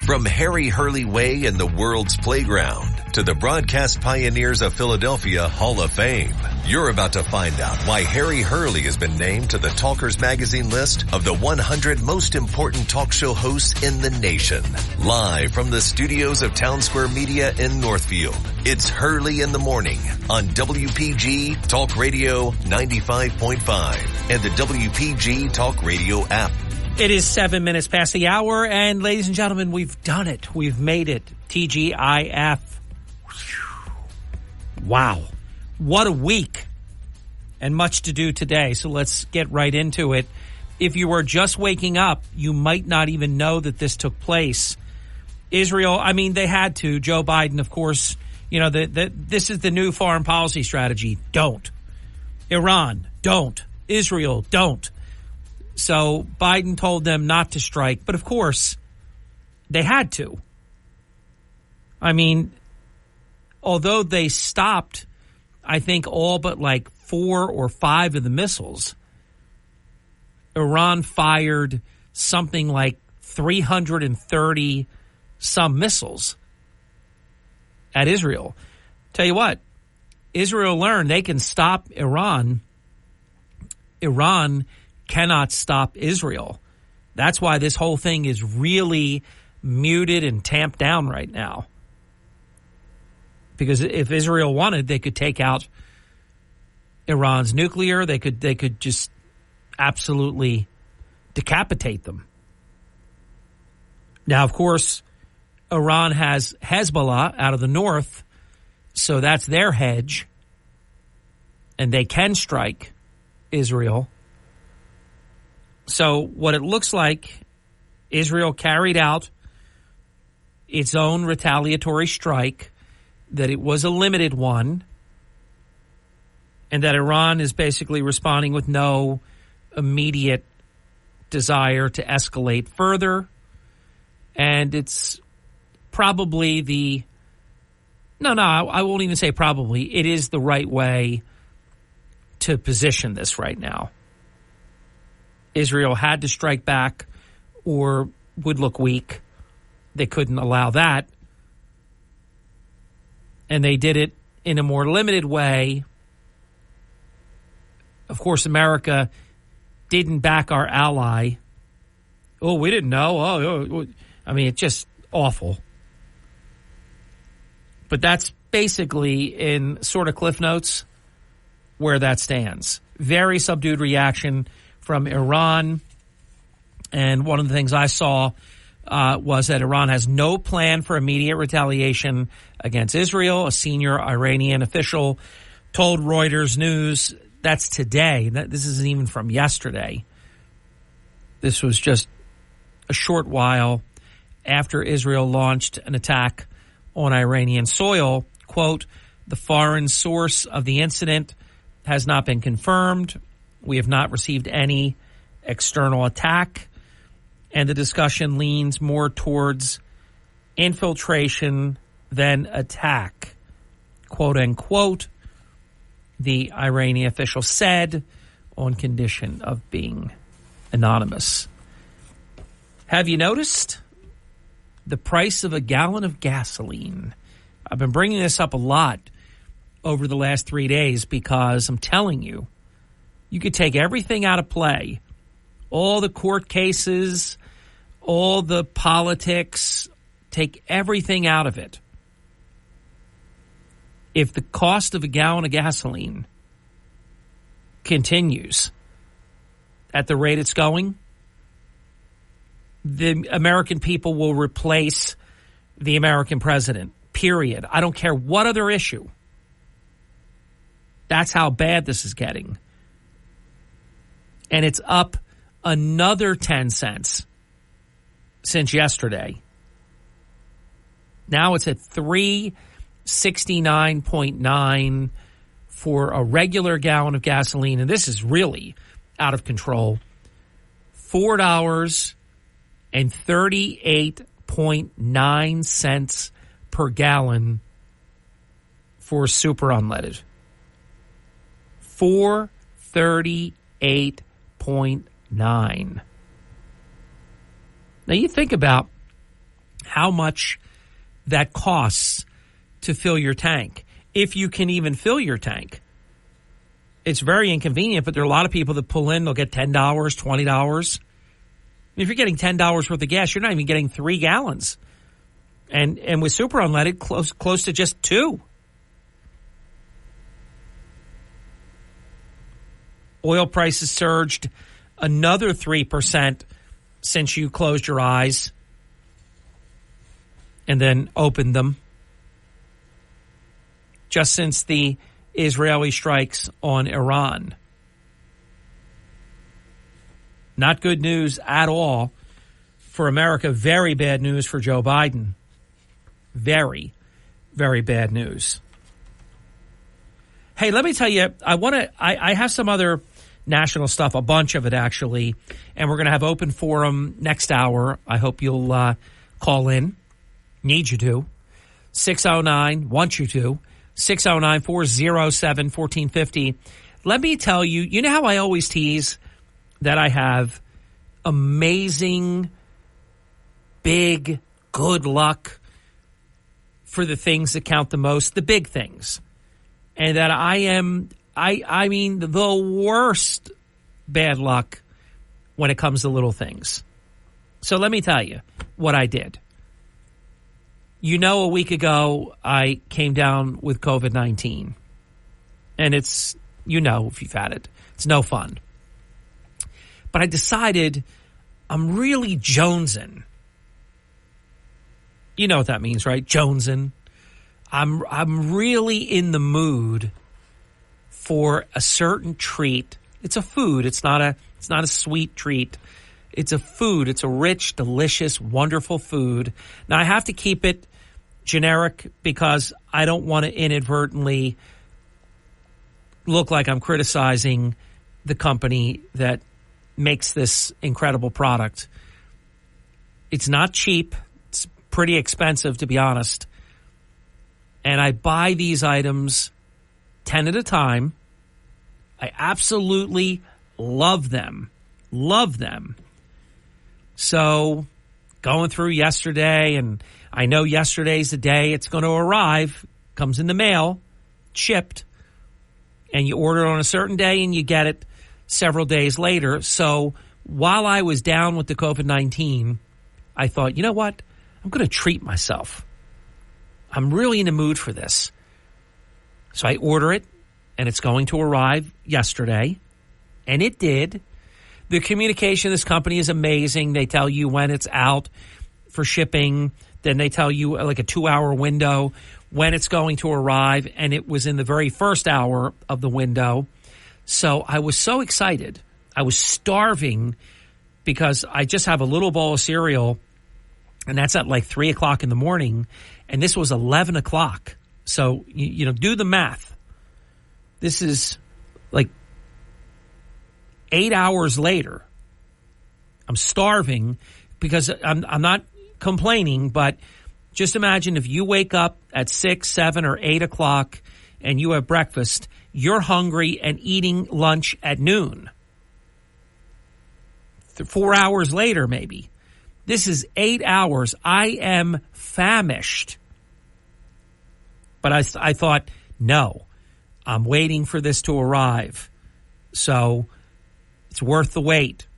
From Harry Hurley Way and the world's playground to the broadcast pioneers of Philadelphia Hall of Fame, you're about to find out why Harry Hurley has been named to the Talkers Magazine list of the 100 most important talk show hosts in the nation. Live from the studios of Town Square Media in Northfield, it's Hurley in the Morning on WPG Talk Radio 95.5 and the WPG Talk Radio app. It is 7 minutes past the hour, and ladies and gentlemen, we've done it. We've made it. TGIF. Wow. What a week. And much to do today, so let's get right into it. If you were just waking up, you might not even know that this took place. Israel, I mean, they had to. Joe Biden, of course, you know, this is the new foreign policy strategy. Don't. Iran, don't. Israel, don't. So Biden told them not to strike, but of course, they had to. I mean, although they stopped, I think, all but like 4 or 5 of the missiles, Iran fired something like 330 some missiles at Israel. Tell you what, Israel learned they can stop Iran. Iran cannot stop Israel. That's why this whole thing is really muted and tamped down right now. Because if Israel wanted, they could take out Iran's nuclear. They could just absolutely decapitate them. Now, of course, Iran has Hezbollah out of the north, so that's their hedge, and they can strike Israel. So what it looks like, Israel carried out its own retaliatory strike, that it was a limited one, and that Iran is basically responding with no immediate desire to escalate further. And it's probably I won't even say probably. It is the right way to position this right now. Israel had to strike back or would look weak. They couldn't allow that. And they did it in a more limited way. Of course, America didn't back our ally. Oh, we didn't know. I mean, it's just awful. But that's basically, in sort of Cliff Notes, where that stands. Very subdued reaction from Iran. And one of the things I saw was that Iran has no plan for immediate retaliation against Israel. A senior Iranian official told Reuters News, that's today. This isn't even from yesterday. This was just a short while after Israel launched an attack on Iranian soil. Quote, the foreign source of the incident has not been confirmed. We have not received any external attack, and the discussion leans more towards infiltration than attack, quote unquote, the Iranian official said, on condition of being anonymous. Have you noticed the price of a gallon of gasoline? I've been bringing this up a lot over the last 3 days because I'm telling you, you could take everything out of play, all the court cases, all the politics, take everything out of it. If the cost of a gallon of gasoline continues at the rate it's going, the American people will replace the American president, period. I don't care what other issue. That's how bad this is getting. And it's up another 10 cents since yesterday. Now it's at $3.69.9 for a regular gallon of gasoline, and this is really out of control. $4.38.9 per gallon for super unleaded. $4.38.9. Now you think about how much that costs to fill your tank, if you can even fill your tank. It's very inconvenient, but there are a lot of people that pull in, they'll get $10, $20. If you're getting $10 worth of gas, you're not even getting 3 gallons. And with super unleaded, close to just 2. Oil prices surged another 3% since you closed your eyes and then opened them. Just since the Israeli strikes on Iran. Not good news at all for America. Very bad news for Joe Biden. Very, very bad news. Hey, let me tell you, I have some other national stuff, a bunch of it actually, and we're going to have open forum next hour. I hope you'll call in. Need you to. 609, want you to. 609-407-1450. Let me tell you, you know how I always tease that I have amazing, big, good luck for the things that count the most, the big things. And that I mean, the worst bad luck when it comes to little things. So let me tell you what I did. You know, a week ago, I came down with COVID-19. And it's, you know, if you've had it, it's no fun. But I decided I'm really jonesing. You know what that means, right? Jonesing. I'm really in the mood for a certain treat. It's a food. It's not a sweet treat. It's a food. It's a rich, delicious, wonderful food. Now, I have to keep it generic because I don't want to inadvertently look like I'm criticizing the company that makes this incredible product. It's not cheap. It's pretty expensive, to be honest. And I buy these items 10 at a time. I absolutely love them. Love them. So going through yesterday, and I know yesterday's the day it's going to arrive, comes in the mail, shipped, and you order it on a certain day and you get it several days later. So while I was down with the COVID-19, I thought, you know what? I'm going to treat myself. I'm really in the mood for this. So I order it, and it's going to arrive yesterday, and it did. The communication of this company is amazing. They tell you when it's out for shipping. Then they tell you like a 2-hour window when it's going to arrive, and it was in the very first hour of the window. So I was so excited. I was starving because I just have a little bowl of cereal, and that's at like 3 o'clock in the morning, and this was 11 o'clock. So, you know, do the math. This is like 8 hours later. I'm starving because I'm not complaining, but just imagine if you wake up at 6, 7, or 8 o'clock and you have breakfast, you're hungry and eating lunch at noon. 4 hours later, maybe. This is 8 hours. I am famished. But I thought, no, I'm waiting for this to arrive. So it's worth the wait.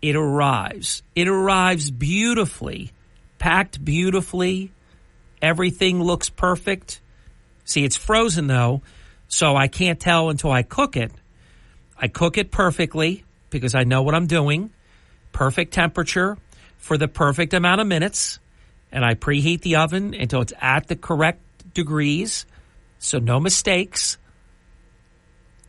It arrives. It arrives beautifully, packed beautifully. Everything looks perfect. See, it's frozen, though, so I can't tell until I cook it. I cook it perfectly because I know what I'm doing. Perfect temperature for the perfect amount of minutes. And I preheat the oven until it's at the correct degrees, so no mistakes.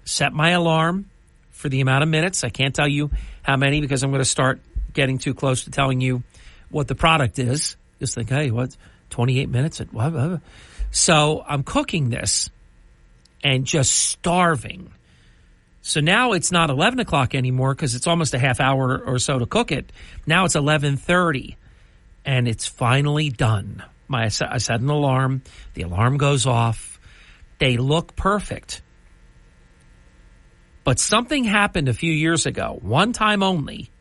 Set my alarm for the amount of minutes. I can't tell you how many because I'm going to start getting too close to telling you what the product is. Just think, hey, what, 28 minutes? So I'm cooking this and just starving. So now it's not 11 o'clock anymore because it's almost a half hour or so to cook it. Now it's 11:30, and it's finally done. I set an alarm. The alarm goes off. They look perfect. But something happened a few years ago, one time only.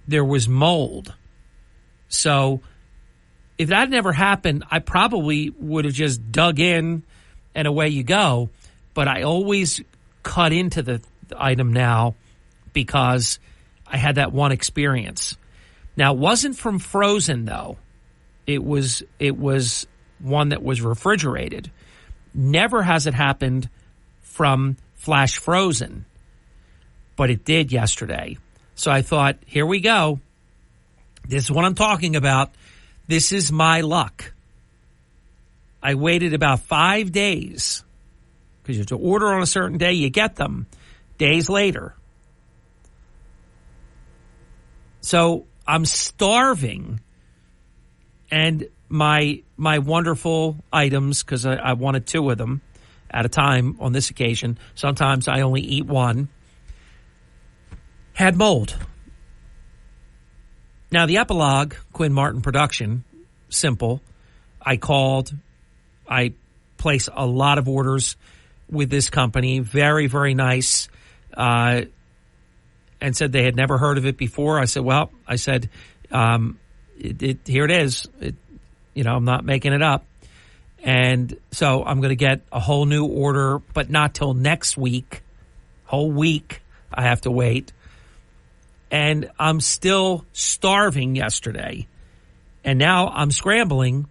There was mold So if that never happened, I probably would have just dug in and away you go. But I always cut into the item now because I had that one experience. Now, it wasn't from frozen, though. It was one that was refrigerated. Never has it happened from flash frozen, but it did yesterday. So I thought, here we go. This is what I'm talking about. This is my luck. I waited about 5 days because you have to order on a certain day. You get them days later. So I'm starving, and my wonderful items, because I wanted 2 of them at a time on this occasion. Sometimes I only eat one. Had mold. Now, the epilogue, Quinn Martin production, simple. I called. I placed a lot of orders with this company. Very, very nice. And said they had never heard of it before. I said, well, here it is. I'm not making it up. And so I'm going to get a whole new order, but not till next week. Whole week I have to wait. And I'm still starving yesterday. And now I'm scrambling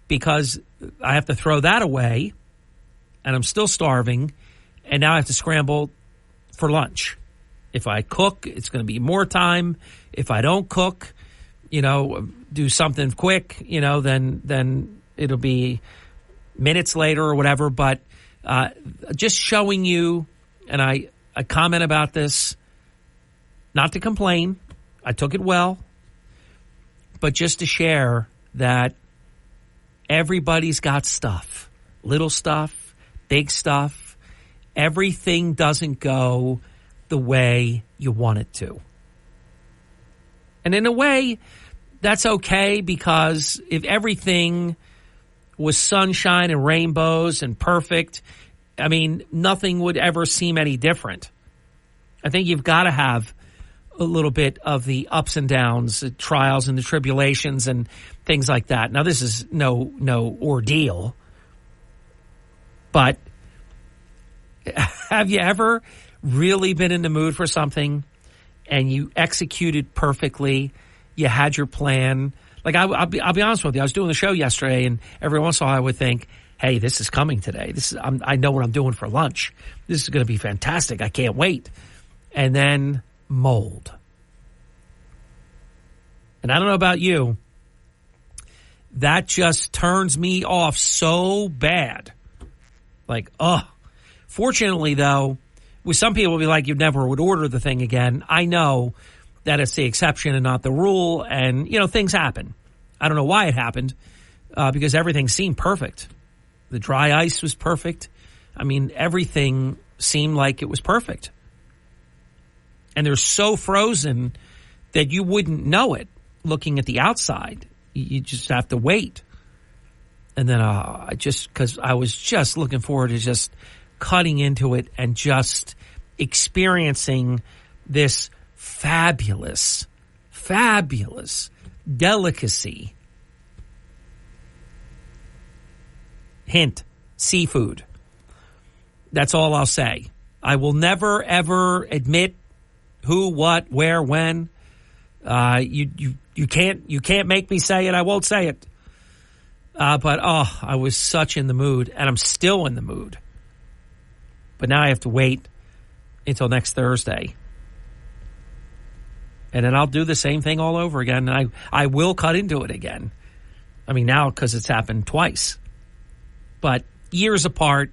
because I have to throw that away. And I'm still starving. And now I have to scramble for lunch. If I cook, it's going to be more time. If I don't cook, do something quick, then it'll be minutes later or whatever. But just showing you, and I comment about this, not to complain. I took it well. But just to share that everybody's got stuff. Little stuff, big stuff. Everything doesn't go the way you want it to. And in a way, that's okay, because if everything was sunshine and rainbows and perfect, nothing would ever seem any different. I think you've got to have a little bit of the ups and downs, the trials and the tribulations and things like that. Now, this is no ordeal, but have you ever really been in the mood for something and you executed perfectly? You had your plan. Like, I'll be honest with you. I was doing the show yesterday, and every once in a while I would think, hey, this is coming today. I know what I'm doing for lunch. This is going to be fantastic. I can't wait. And then mold. And I don't know about you. That just turns me off so bad. Like, Fortunately, though, with some people will be like, you never would order the thing again. I know that it's the exception and not the rule, and, things happen. I don't know why it happened, because everything seemed perfect. The dry ice was perfect. Everything seemed like it was perfect. And they're so frozen that you wouldn't know it looking at the outside. You just have to wait. And then because I was just looking forward to just cutting into it and just experiencing this fabulous delicacy. Hint, seafood. That's all I'll say. I will never, ever admit who, what, where, when. You can't make me say it. I won't say it. But I was such in the mood, and I'm still in the mood. But now I have to wait until next Thursday. And then I'll do the same thing all over again. And I will cut into it again. Now because it's happened twice. But years apart,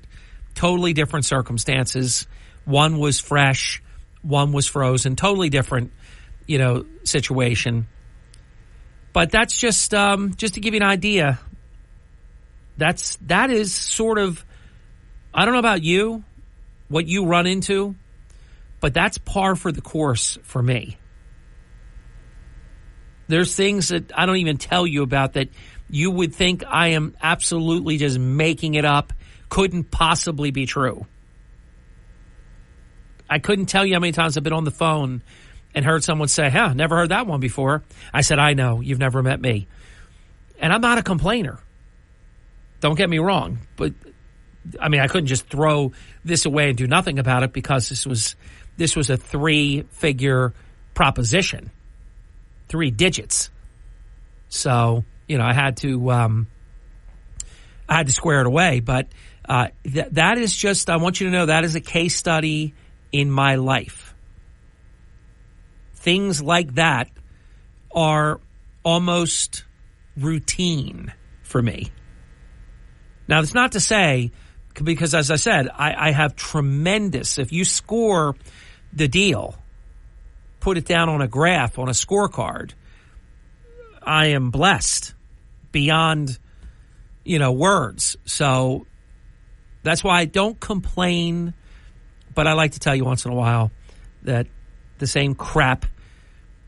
totally different circumstances. One was fresh, one was frozen. Totally different, situation. But that's just to give you an idea. That is sort of, I don't know about you, what you run into, but that's par for the course for me. There's things that I don't even tell you about that you would think I am absolutely just making it up, couldn't possibly be true. I couldn't tell you how many times I've been on the phone and heard someone say, never heard that one before. I said, I know, you've never met me. And I'm not a complainer. Don't get me wrong. But, I mean, I couldn't just throw this away and do nothing about it because this was a 3-figure proposition, 3 digits. So, I had to square it away. But that is just, I want you to know, that is a case study in my life. Things like that are almost routine for me. Now, it's not to say, because as I said, I have tremendous, if you score the deal, put it down on a graph, on a scorecard, I am blessed beyond, words. So that's why I don't complain, but I like to tell you once in a while that the same crap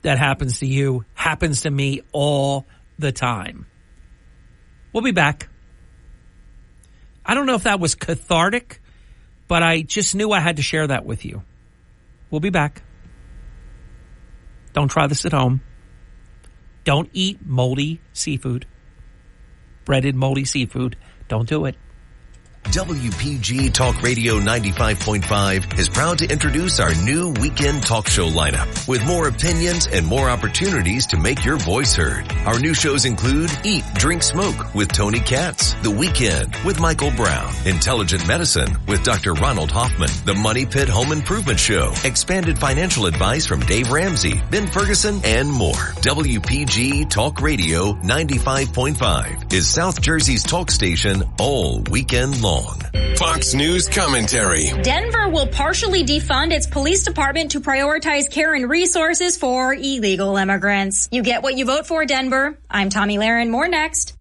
that happens to you happens to me all the time. We'll be back. I don't know if that was cathartic, but I just knew I had to share that with you. We'll be back. Don't try this at home. Don't eat moldy seafood. Breaded moldy seafood. Don't do it. WPG Talk Radio 95.5 is proud to introduce our new weekend talk show lineup with more opinions and more opportunities to make your voice heard. Our new shows include Eat, Drink, Smoke with Tony Katz, The Weekend with Michael Brown, Intelligent Medicine with Dr. Ronald Hoffman, The Money Pit Home Improvement Show, Expanded Financial Advice from Dave Ramsey, Ben Ferguson, and more. WPG Talk Radio 95.5 is South Jersey's talk station all weekend long. Fox News commentary. Denver will partially defund its police department to prioritize care and resources for illegal immigrants. You get what you vote for, Denver. I'm Tommy Lahren. More next.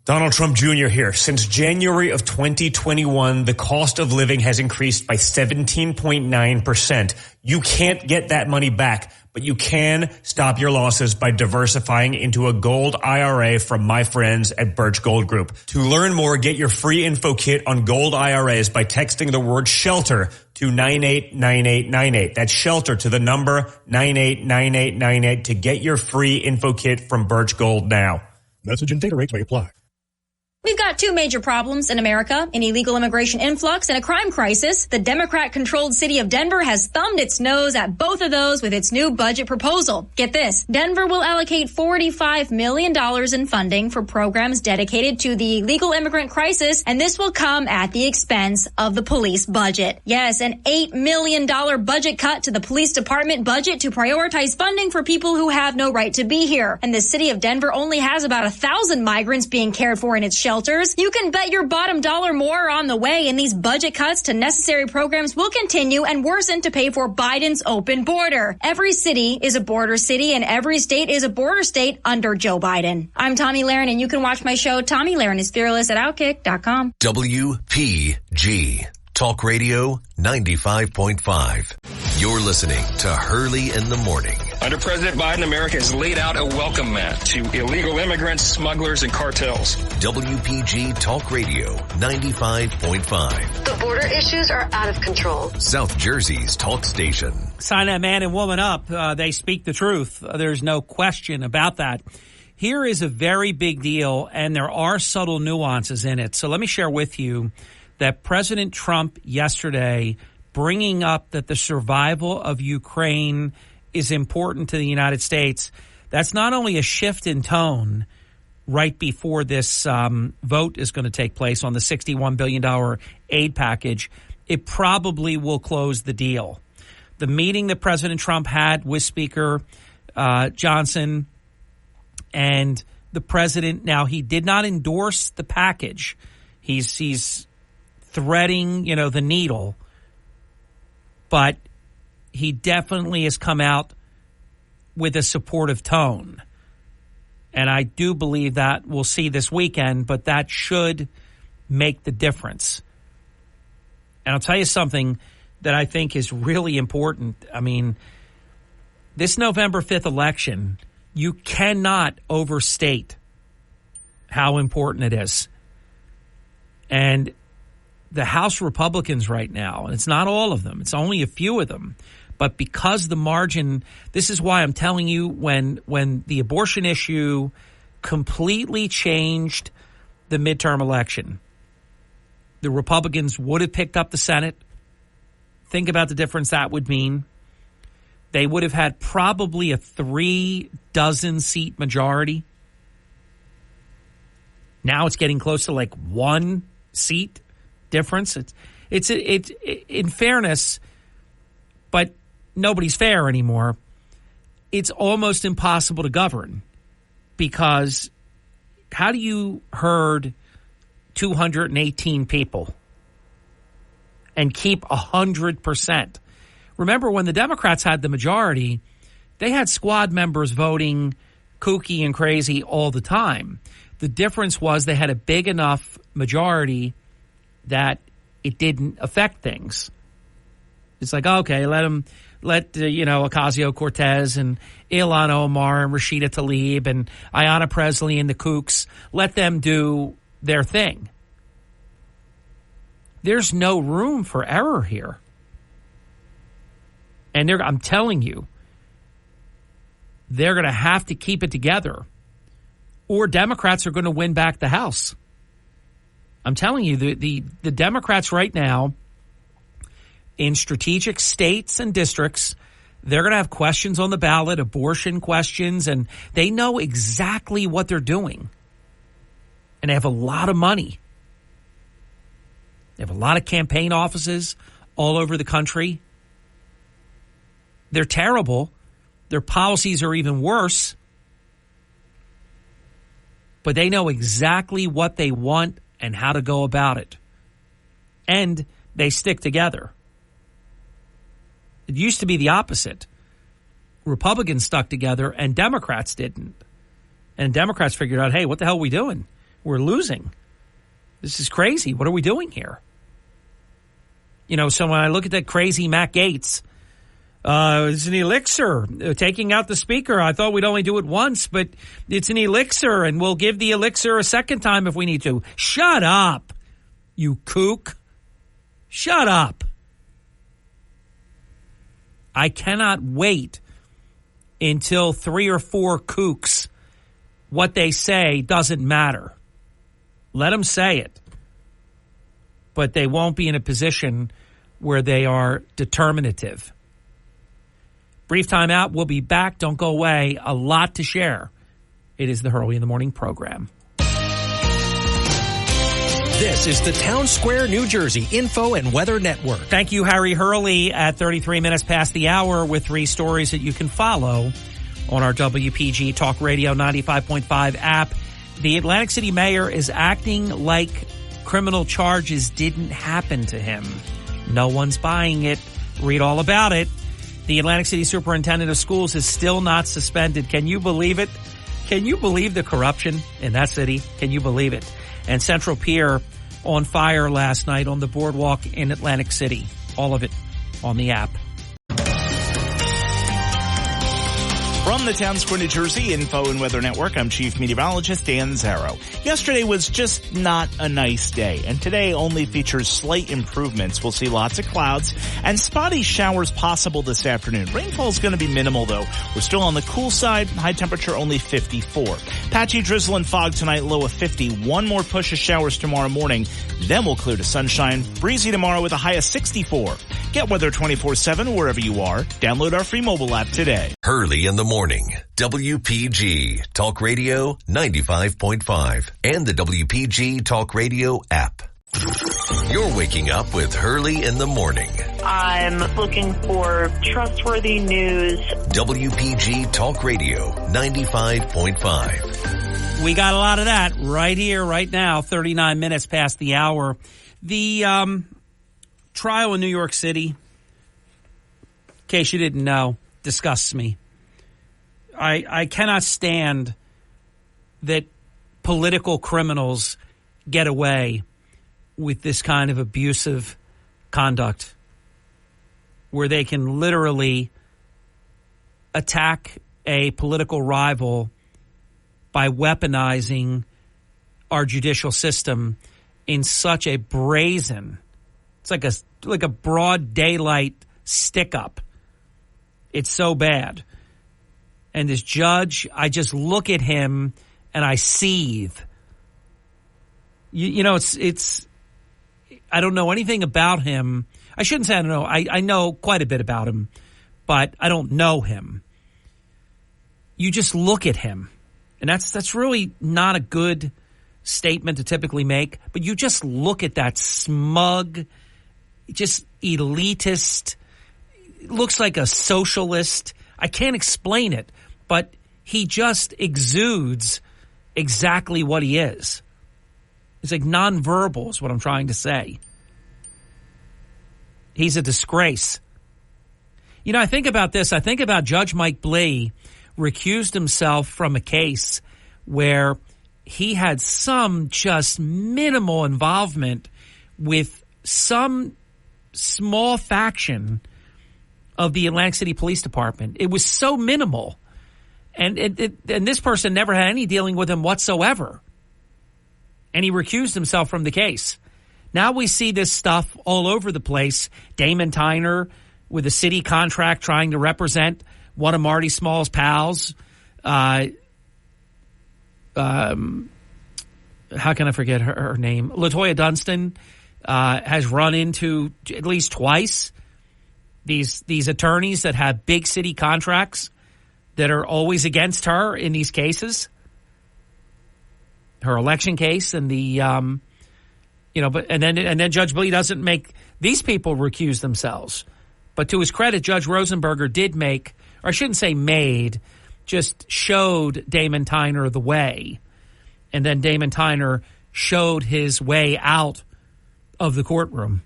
Donald Trump Jr. here. Since January of 2021, the cost of living has increased by 17.9%. You can't get that money back, but you can stop your losses by diversifying into a gold IRA from my friends at Birch Gold Group. To learn more, get your free info kit on gold IRAs by texting the word SHELTER to 989898. That's SHELTER to the number 989898 to get your free info kit from Birch Gold now. Message and data rates may apply. We've got 2 major problems in America, an illegal immigration influx and a crime crisis. The Democrat-controlled city of Denver has thumbed its nose at both of those with its new budget proposal. Get this, Denver will allocate $45 million in funding for programs dedicated to the illegal immigrant crisis, and this will come at the expense of the police budget. Yes, an $8 million budget cut to the police department budget to prioritize funding for people who have no right to be here. And the city of Denver only has about 1,000 migrants being cared for in its shelters. You can bet your bottom dollar more on the way, and these budget cuts to necessary programs will continue and worsen to pay for Biden's open border. Every city is a border city, and every state is a border state under Joe Biden. I'm Tommy Lahren, and you can watch my show, Tommy Lahren is Fearless, at Outkick.com. WPG Talk Radio 95.5. You're listening to Hurley in the Morning. Under President Biden, America has laid out a welcome mat to illegal immigrants, smugglers, and cartels. WPG Talk Radio 95.5. The border issues are out of control. South Jersey's talk station. Sign that man and woman up. They speak the truth. There's no question about that. Here is a very big deal, and there are subtle nuances in it. So let me share with you that President Trump yesterday bringing up that the survival of Ukraine is important to the United States. That's not only a shift in tone right before this vote is going to take place on the $61 billion aid package, it probably will close the deal. The meeting that President Trump had with Speaker Johnson and the president, now he did not endorse the package. He's threading, the needle, but he definitely has come out with a supportive tone. And I do believe that we'll see this weekend, but that should make the difference. And I'll tell you something that I think is really important. I mean, this November 5th election, you cannot overstate how important it is. And the House Republicans right now, and it's not all of them, it's only a few of them, But because the margin, this is why I'm telling you, when the abortion issue completely changed the midterm election, the Republicans would have picked up the Senate. Think about the difference that would mean. They would have had probably a 3-dozen-seat majority. Now it's getting close to like 1 seat difference. It's in fairness, but nobody's fair anymore. It's almost impossible to govern, because how do you herd 218 people and keep 100%? Remember, when the Democrats had the majority, they had squad members voting kooky and crazy all the time. The difference was they had a big enough majority that it didn't affect things. It's like, okay, let Ocasio-Cortez and Ilhan Omar and Rashida Tlaib and Ayanna Pressley and the kooks, let them do their thing. There's no room for error here. And I'm telling you, they're going to have to keep it together, or Democrats are going to win back the House. I'm telling you, the Democrats right now in strategic states and districts, they're going to have questions on the ballot, abortion questions, and they know exactly what they're doing. And they have a lot of money. They have a lot of campaign offices all over the country. They're terrible. Their policies are even worse. But they know exactly what they want and how to go about it. And they stick together. It used to be the opposite. Republicans stuck together and Democrats didn't. And Democrats figured out, hey, what the hell are we doing? We're losing. This is crazy. What are we doing here? So when I look at that crazy Matt Gaetz, it's an elixir, taking out the speaker. I thought we'd only do it once, but it's an elixir, and we'll give the elixir a second time if we need to. Shut up, you kook. Shut up. I cannot wait until 3 or 4 kooks, what they say doesn't matter. Let them say it. But they won't be in a position where they are determinative. Brief time out. We'll be back. Don't go away. A lot to share. It is the Hurley in the Morning program. This is the Town Square, New Jersey Info and Weather Network. Thank you, Harry Hurley, at 33 minutes past the hour with 3 stories that you can follow on our WPG Talk Radio 95.5 app. The Atlantic City mayor is acting like criminal charges didn't happen to him. No one's buying it. Read all about it. The Atlantic City Superintendent of Schools is still not suspended. Can you believe it? Can you believe the corruption in that city? Can you believe it? And Central Pier on fire last night on the boardwalk in Atlantic City. All of it on the app. From the Town Square, New Jersey Info and Weather Network, I'm Chief Meteorologist Dan Zarrow. Yesterday was just not a nice day, and today only features slight improvements. We'll see lots of clouds and spotty showers possible this afternoon. Rainfall is going to be minimal, though. We're still on the cool side, high temperature only 54. Patchy drizzle and fog tonight, low of 50. One more push of showers tomorrow morning, then we'll clear to sunshine. Breezy tomorrow with a high of 64. Get weather 24/7 wherever you are. Download our free mobile app today. Hurley in the Morning, WPG Talk Radio 95.5 and the WPG Talk Radio app. You're waking up with Hurley in the Morning. I'm looking for trustworthy news. WPG Talk Radio 95.5. We got a lot of that right here, right now, 39 minutes past the hour. The trial in New York City, in case you didn't know, disgusts me. I cannot stand that political criminals get away with this kind of abusive conduct where they can literally attack a political rival by weaponizing our judicial system in such a brazen, it's like a broad daylight stick up It's so bad. And this judge, I just look at him and I seethe. You know, it's. I don't know anything about him. I shouldn't say I don't know. I know quite a bit about him, but I don't know him. You just look at him, and that's really not a good statement to typically make. But you just look at that smug, just elitist. Looks like a socialist. I can't explain it, but he just exudes exactly what he is. It's like nonverbal is what I'm trying to say. He's a disgrace. You know, I think about this. I think about Judge Mike Blee recused himself from a case where he had some just minimal involvement with some small faction of the Atlantic City Police Department. It was so minimal. And this person never had any dealing with him whatsoever. And he recused himself from the case. Now we see this stuff all over the place. Damon Tyner with a city contract trying to represent one of Marty Small's pals. How can I forget her name? LaToya Dunstan has run into at least twice these attorneys that have big city contracts that are always against her in these cases. Her election case and the, but then Judge Blee doesn't make these people recuse themselves. But to his credit, Judge Rosenberger did make, or I shouldn't say made, just showed Damon Tyner the way. And then Damon Tyner showed his way out of the courtroom.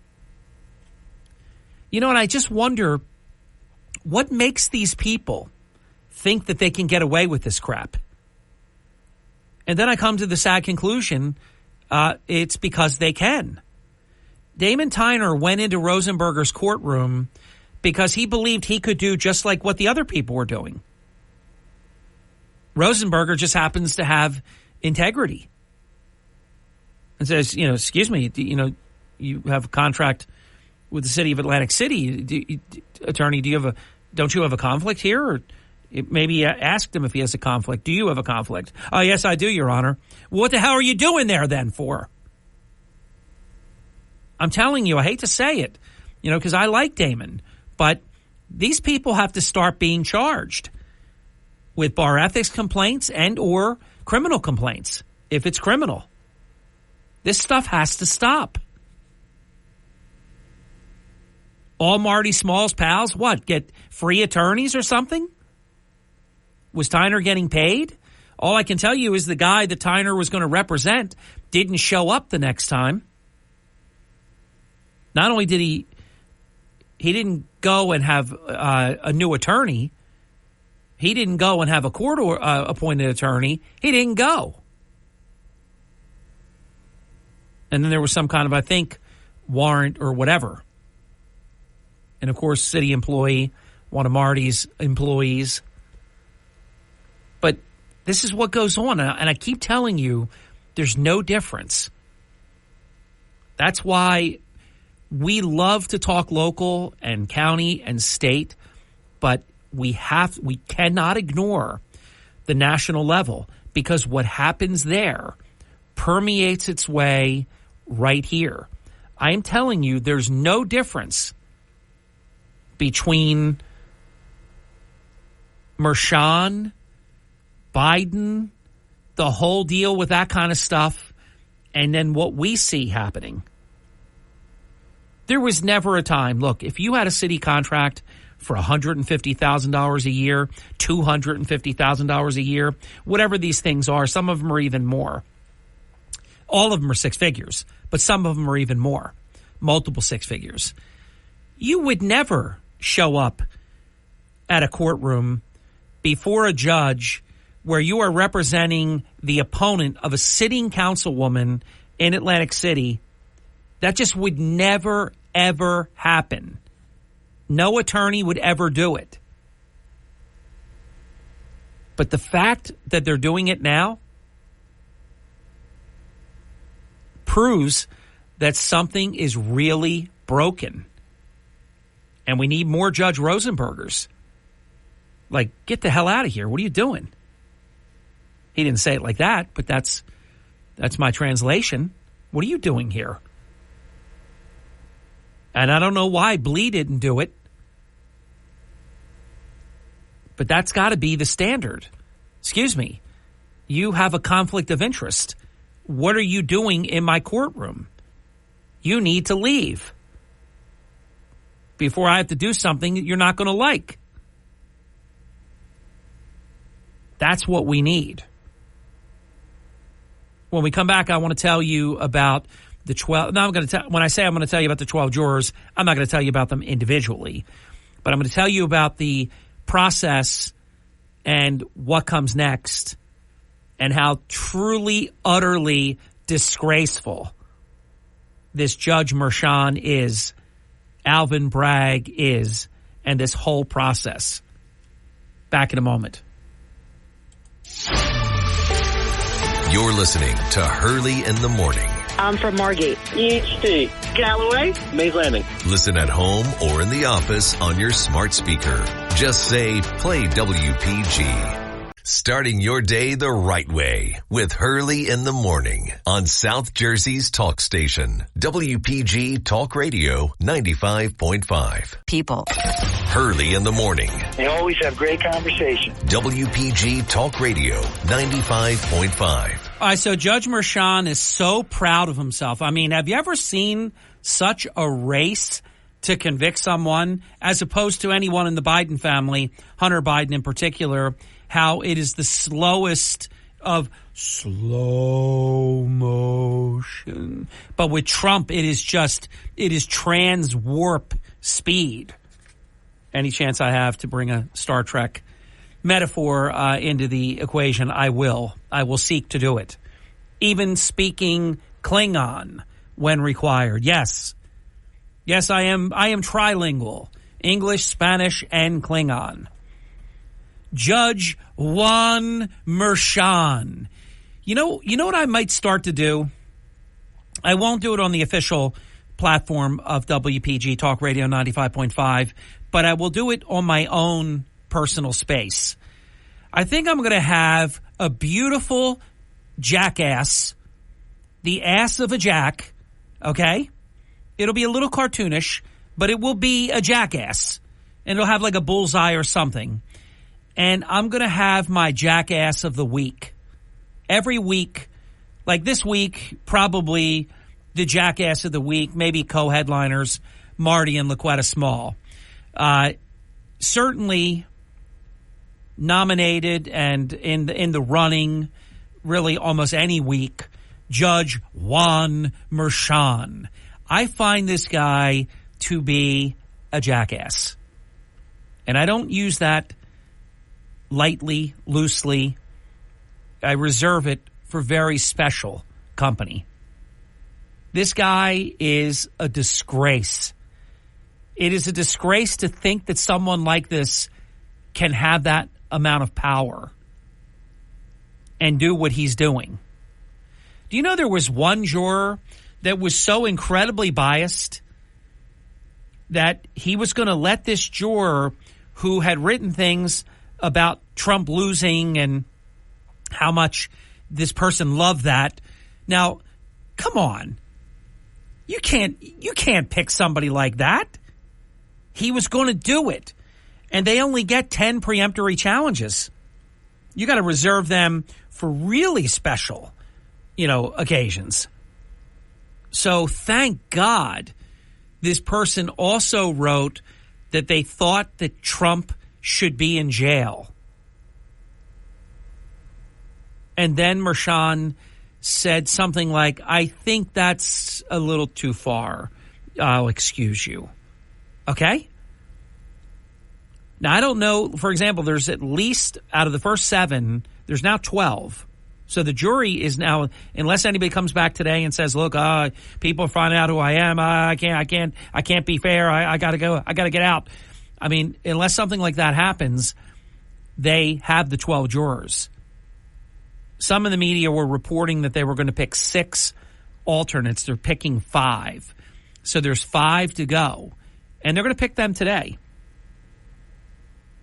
You know, and I just wonder what makes these people think that they can get away with this crap. And then I come to the sad conclusion, it's because they can. Damon Tyner went into Rosenberger's courtroom because he believed he could do just like what the other people were doing. Rosenberger just happens to have integrity and says, excuse me, you have a contract with the city of Atlantic City. Attorney, don't you have a conflict here? Or maybe asked him if he has a conflict. Do you have a conflict? Oh, yes, I do, Your Honor. Well, what the hell are you doing there then for? I'm telling you, I hate to say it, because I like Damon, but these people have to start being charged with bar ethics complaints and or criminal complaints if it's criminal. This stuff has to stop. All Marty Small's pals, get free attorneys or something? Was Tyner getting paid? All I can tell you is the guy that Tyner was going to represent didn't show up the next time. Not only did he didn't go and have a new attorney, he didn't go and have a court appointed attorney. He didn't go. And then there was some kind of, I think, warrant or whatever. And, of course, city employee, one of Marty's employees. But this is what goes on. And I keep telling you, there's no difference. That's why we love to talk local and county and state, but we cannot ignore the national level, because what happens there permeates its way right here. I am telling you, there's no difference between Mershon, Biden, the whole deal with that kind of stuff, and then what we see happening. There was never a time, look, if you had a city contract for $150,000 a year, $250,000 a year, whatever these things are, some of them are even more. All of them are six figures, but some of them are even more, multiple six figures. You would never show up at a courtroom before a judge where you are representing the opponent of a sitting councilwoman in Atlantic City. That just would never, ever happen. No attorney would ever do it. But the fact that they're doing it now proves that something is really broken. And we need more Judge Rosenbergers. Like, get the hell out of here. What are you doing? He didn't say it like that, but that's my translation. What are you doing here? And I don't know why Blee didn't do it. But that's got to be the standard. Excuse me. You have a conflict of interest. What are you doing in my courtroom? You need to leave before I have to do something that you're not going to like. That's what we need. When we come back, I want to tell you about the 12. Now, when I say I'm going to tell you about the 12 jurors, I'm not going to tell you about them individually, but I'm going to tell you about the process and what comes next and how truly, utterly disgraceful this Judge Merchan is, Alvin Bragg is, and this whole process. Back in a moment. You're listening to Hurley in the Morning. I'm from Margate. EHT. Galloway. Mays Landing. Listen at home or in the office on your smart speaker. Just say, play WPG. Starting your day the right way with Hurley in the Morning on South Jersey's talk station. WPG Talk Radio 95.5. People. Hurley in the Morning. They always have great conversation. WPG Talk Radio 95.5. All right, so Judge Merchan is so proud of himself. I mean, have you ever seen such a race to convict someone, as opposed to anyone in the Biden family, Hunter Biden in particular, how it is the slowest of slow motion. But with Trump, it is trans warp speed. Any chance I have to bring a Star Trek metaphor into the equation, I will. I will seek to do it. Even speaking Klingon when required. Yes. Yes, I am trilingual. English, Spanish, and Klingon. Judge Juan Merchan. You know what I might start to do? I won't do it on the official platform of WPG Talk Radio 95.5, but I will do it on my own personal space. I think I'm going to have a beautiful jackass, the ass of a jack, okay? It'll be a little cartoonish, but it will be a jackass. And it'll have like a bullseye or something. And I'm going to have my jackass of the week. Every week, like this week, probably the jackass of the week, maybe co-headliners, Marty and LaQuetta Small. Certainly nominated and in the running, really almost any week, Judge Juan Merchan. I find this guy to be a jackass. And I don't use that lightly, loosely. I reserve it for very special company. This guy is a disgrace. It is a disgrace to think that someone like this can have that amount of power and do what he's doing. Do you know there was one juror that was so incredibly biased that he was going to let this juror who had written things about Trump losing and how much this person loved that. Now, come on. You can't pick somebody like that. He was going to do it. And they only get 10 preemptory challenges. You got to reserve them for really special, occasions. So thank God this person also wrote that they thought that Trump should be in jail. And then Merchan said something like, I think that's a little too far. I'll excuse you. Okay? Now, I don't know. For example, there's at least out of the first 7, there's now 12. So the jury is now, unless anybody comes back today and says, look, people are finding out who I am. I can't be fair. I got to go. I got to get out. I mean, unless something like that happens, they have the 12 jurors. Some of the media were reporting that they were going to pick 6 alternates. They're picking 5. So there's 5 to go. And they're going to pick them today.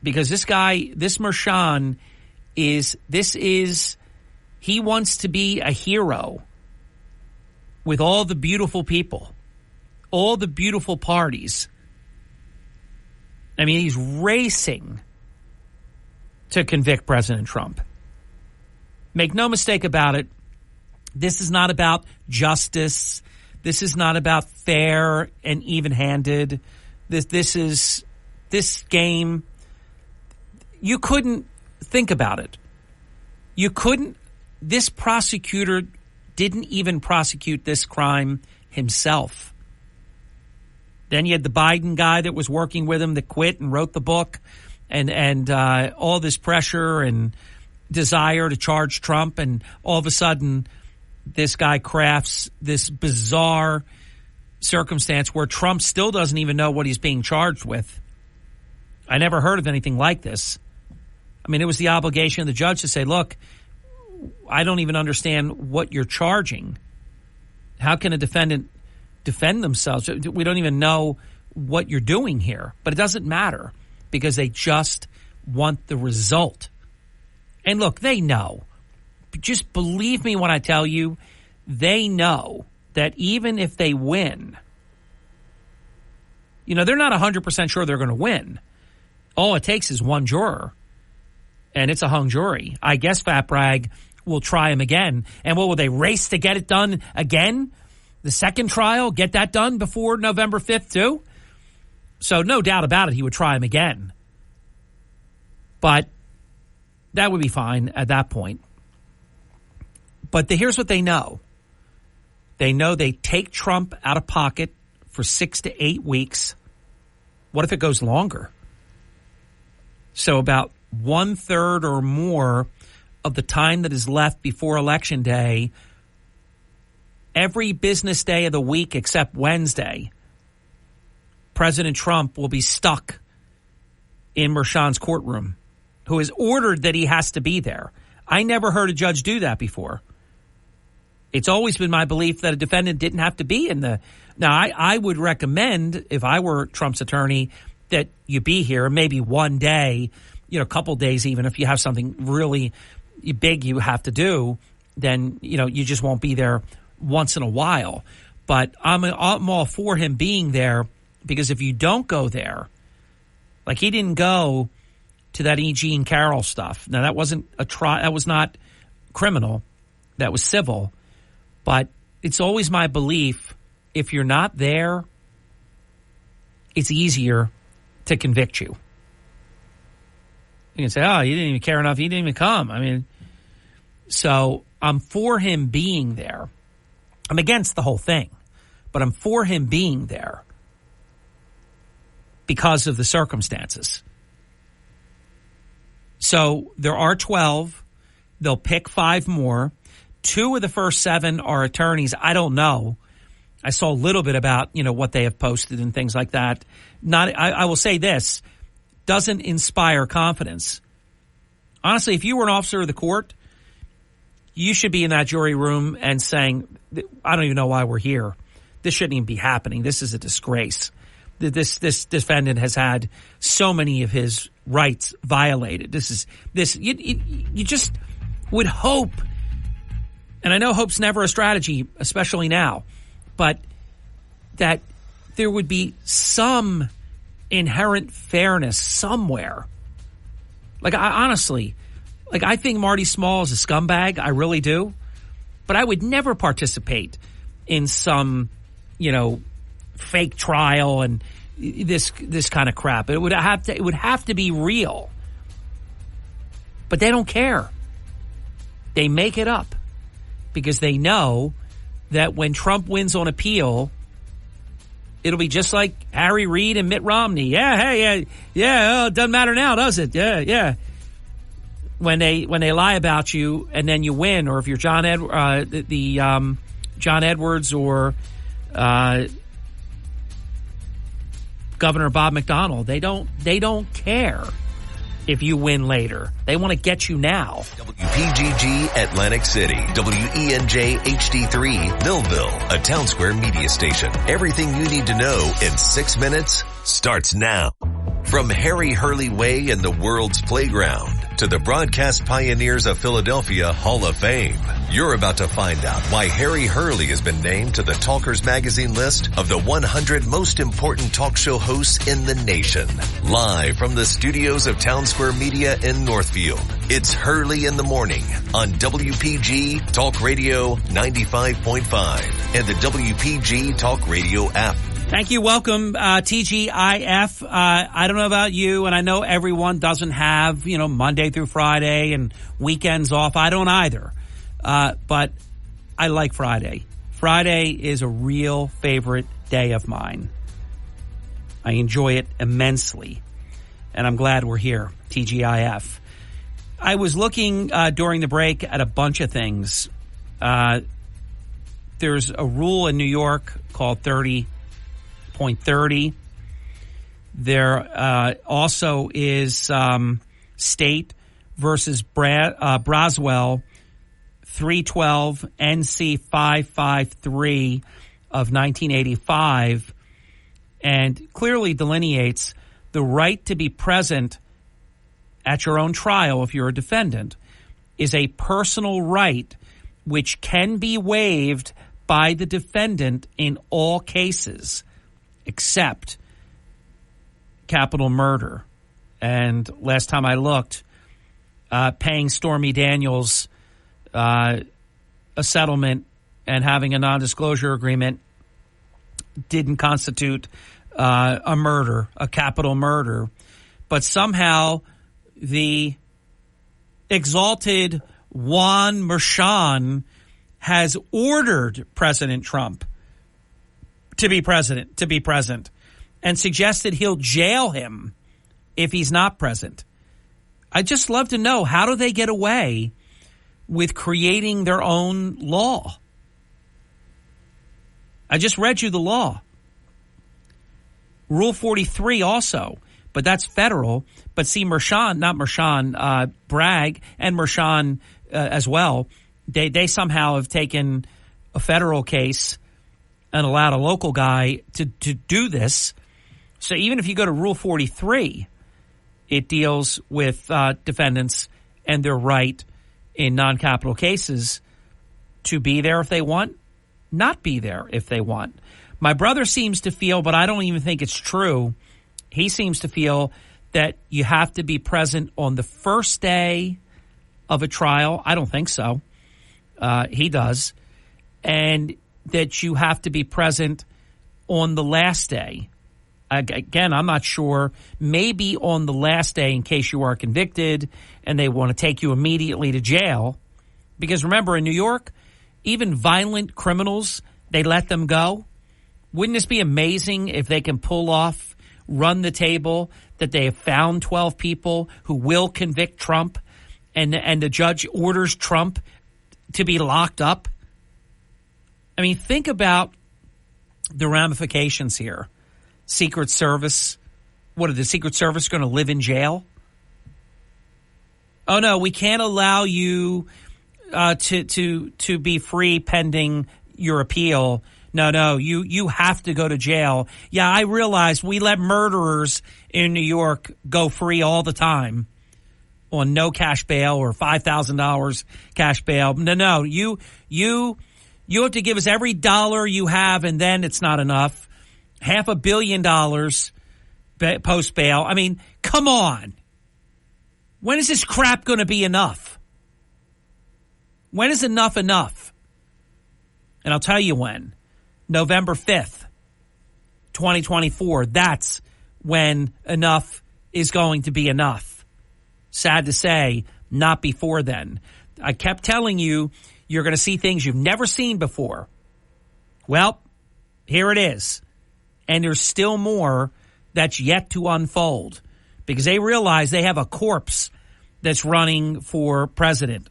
Because this guy, this Merchan, he wants to be a hero with all the beautiful people, all the beautiful parties. I mean, he's racing to convict President Trump. Make no mistake about it. This is not about justice. This is not about fair and even-handed. This game. You couldn't think about it. You couldn't. This prosecutor didn't even prosecute this crime himself. Then you had the Biden guy that was working with him that quit and wrote the book, and all this pressure and desire to charge Trump, and all of a sudden this guy crafts this bizarre circumstance where Trump still doesn't even know what he's being charged with. I never heard of anything like this. I mean, it was the obligation of the judge to say, look, I don't even understand what you're charging. How can a defendant defend themselves? We don't even know what you're doing here. But it doesn't matter because they just want the result. And look, they know. Just believe me when I tell you, they know that even if they win, they're not 100% sure they're going to win. All it takes is one juror, and it's a hung jury. I guess Fat Bragg will try him again. And what will they race to get it done again? The second trial, get that done before November 5th too? So no doubt about it, he would try him again. But that would be fine at that point. But here's what they know. They know they take Trump out of pocket for 6 to 8 weeks. What if it goes longer? So about 1/3 or more of the time that is left before Election Day, every business day of the week except Wednesday, President Trump will be stuck in Merchan's courtroom, who has ordered that he has to be there. I never heard a judge do that before. It's always been my belief that a defendant didn't have to be in the... Now, I would recommend, if I were Trump's attorney, that you be here maybe one day, a couple days even. If you have something really big you have to do, then, you just won't be there once in a while. But I'm all for him being there, because if you don't go there, like he didn't go to that E. Jean Carroll stuff. Now, that wasn't a trial. That was not criminal. That was civil. But it's always my belief, if you're not there, it's easier to convict you. You can say, oh, you didn't even care enough. He didn't even come. I mean, so I'm for him being there. I'm against the whole thing, but I'm for him being there because of the circumstances. So there are 12. They'll pick 5 more. 2 of the first 7 are attorneys. I don't know. I saw a little bit about, what they have posted and things like that. I will say this, doesn't inspire confidence. Honestly, if you were an officer of the court, you should be in that jury room and saying, I don't even know why we're here. This shouldn't even be happening. This is a disgrace. This defendant has had so many of his rights violated. You just would hope, and I know hope's never a strategy, especially now, but that there would be some inherent fairness somewhere. I think Marty Small is a scumbag. I really do. But I would never participate in some, fake trial and this kind of crap. It would have to be real. But they don't care. They make it up because they know that when Trump wins on appeal, it'll be just like Harry Reid and Mitt Romney. It doesn't matter now, does it? Yeah. When they lie about you and then you win, or if you're John Edwards or Governor Bob McDonnell, they don't care if you win later. They want to get you now. WPGG Atlantic City, WENJ HD3 Millville, a Town Square media station. Everything you need to know in 6 minutes starts now. From Harry Hurley Way in the world's playground to the Broadcast Pioneers of Philadelphia Hall of Fame, you're about to find out why Harry Hurley has been named to the Talkers Magazine list of the 100 most important talk show hosts in the nation. Live from the studios of Town Square Media in Northfield, it's Hurley in the Morning on WPG Talk Radio 95.5 and the WPG Talk Radio app. Thank you. Welcome, TGIF. I don't know about you, and I know everyone doesn't have, Monday through Friday and weekends off. I don't either. But I like Friday. Friday is a real favorite day of mine. I enjoy it immensely, and I'm glad we're here, TGIF. I was looking during the break at a bunch of things. There's a rule in New York called 30.30. There also is State versus Braswell 312 NC 553 of 1985, and clearly delineates the right to be present at your own trial if you're a defendant is a personal right which can be waived by the defendant in all cases except capital murder. And last time I looked, paying Stormy Daniels a settlement and having a non-disclosure agreement didn't constitute a murder, a capital murder. But somehow the exalted Juan Merchan has ordered President Trump to be present, and suggested he'll jail him if he's not present. I'd just love to know, how do they get away with creating their own law? I just read you the law. Rule 43 also, but that's federal. But see, Bragg and Merchan as well, they somehow have taken a federal case and allowed a local guy to do this. So even if you go to Rule 43, it deals with defendants and their right in non-capital cases to be there if they want, not be there if they want. My brother seems to feel, but I don't even think it's true, he seems to feel that you have to be present on the first day of a trial. I don't think so. He does. And that you have to be present on the last day. Again, I'm not sure. Maybe on the last day in case you are convicted and they want to take you immediately to jail. Because remember, in New York, even violent criminals, they let them go. Wouldn't this be amazing if they can pull off, run the table, that they have found 12 people who will convict Trump and the judge orders Trump to be locked up? I mean, think about the ramifications here. Secret Service. What, are the Secret Service going to live in jail? Oh, no, we can't allow you to be free pending your appeal. No, you have to go to jail. Yeah, I realize we let murderers in New York go free all the time on no cash bail or $5,000 cash bail. No, you have to give us every dollar you have, and then it's not enough. $500 million post bail. I mean, come on. When is this crap going to be enough? When is enough enough? And I'll tell you when. November 5th, 2024. That's when enough is going to be enough. Sad to say, not before then. I kept telling you, you're going to see things you've never seen before. Well, here it is. And there's still more that's yet to unfold because they realize they have a corpse that's running for president.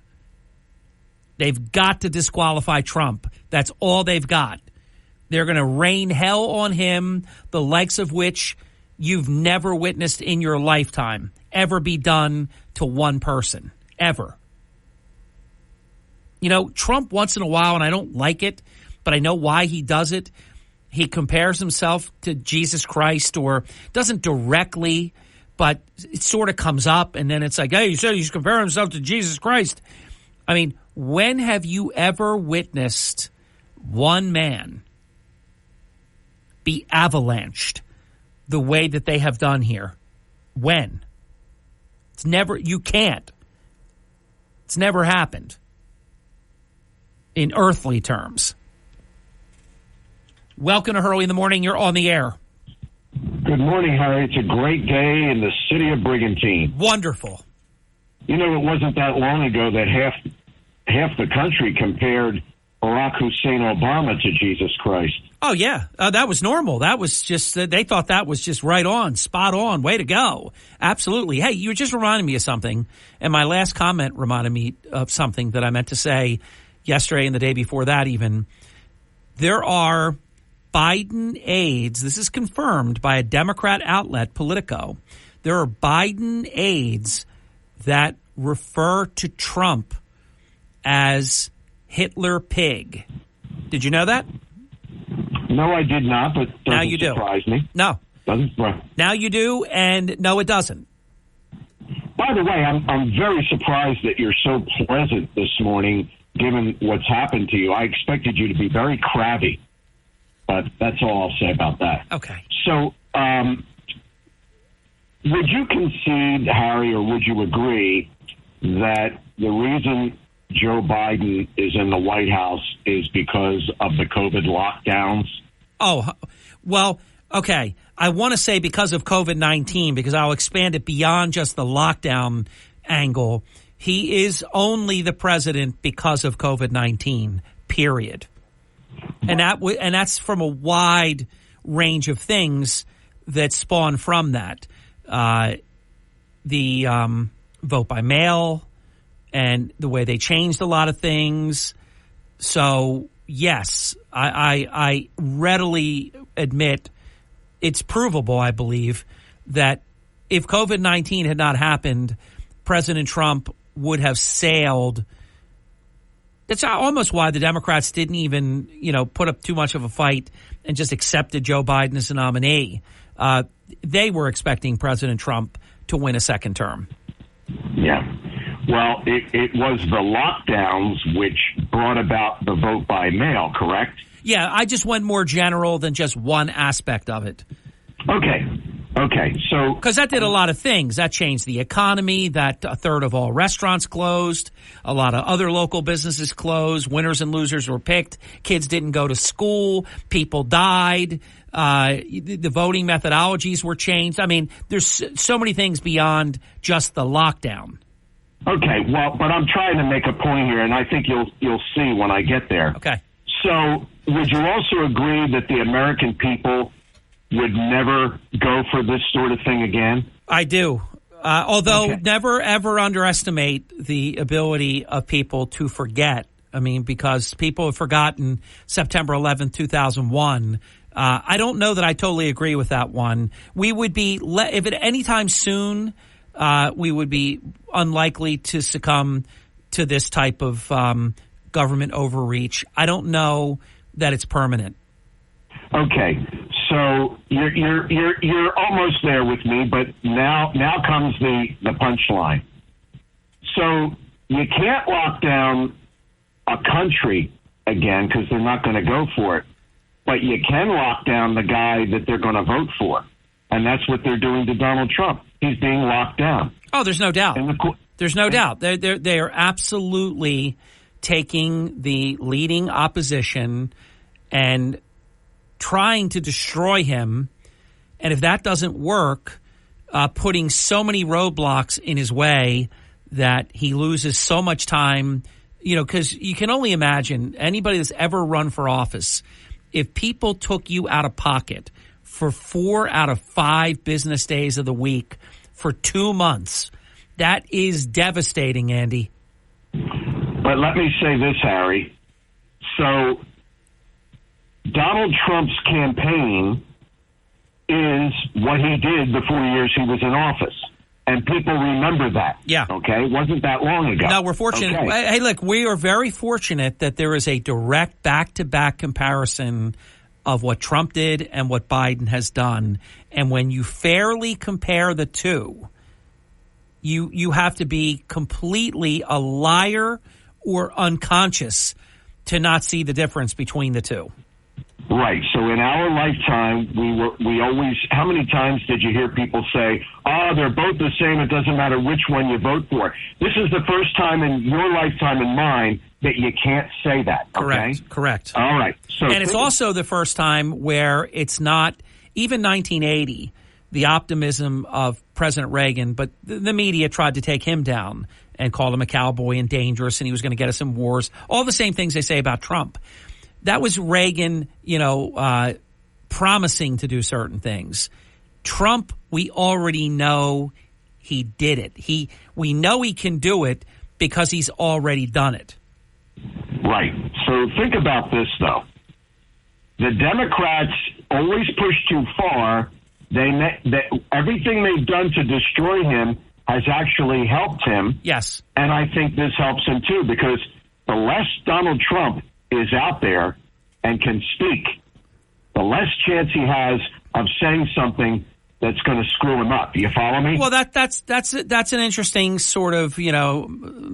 They've got to disqualify Trump. That's all they've got. They're going to rain hell on him, the likes of which you've never witnessed in your lifetime ever be done to one person, ever. You know, Trump once in a while, and I don't like it, but I know why he does it. He compares himself to Jesus Christ or doesn't directly but it sort of comes up, and then it's like, hey, you said he's comparing himself to Jesus Christ. I mean, when have you ever witnessed one man be avalanched the way that they have done here? When? It's never, you can't. It's never happened in earthly terms. Welcome to Hurley in the Morning. You're on the air. Good morning, Harry. It's a great day in the city of Brigantine. Wonderful. You know, it wasn't that long ago that half the country compared Barack Hussein Obama to Jesus Christ. Oh, yeah. That was normal. That was just, they thought that was just right on, spot on, way to go. Absolutely. Hey, you were just reminding me of something, and my last comment reminded me of something that I meant to say yesterday and the day before that even. There are Biden aides, this is confirmed by a Democrat outlet, Politico. There are Biden aides that refer to Trump as Hitler pig. Did you know that? No, I did not, but now you do. Surprise me. No. Doesn't surprise. Now you do, and no, it doesn't. By the way, I'm very surprised that you're so pleasant this morning, given what's happened to you. I expected you to be very crabby, but that's all I'll say about that. Okay. So, would you concede, Harry, or would you agree that the reason Joe Biden is in the White House is because of the COVID lockdowns? Oh, well, okay. I want to say because of COVID-19, because I'll expand it beyond just the lockdown angle. He is only the president because of COVID-19, period. And that's from a wide range of things that spawn from that. The vote by mail and the way they changed a lot of things. So, yes, I readily admit it's provable, I believe, that if COVID-19 had not happened, President Trump would have sailed. That's almost why the Democrats didn't even, put up too much of a fight and just accepted Joe Biden as a nominee. They were expecting President Trump to win a second term. Yeah. Well, it was the lockdowns which brought about the vote by mail, correct? Yeah, I just went more general than just one aspect of it. Okay. So, because that did a lot of things. That changed the economy. That a third of all restaurants closed. A lot of other local businesses closed. Winners and losers were picked. Kids didn't go to school. People died. The voting methodologies were changed. I mean, there's so many things beyond just the lockdown. Okay, well, but I'm trying to make a point here, and I think you'll see when I get there. Okay. So, would you also agree that the American people would never go for this sort of thing again? I do. Although never, ever underestimate the ability of people to forget. I mean, because people have forgotten September 11th, 2001. I don't know that I totally agree with that one. We would be, if at any time soon, we would be unlikely to succumb to this type of government overreach. I don't know that it's permanent. Okay, so you're almost there with me, but now comes the punchline. So you can't lock down a country again because they're not going to go for it, but you can lock down the guy that they're going to vote for, and that's what they're doing to Donald Trump. He's being locked down. Oh, there's no doubt. There's no doubt. They are absolutely taking the leading opposition and trying to destroy him, and if that doesn't work, putting so many roadblocks in his way that he loses so much time, because you can only imagine anybody that's ever run for office, if people took you out of pocket for 4 out of 5 business days of the week for 2 months, that is devastating, Andy. But let me say this, Harry. So Donald Trump's campaign is what he did the 4 years he was in office. And people remember that. Yeah. Okay? It wasn't that long ago. No, we're fortunate. Okay. Hey, look, we are very fortunate that there is a direct back-to-back comparison of what Trump did and what Biden has done. And when you fairly compare the two, you have to be completely a liar or unconscious to not see the difference between the two. Right. So in our lifetime, we always, how many times did you hear people say, they're both the same, it doesn't matter which one you vote for? This is the first time in your lifetime and mine that you can't say that. Okay? Correct. All right. So and it's also the first time where it's not, even 1980, the optimism of President Reagan, but the media tried to take him down and called him a cowboy and dangerous, and he was going to get us in wars. All the same things they say about Trump. That was Reagan, promising to do certain things. Trump, we already know he did it. We know he can do it because he's already done it. Right. So think about this, though. The Democrats always push too far. Everything they've done to destroy him has actually helped him. Yes. And I think this helps him, too, because the less Donald Trump is out there and can speak, the less chance he has of saying something that's going to screw him up. Do you follow me? Well, that's an interesting sort of,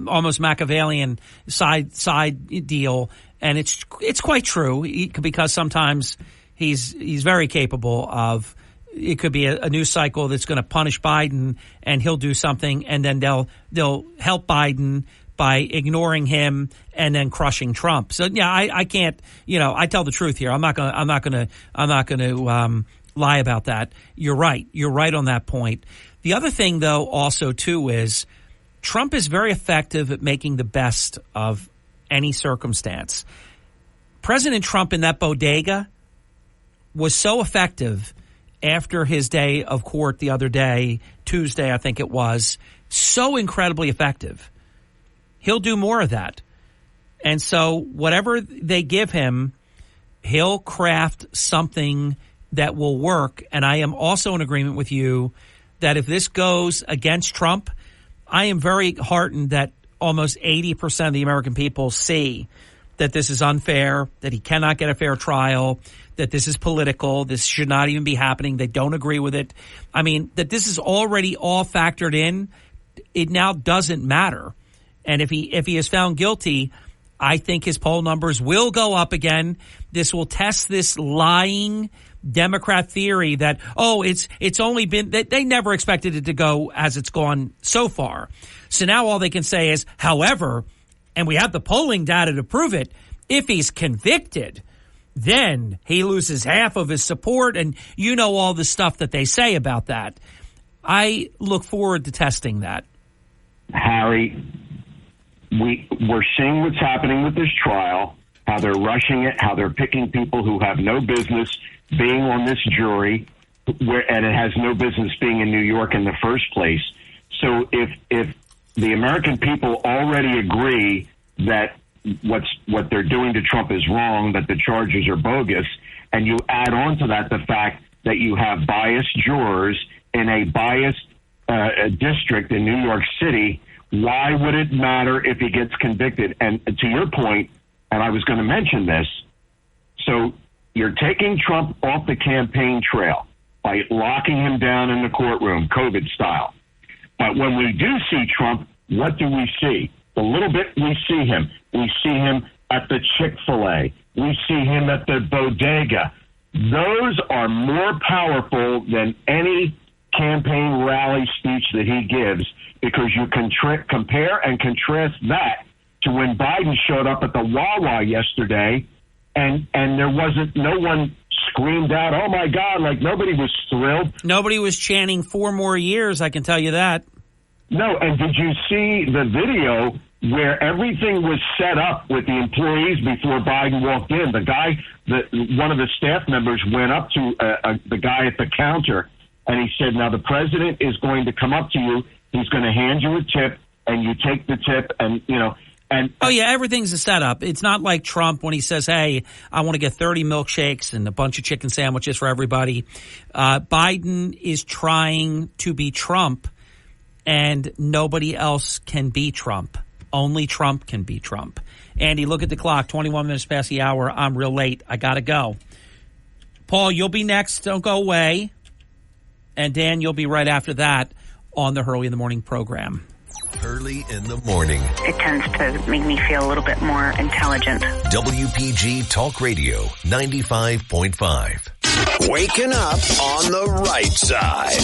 almost Machiavellian side deal, and it's quite true because sometimes he's very capable of. It could be a news cycle that's going to punish Biden, and he'll do something, and then they'll help Biden by ignoring him and then crushing Trump. So yeah, I can't. I tell the truth here. I'm not going to lie about that. You're right. You're right on that point. The other thing, though, also too, is Trump is very effective at making the best of any circumstance. President Trump in that bodega was so effective after his day of court the other day, Tuesday, I think it was, so incredibly effective. He'll do more of that. And so whatever they give him, he'll craft something that will work. And I am also in agreement with you that if this goes against Trump, I am very heartened that almost 80% of the American people see that this is unfair, that he cannot get a fair trial, that this is political, this should not even be happening. They don't agree with it. I mean, that this is already all factored in. It now doesn't matter. And if he is found guilty, I think his poll numbers will go up again. This will test this lying Democrat theory that, it's only been, that they never expected it to go as it's gone so far. So now all they can say is, however, and we have the polling data to prove it, if he's convicted, then he loses half of his support, and all the stuff that they say about that. I look forward to testing that. Harry, we're seeing what's happening with this trial, how they're rushing it, how they're picking people who have no business being on this jury, and it has no business being in New York in the first place. So if the American people already agree that what they're doing to Trump is wrong, that the charges are bogus, and you add on to that the fact that you have biased jurors in a biased district in New York City, why would it matter if he gets convicted? And to your point, and I was going to mention this, so you're taking Trump off the campaign trail by locking him down in the courtroom, COVID style. But when we do see Trump, what do we see? The little bit we see him at the Chick-fil-A. We see him at the bodega. Those are more powerful than any campaign rally speech that he gives, because you can compare and contrast that to when Biden showed up at the Wawa yesterday, and no one screamed out, "Oh my God!" Like nobody was thrilled. Nobody was chanting 4 more years. I can tell you that. No, and did you see the video where everything was set up with the employees before Biden walked in? One of the staff members went up to the guy at the counter, and he said, "Now the president is going to come up to you. He's going to hand you a tip, and you take the tip, and Oh yeah, everything's a setup. It's not like Trump when he says, "Hey, I want to get 30 milkshakes and a bunch of chicken sandwiches for everybody." Biden is trying to be Trump, and nobody else can be Trump. Only Trump can be Trump. Andy, look at the clock. 21 minutes past the hour. I'm real late. I got to go. Paul, you'll be next. Don't go away. And Dan, you'll be right after that on the Hurley in the Morning program. Hurley in the Morning. It tends to make me feel a little bit more intelligent. WPG Talk Radio 95.5. Waking up on the right side.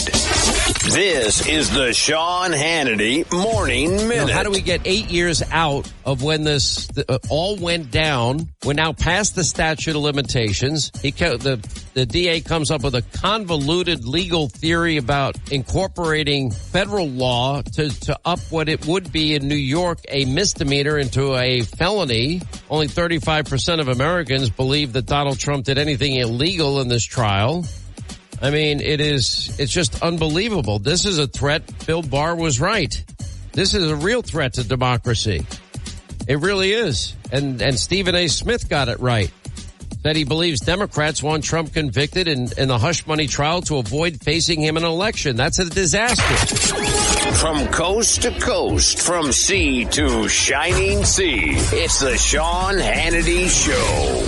This is the Sean Hannity Morning Minute. Now, how do we get 8 years out of when this all went down? We're now past the statute of limitations. The DA comes up with a convoluted legal theory about incorporating federal law to up what it would be in New York, a misdemeanor, into a felony. Only 35% of Americans believe that Donald Trump did anything illegal in this trial. I mean, it's just unbelievable. This is a threat. Bill Barr was right. This is a real threat to democracy. It really is. And Stephen A. Smith got it right. That he believes Democrats want Trump convicted in the hush money trial to avoid facing him in an election. That's a disaster. From coast to coast, from sea to shining sea, it's the Sean Hannity Show.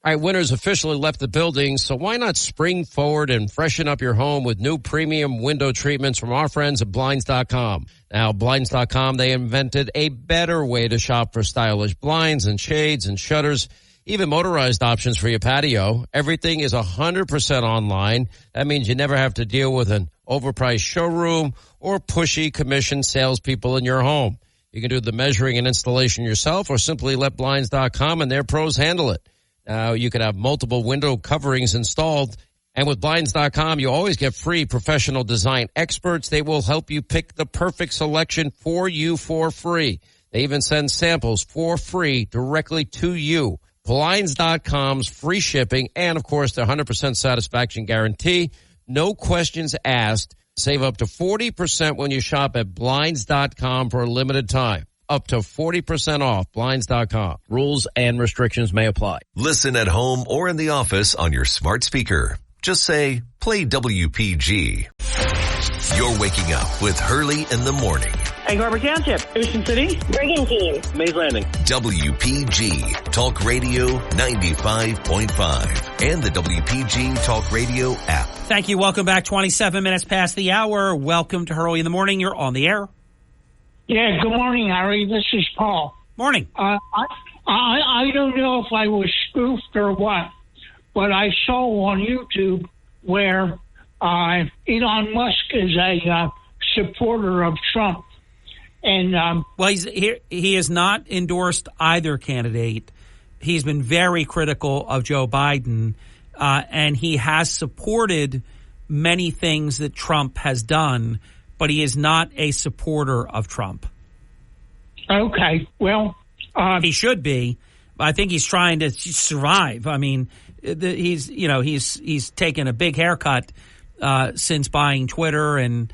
All right, winter's officially left the building, so why not spring forward and freshen up your home with new premium window treatments from our friends at Blinds.com. Now, Blinds.com, they invented a better way to shop for stylish blinds and shades and shutters, even motorized options for your patio. Everything is 100% online. That means you never have to deal with an overpriced showroom or pushy commission salespeople in your home. You can do the measuring and installation yourself or simply let Blinds.com and their pros handle it. Now, you can have multiple window coverings installed. And with Blinds.com, you always get free professional design experts. They will help you pick the perfect selection for you for free. They even send samples for free directly to you. Blinds.com's free shipping and, of course, the 100% satisfaction guarantee. No questions asked. Save up to 40% when you shop at Blinds.com for a limited time. Up to 40% off. Blinds.com. Rules and restrictions may apply. Listen at home or in the office on your smart speaker. Just say, play WPG. You're waking up with Hurley in the Morning. Egg Harbor Township, Ocean City, Brigantine, Mays Landing. WPG Talk Radio 95.5 and the WPG Talk Radio app. Thank you. Welcome back. 27 minutes past the hour. Welcome to Hurley in the Morning. You're on the air. Yeah, good morning, Harry. This is Paul. Morning. I don't know if I was spoofed or what, but I saw on YouTube where Elon Musk is a supporter of Trump. And well, he has not endorsed either candidate. He's been very critical of Joe Biden, and he has supported many things that Trump has done, but he is not a supporter of Trump. Okay, well, he should be. I think he's trying to survive. I mean, he's taken a big haircut since buying Twitter and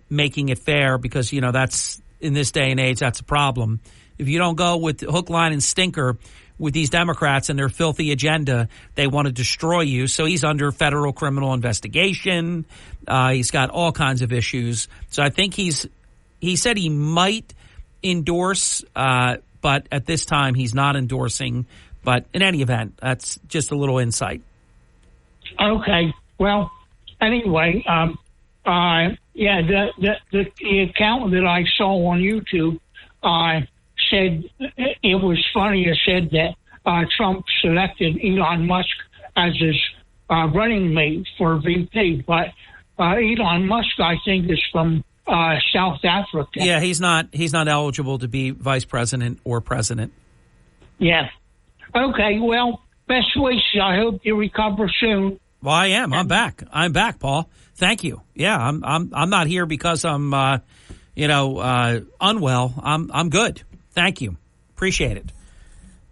making it fair, because that's, in this day and age, that's a problem. If you don't go with hook, line, and stinker with these Democrats and their filthy agenda, they want to destroy you. So he's under federal criminal investigation. He's got all kinds of issues. So I think he said he might endorse, but at this time he's not endorsing. But in any event, that's just a little insight. Okay. Well, anyway, the account that I saw on YouTube said it was funny. It said that Trump selected Elon Musk as his running mate for VP, but Elon Musk, I think, is from South Africa. Yeah, he's not eligible to be vice president or president. Yeah. Okay. Well, best wishes. I hope you recover soon. Well, I am. I'm back, Paul. Thank you. Yeah, I'm not here because I'm unwell. I'm good. Thank you. Appreciate it.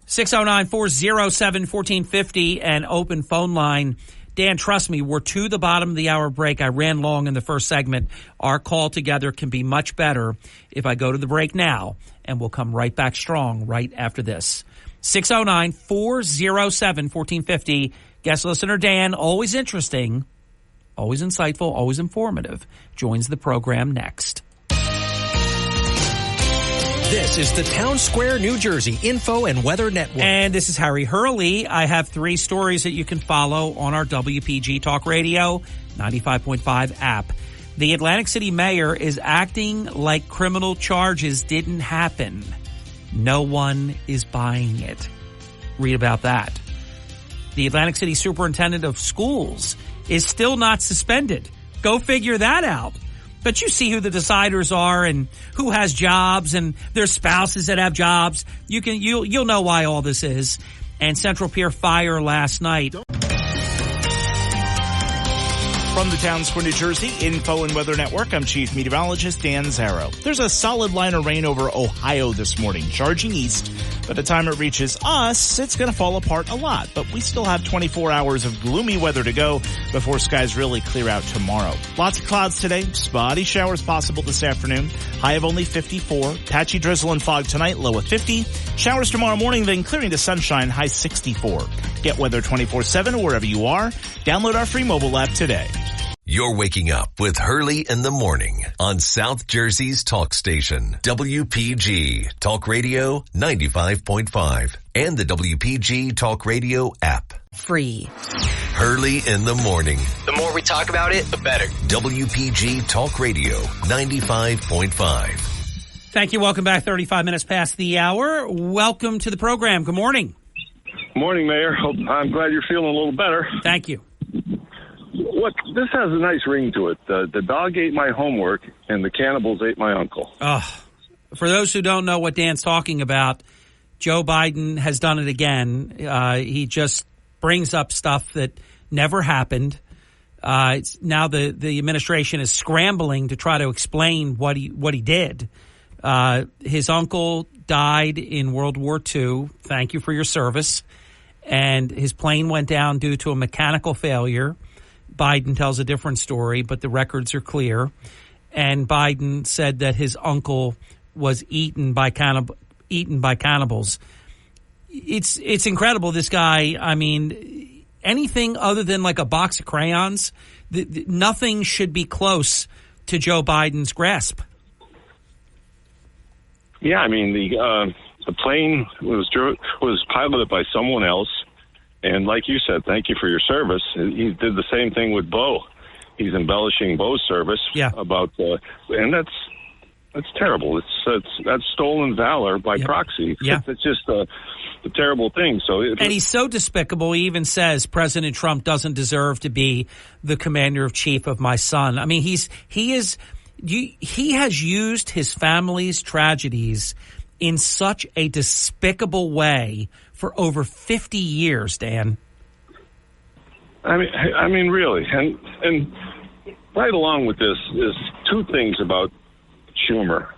609-407-1450 and open phone line. Dan, trust me, we're to the bottom of the hour break. I ran long in the first segment. Our call together can be much better if I go to the break now, and we'll come right back strong right after this. 609-407-1450. Guest listener Dan, always interesting, always insightful, always informative, joins the program next. This is the Town Square, New Jersey Info and Weather Network. And this is Harry Hurley. I have 3 stories that you can follow on our WPG Talk Radio 95.5 app. The Atlantic City mayor is acting like criminal charges didn't happen. No one is buying it. Read about that. The Atlantic City superintendent of schools is still not suspended. Go figure that out. But you see who the deciders are and who has jobs and their spouses that have jobs. You'll know why all this is. And Central Pier fire last night. From the Town Square, New Jersey Info and Weather Network, I'm Chief Meteorologist Dan Zarrow. There's a solid line of rain over Ohio this morning, charging east. By the time it reaches us, it's going to fall apart a lot. But we still have 24 hours of gloomy weather to go before skies really clear out tomorrow. Lots of clouds today, spotty showers possible this afternoon, high of only 54. Patchy drizzle and fog tonight, low of 50. Showers tomorrow morning, then clearing to sunshine, high 64. Get weather 24/7 wherever you are. Download our free mobile app today. You're waking up with Hurley in the morning on South Jersey's talk station, WPG Talk Radio 95.5 and the WPG Talk Radio app. Free. Hurley in the morning. The more we talk about it, the better. WPG Talk Radio 95.5. Thank you. Welcome back. 35 minutes past the hour. Welcome to the program. Good morning. Morning, Mayor. I'm glad you're feeling a little better. Thank you. What this has a nice ring to it. The dog ate my homework, and the cannibals ate my uncle. For those who don't know what Dan's talking about, Joe Biden has done it again. He just brings up stuff that never happened. Now the administration is scrambling to try to explain what he did. His uncle died in World War II. Thank you for your service. And his plane went down due to a mechanical failure. Biden tells a different story, but the records are clear. And Biden said that his uncle was eaten by cannibals. It's incredible. This guy, I mean, anything other than like a box of crayons, nothing should be close to Joe Biden's grasp. Yeah, I mean, the plane was piloted by someone else. And like you said, thank you for your service. He did the same thing with Bo. He's embellishing Bo's service about, and that's terrible. That's stolen valor by proxy. Yeah. It's just a terrible thing. And he's so despicable. He even says President Trump doesn't deserve to be the commander-in-chief of my son. I mean, he has used his family's tragedies in such a despicable way for over 50 years, Dan. I mean, really, and right along with this is 2 things about Schumer.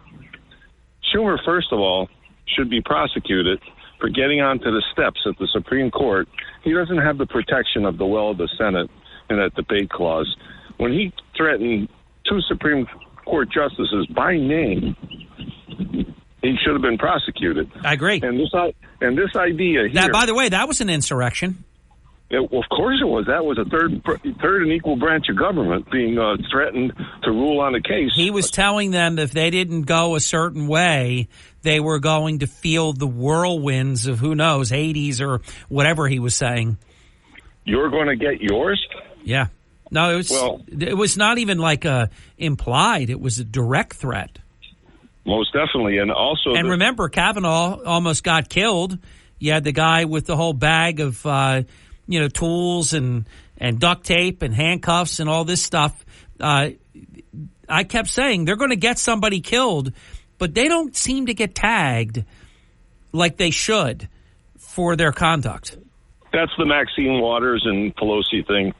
Schumer, first of all, should be prosecuted for getting onto the steps at the Supreme Court. He doesn't have the protection of the will of the Senate in that debate clause. When he threatened 2 Supreme Court justices by name, he should have been prosecuted. I agree. And this idea here. That, by the way, that was an insurrection. Of course it was. That was a third and equal branch of government being threatened to rule on a case. He was telling them if they didn't go a certain way, they were going to feel the whirlwinds of, who knows, Hades or whatever he was saying. You're going to get yours? Yeah. No, it was not even like implied. It was a direct threat. Most definitely. And also, remember, Kavanaugh almost got killed. You had the guy with the whole bag of, tools and duct tape and handcuffs and all this stuff. I kept saying they're going to get somebody killed, but they don't seem to get tagged like they should for their conduct. That's the Maxine Waters and Pelosi thing,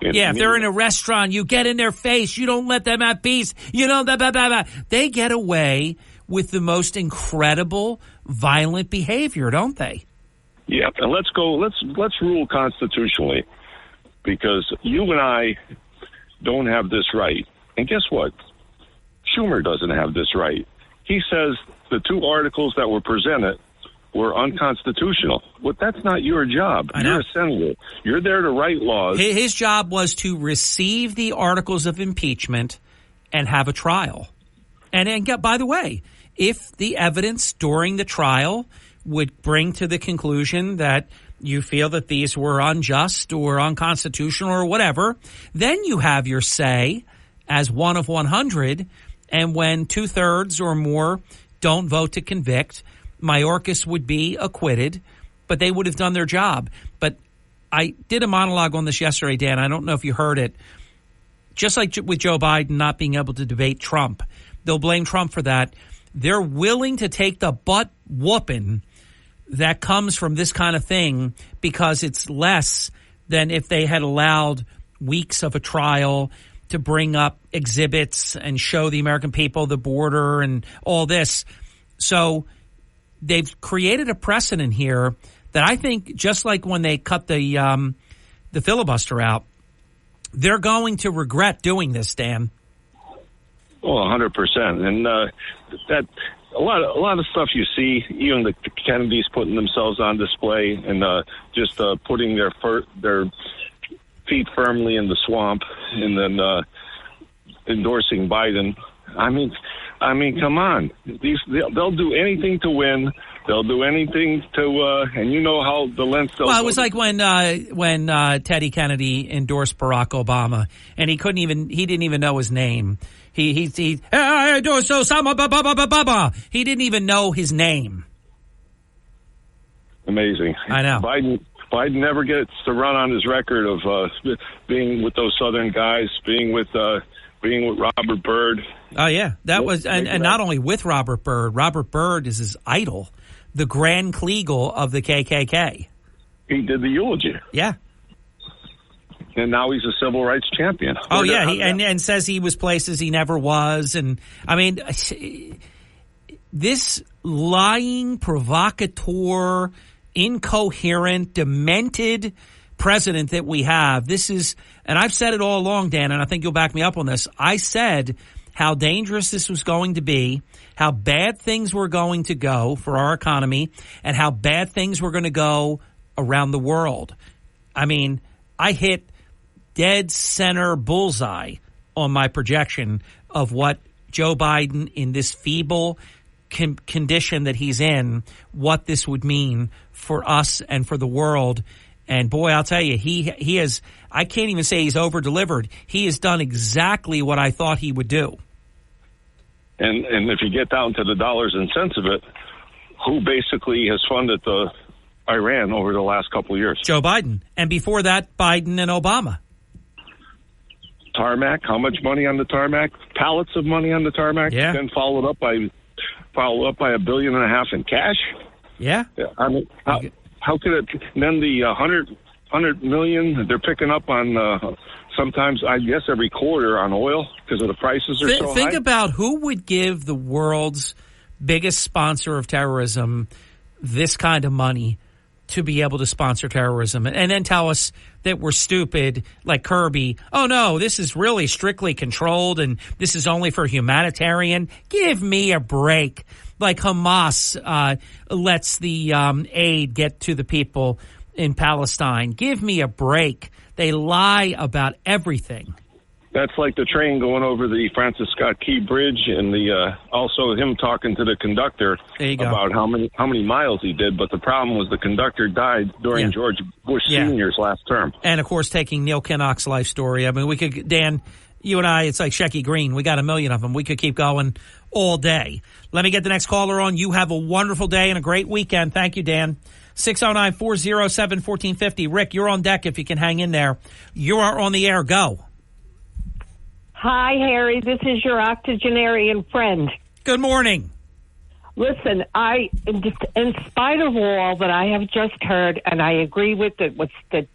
if they're in a restaurant, you get in their face. You don't let them have peace. They get away with the most incredible, violent behavior, don't they? Yeah, and let's rule constitutionally, because you and I don't have this right. And guess what? Schumer doesn't have this right. He says the 2 articles that were presented were unconstitutional. But that's not your job. You're a senator. You're there to write laws. His job was to receive the articles of impeachment and have a trial. And by the way, if the evidence during the trial would bring to the conclusion that you feel that these were unjust or unconstitutional or whatever, then you have your say as one of 100. And when 2/3 or more don't vote to convict, Mayorkas would be acquitted, but they would have done their job. But I did a monologue on this yesterday, Dan. I don't know if you heard it. Just like with Joe Biden not being able to debate Trump, they'll blame Trump for that. They're willing to take the butt whooping that comes from this kind of thing because it's less than if they had allowed weeks of a trial to bring up exhibits and show the American people the border and all this. So they've created a precedent here that I think, just like when they cut the filibuster out, they're going to regret doing this, Dan. Well, 100%. And that a lot of stuff you see, even the Kennedys putting themselves on display and just putting their feet firmly in the swamp and then endorsing Biden. I mean, come on. They'll do anything to win. They'll do anything to, and you know how the length. Well, it was like when Teddy Kennedy endorsed Barack Obama, and he didn't even know his name. He endorsed Osama. He didn't even know his name. Amazing. I know. Biden never gets to run on his record of being with those Southern guys, being with Robert Byrd. Oh yeah, that was and not only with Robert Byrd. Robert Byrd is his idol, the Grand Kleagle of the KKK. He did the eulogy. Yeah. And now he's a civil rights champion. Oh yeah, and says he was places he never was, and I mean, this lying, provocateur, incoherent, demented president that we have. This is, and I've said it all along, Dan, and I think you'll back me up on this. I said how dangerous this was going to be, how bad things were going to go for our economy, and how bad things were going to go around the world. I mean, I hit dead center bullseye on my projection of what Joe Biden in this feeble condition that he's in, what this would mean for us and for the world. And boy, I'll tell you, he has, I can't even say he's over-delivered. He has done exactly what I thought he would do. And if you get down to the dollars and cents of it, who basically has funded Iran over the last couple of years? Joe Biden. And before that, Biden and Obama. Tarmac, how much money on the tarmac? Pallets of money on the tarmac. Yeah. Then followed up by $1.5 billion in cash. Yeah. I mean, how could it? Then the $100 million they're picking up on sometimes, I guess, every quarter on oil because of the prices are so high. Think about who would give the world's biggest sponsor of terrorism this kind of money to be able to sponsor terrorism and then tell us that we're stupid, like Kirby. Oh, no, this is really strictly controlled and this is only for humanitarian. Give me a break. Like Hamas lets the aid get to the people in Palestine. Give me a break. They lie about everything. That's like the train going over the Francis Scott Key Bridge, and the also him talking to the conductor about how many miles he did. But the problem was the conductor died during George Bush Sr.'s last term. And of course, taking Neil Kinnock's life story. I mean, we could, Dan, you and I, it's like Shecky Green. We got a million of them. We could keep going all day. Let me get the next caller on. You have a wonderful day and a great weekend. Thank you, Dan. 609-407-1450. Rick, you're on deck if you can hang in there. You are on the air. Go. Hi, Harry. This is your octogenarian friend. Good morning. Listen, in spite of all that I have just heard, and I agree with it, with the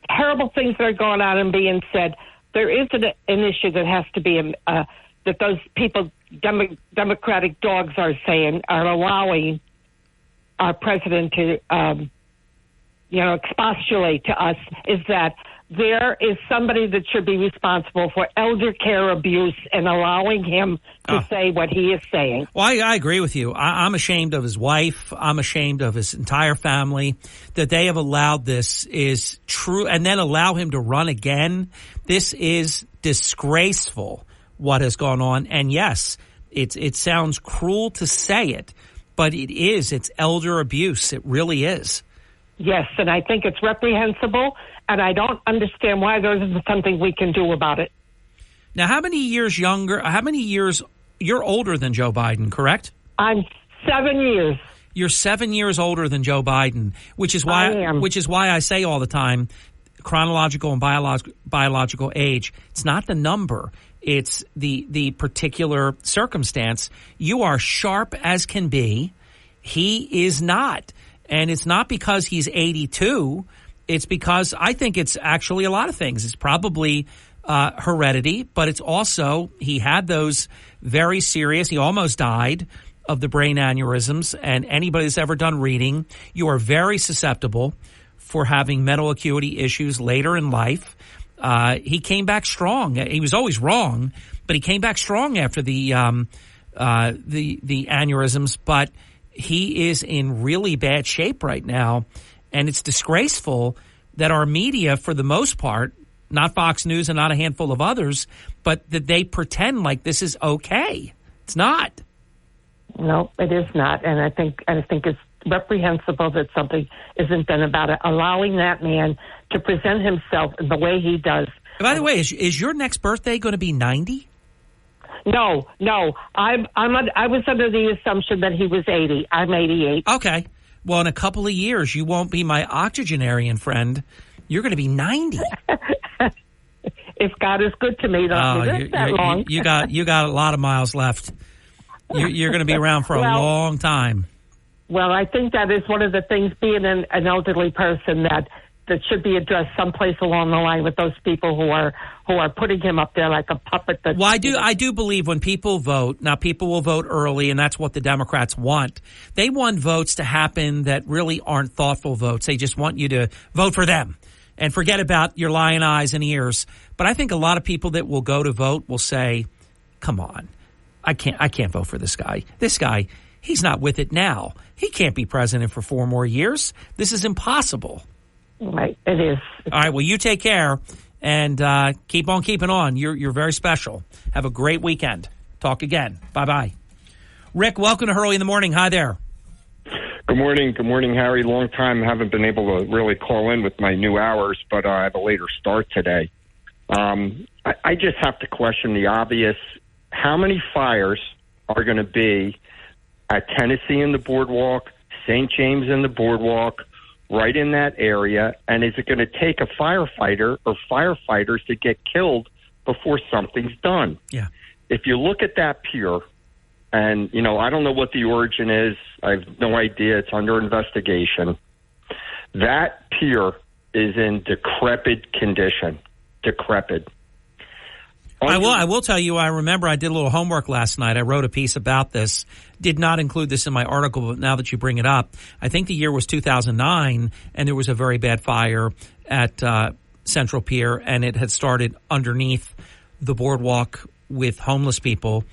terrible things that are going on and being said, there is an issue that has to be that those people, Democratic dogs, are allowing our president to, expostulate to us, is that there is somebody that should be responsible for elder care abuse and allowing him to say what he is saying. Well, I agree with you. I'm ashamed of his wife. I'm ashamed of his entire family. That they have allowed this is true, and then allow him to run again. This is disgraceful, what has gone on. And yes, It sounds cruel to say it, but it is. It's elder abuse. It really is. Yes, and I think it's reprehensible, and I don't understand why there isn't something we can do about it. Now, how many years you're older than Joe Biden, correct? I'm 7 years. You're 7 years older than Joe Biden, which is why I say all the time, chronological and biological age. It's not the number. It's the particular circumstance. You are sharp as can be. He is not. And it's not because he's 82. It's because I think it's actually a lot of things. It's probably heredity, but it's also he had those very serious, he almost died of the brain aneurysms. And anybody that's ever done reading, you are very susceptible for having mental acuity issues later in life. He came back strong. He was always wrong, but he came back strong after the aneurysms. But he is in really bad shape right now, and it's disgraceful that our media, for the most part, not Fox News and not a handful of others, but that they pretend like this is okay. It's not. No, it is not, and I think it's reprehensible that something isn't done about it. Allowing that man to present himself the way he does. By the way, is your next birthday going to be 90? No. I was under the assumption that he was 80. I'm 88. Okay. Well, in a couple of years, you won't be my octogenarian friend. You're going to be 90. If God is good to me, long. You got a lot of miles left. You're going to be around for a long time. Well, I think that is one of the things, being an elderly person, that should be addressed someplace along the line with those people who are putting him up there like a puppet. Well, I do believe when people vote, now people will vote early, and that's what the Democrats want. They want votes to happen that really aren't thoughtful votes. They just want you to vote for them and forget about your lying eyes and ears. But I think a lot of people that will go to vote will say, come on, I can't vote for this guy. This guy, he's not with it now. He can't be president for 4 more years. This is impossible. Right, it is. All right, well, you take care and keep on keeping on. You're very special. Have a great weekend. Talk again. Bye-bye. Rick, welcome to Hurley in the Morning. Hi there. Good morning. Good morning, Harry. Long time. Haven't been able to really call in with my new hours, but I have a later start today. I just have to question the obvious. How many fires are going to be at Tennessee in the Boardwalk, St. James in the Boardwalk, right in that area, and is it going to take a firefighter or firefighters to get killed before something's done? Yeah. If you look at that pier, and, I don't know what the origin is. I have no idea. It's under investigation. That pier is in decrepit condition. Decrepit. I will tell you, I remember I did a little homework last night. I wrote a piece about this. Did not include this in my article, but now that you bring it up, I think the year was 2009, and there was a very bad fire at Central Pier, and it had started underneath the boardwalk with homeless people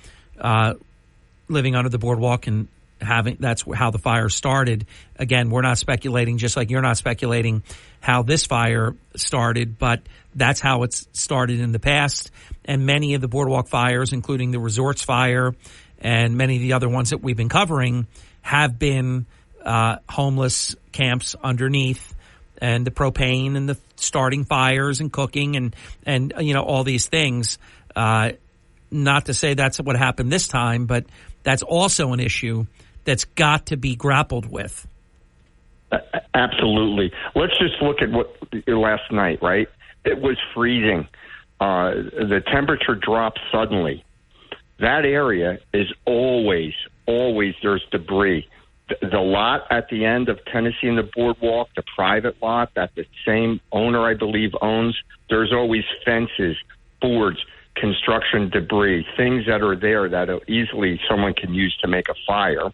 living under the boardwalk, and that's how the fire started. Again, we're not speculating, just like you're not speculating how this fire started, but that's how it's started in the past. And many of the boardwalk fires, including the Resorts fire and many of the other ones that we've been covering, have been homeless camps underneath, and the propane and the starting fires and cooking and all these things. Not to say that's what happened this time, but that's also an issue that's got to be grappled with. Absolutely. Let's just look at what last night, right? It was freezing. The temperature dropped suddenly. That area is always there's debris. The lot at the end of Tennessee and the Boardwalk, the private lot that the same owner, I believe, owns, there's always fences, boards, construction debris, things that are there that easily someone can use to make a fire.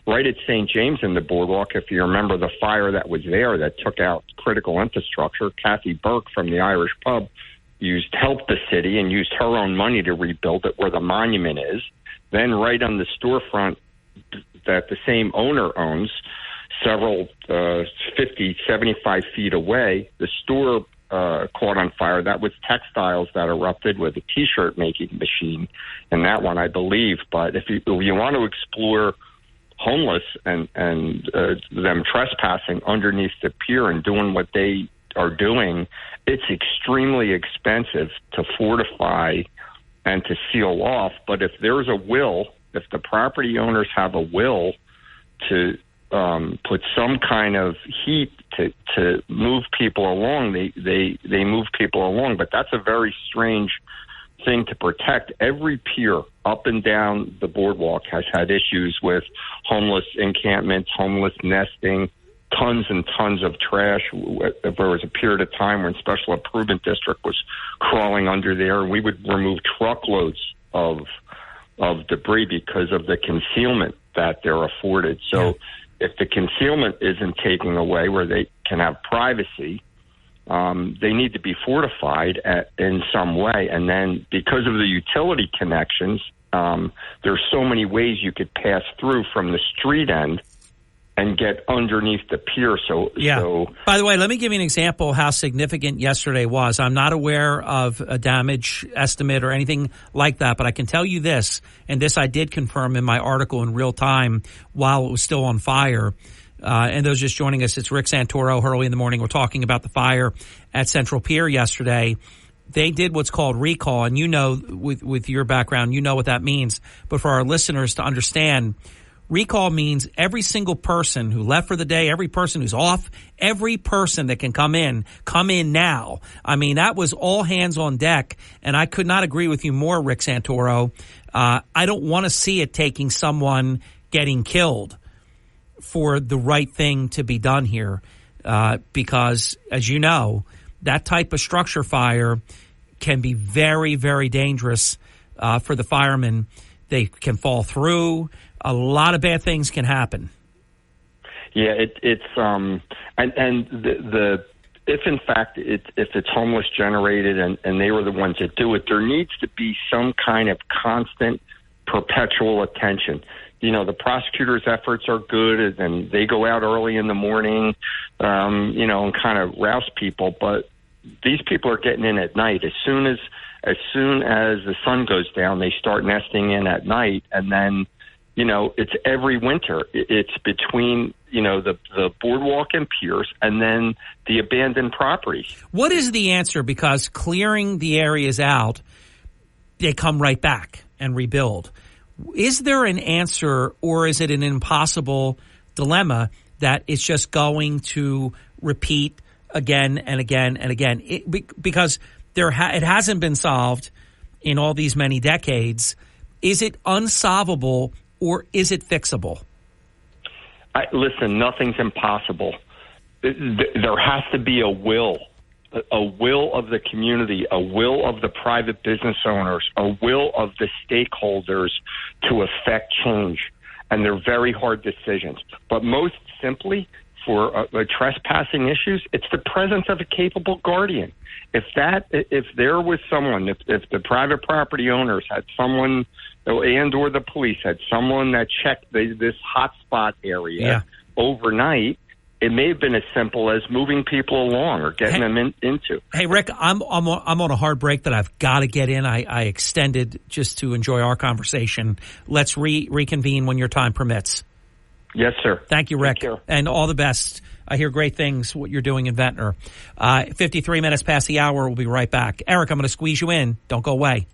Right at St. James in the Boardwalk, if you remember the fire that was there that took out critical infrastructure, Kathy Burke from the Irish Pub helped the city and used her own money to rebuild it where the monument is. Then right on the storefront that the same owner owns, several 50, 75 feet away, the store caught on fire. That was textiles that erupted with a T-shirt making machine, and that one I believe. But if you want to explore homeless and them trespassing underneath the pier and doing what they are doing, it's extremely expensive to fortify and to seal off. But if there's a will, if the property owners have a will to put some kind of heat to move people along, they move people along. But that's a very strange thing to protect. Every pier up and down the boardwalk has had issues with homeless encampments, homeless nesting, tons and tons of trash. There was a period of time when Special Improvement District was crawling under there, and we would remove truckloads of debris because of the concealment that they're afforded. So if the concealment isn't taken away where they can have privacy, they need to be fortified in some way. And then because of the utility connections, there's so many ways you could pass through from the street end and get underneath the pier. So by the way, let me give you an example of how significant yesterday was. I'm not aware of a damage estimate or anything like that, but I can tell you this, and this I did confirm in my article in real time while it was still on fire. And those just joining us, it's Rick Santoro, Hurley in the Morning. We're talking about the fire at Central Pier yesterday. They did what's called recall, and you know, with your background, you know what that means. But for our listeners to understand, recall means every single person who left for the day, every person who's off, every person that can come in now. I mean, that was all hands on deck, and I could not agree with you more, Rick Santoro. I don't want to see it taking someone getting killed for the right thing to be done here, because, as you know, that type of structure fire can be very, very dangerous for the firemen. They can fall through. A lot of bad things can happen. Yeah, it's if in fact if it's homeless generated and they were the ones that do it, there needs to be some kind of constant, perpetual attention. You know, the prosecutor's efforts are good, and they go out early in the morning, and kind of rouse people. But these people are getting in at night. As soon as the sun goes down, they start nesting in at night, and then, it's every winter. It's between, the boardwalk and piers and then the abandoned properties. What is the answer? Because clearing the areas out, they come right back and rebuild. Is there an answer, or is it an impossible dilemma that it's just going to repeat again and again and again? Because it hasn't been solved in all these many decades. Is it unsolvable, or is it fixable? Listen, nothing's impossible. There has to be a will of the community, a will of the private business owners, a will of the stakeholders to affect change. And they're very hard decisions. But most simply, for trespassing issues, it's the presence of a capable guardian. If there was someone, if the private property owners had someone, and or the police had someone that checked this hotspot area overnight, it may have been as simple as moving people along or getting them into. Hey, Rick, I'm on a hard break that I've got to get in. I extended just to enjoy our conversation. Let's reconvene when your time permits. Yes, sir. Thank you, Rick, and all the best. I hear great things, what you're doing in Ventnor. 53 minutes past the hour. We'll be right back. Eric, I'm going to squeeze you in. Don't go away.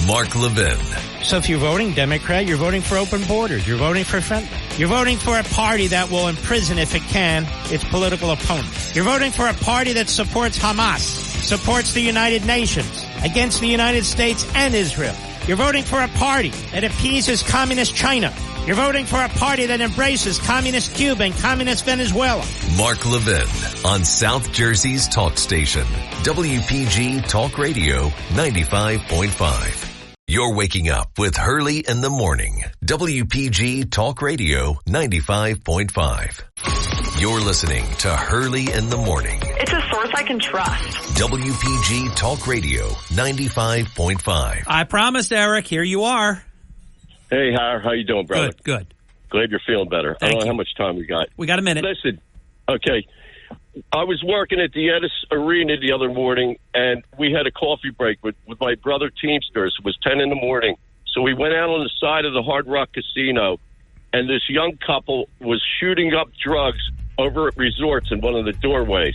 Mark Levin. So if you're voting Democrat, you're voting for open borders. You're voting for fentanyl. You're voting for a party that will imprison, if it can, its political opponents. You're voting for a party that supports Hamas, supports the United Nations, against the United States and Israel. You're voting for a party that appeases communist China. You're voting for a party that embraces communist Cuba and communist Venezuela. Mark Levin on South Jersey's talk station, WPG Talk Radio 95.5. You're waking up with Hurley in the Morning, WPG Talk Radio 95.5. You're listening to Hurley in the Morning. It's a source I can trust. WPG Talk Radio 95.5. I promised, Eric. Here you are. Hey, how you doing, brother? Good. Glad you're feeling better. I don't know how much time we got. We got a minute. Listen, okay. I was working at the Edis Arena the other morning, and we had a coffee break with my brother Teamsters. It was 10 in the morning. So we went out on the side of the Hard Rock Casino, and this young couple was shooting up drugs over at Resorts in one of the doorways.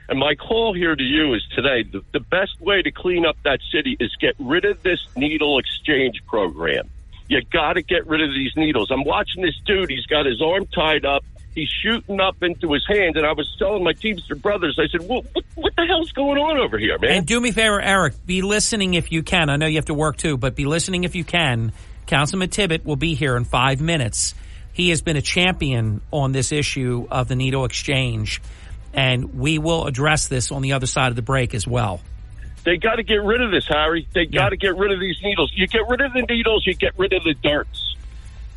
And my call here to you is today, the best way to clean up that city is get rid of this needle exchange program. You got to get rid of these needles. I'm watching this dude. He's got his arm tied up. He's shooting up into his hand. And I was telling my Teamster brothers, I said, well, what the hell's going on over here, man? And do me a favor, Eric, be listening if you can. I know you have to work too, but be listening if you can. Councilman Tibbet will be here in 5 minutes. He has been a champion on this issue of the needle exchange. And we will address this on the other side of the break as well. They got to get rid of this, Harry. They got to get rid of these needles. You get rid of the needles, you get rid of the darts.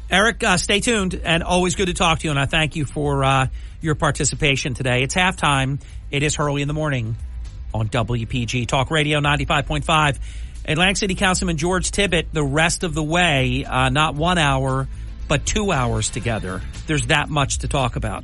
Eric, stay tuned, and always good to talk to you, and I thank you for your participation today. It's halftime. It is Hurley in the Morning on WPG Talk Radio 95.5. Atlantic City Councilman George Tibbet, the rest of the way, not 1 hour, but 2 hours together. There's that much to talk about.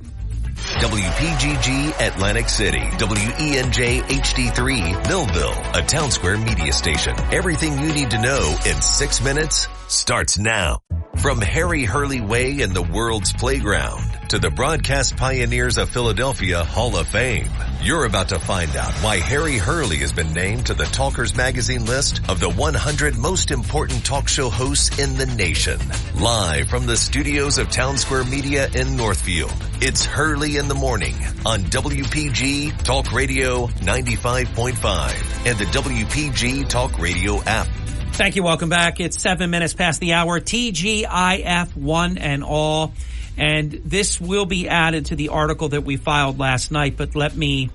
WPGG Atlantic City, WENJ HD3 Millville, a Town Square media station. Everything you need to know in 6 minutes starts now. From Harry Hurley Way in the world's playground to the Broadcast Pioneers of Philadelphia Hall of Fame, you're about to find out why Harry Hurley has been named to the Talkers Magazine list of the 100 most important talk show hosts in the nation. Live from the studios of Town Square Media in Northfield, it's Hurley in the Morning on WPG Talk Radio 95.5 and the WPG Talk Radio app. Thank you. Welcome back. It's 7 minutes past the hour. TGIF one and all. And this will be added to the article that we filed last night, but let me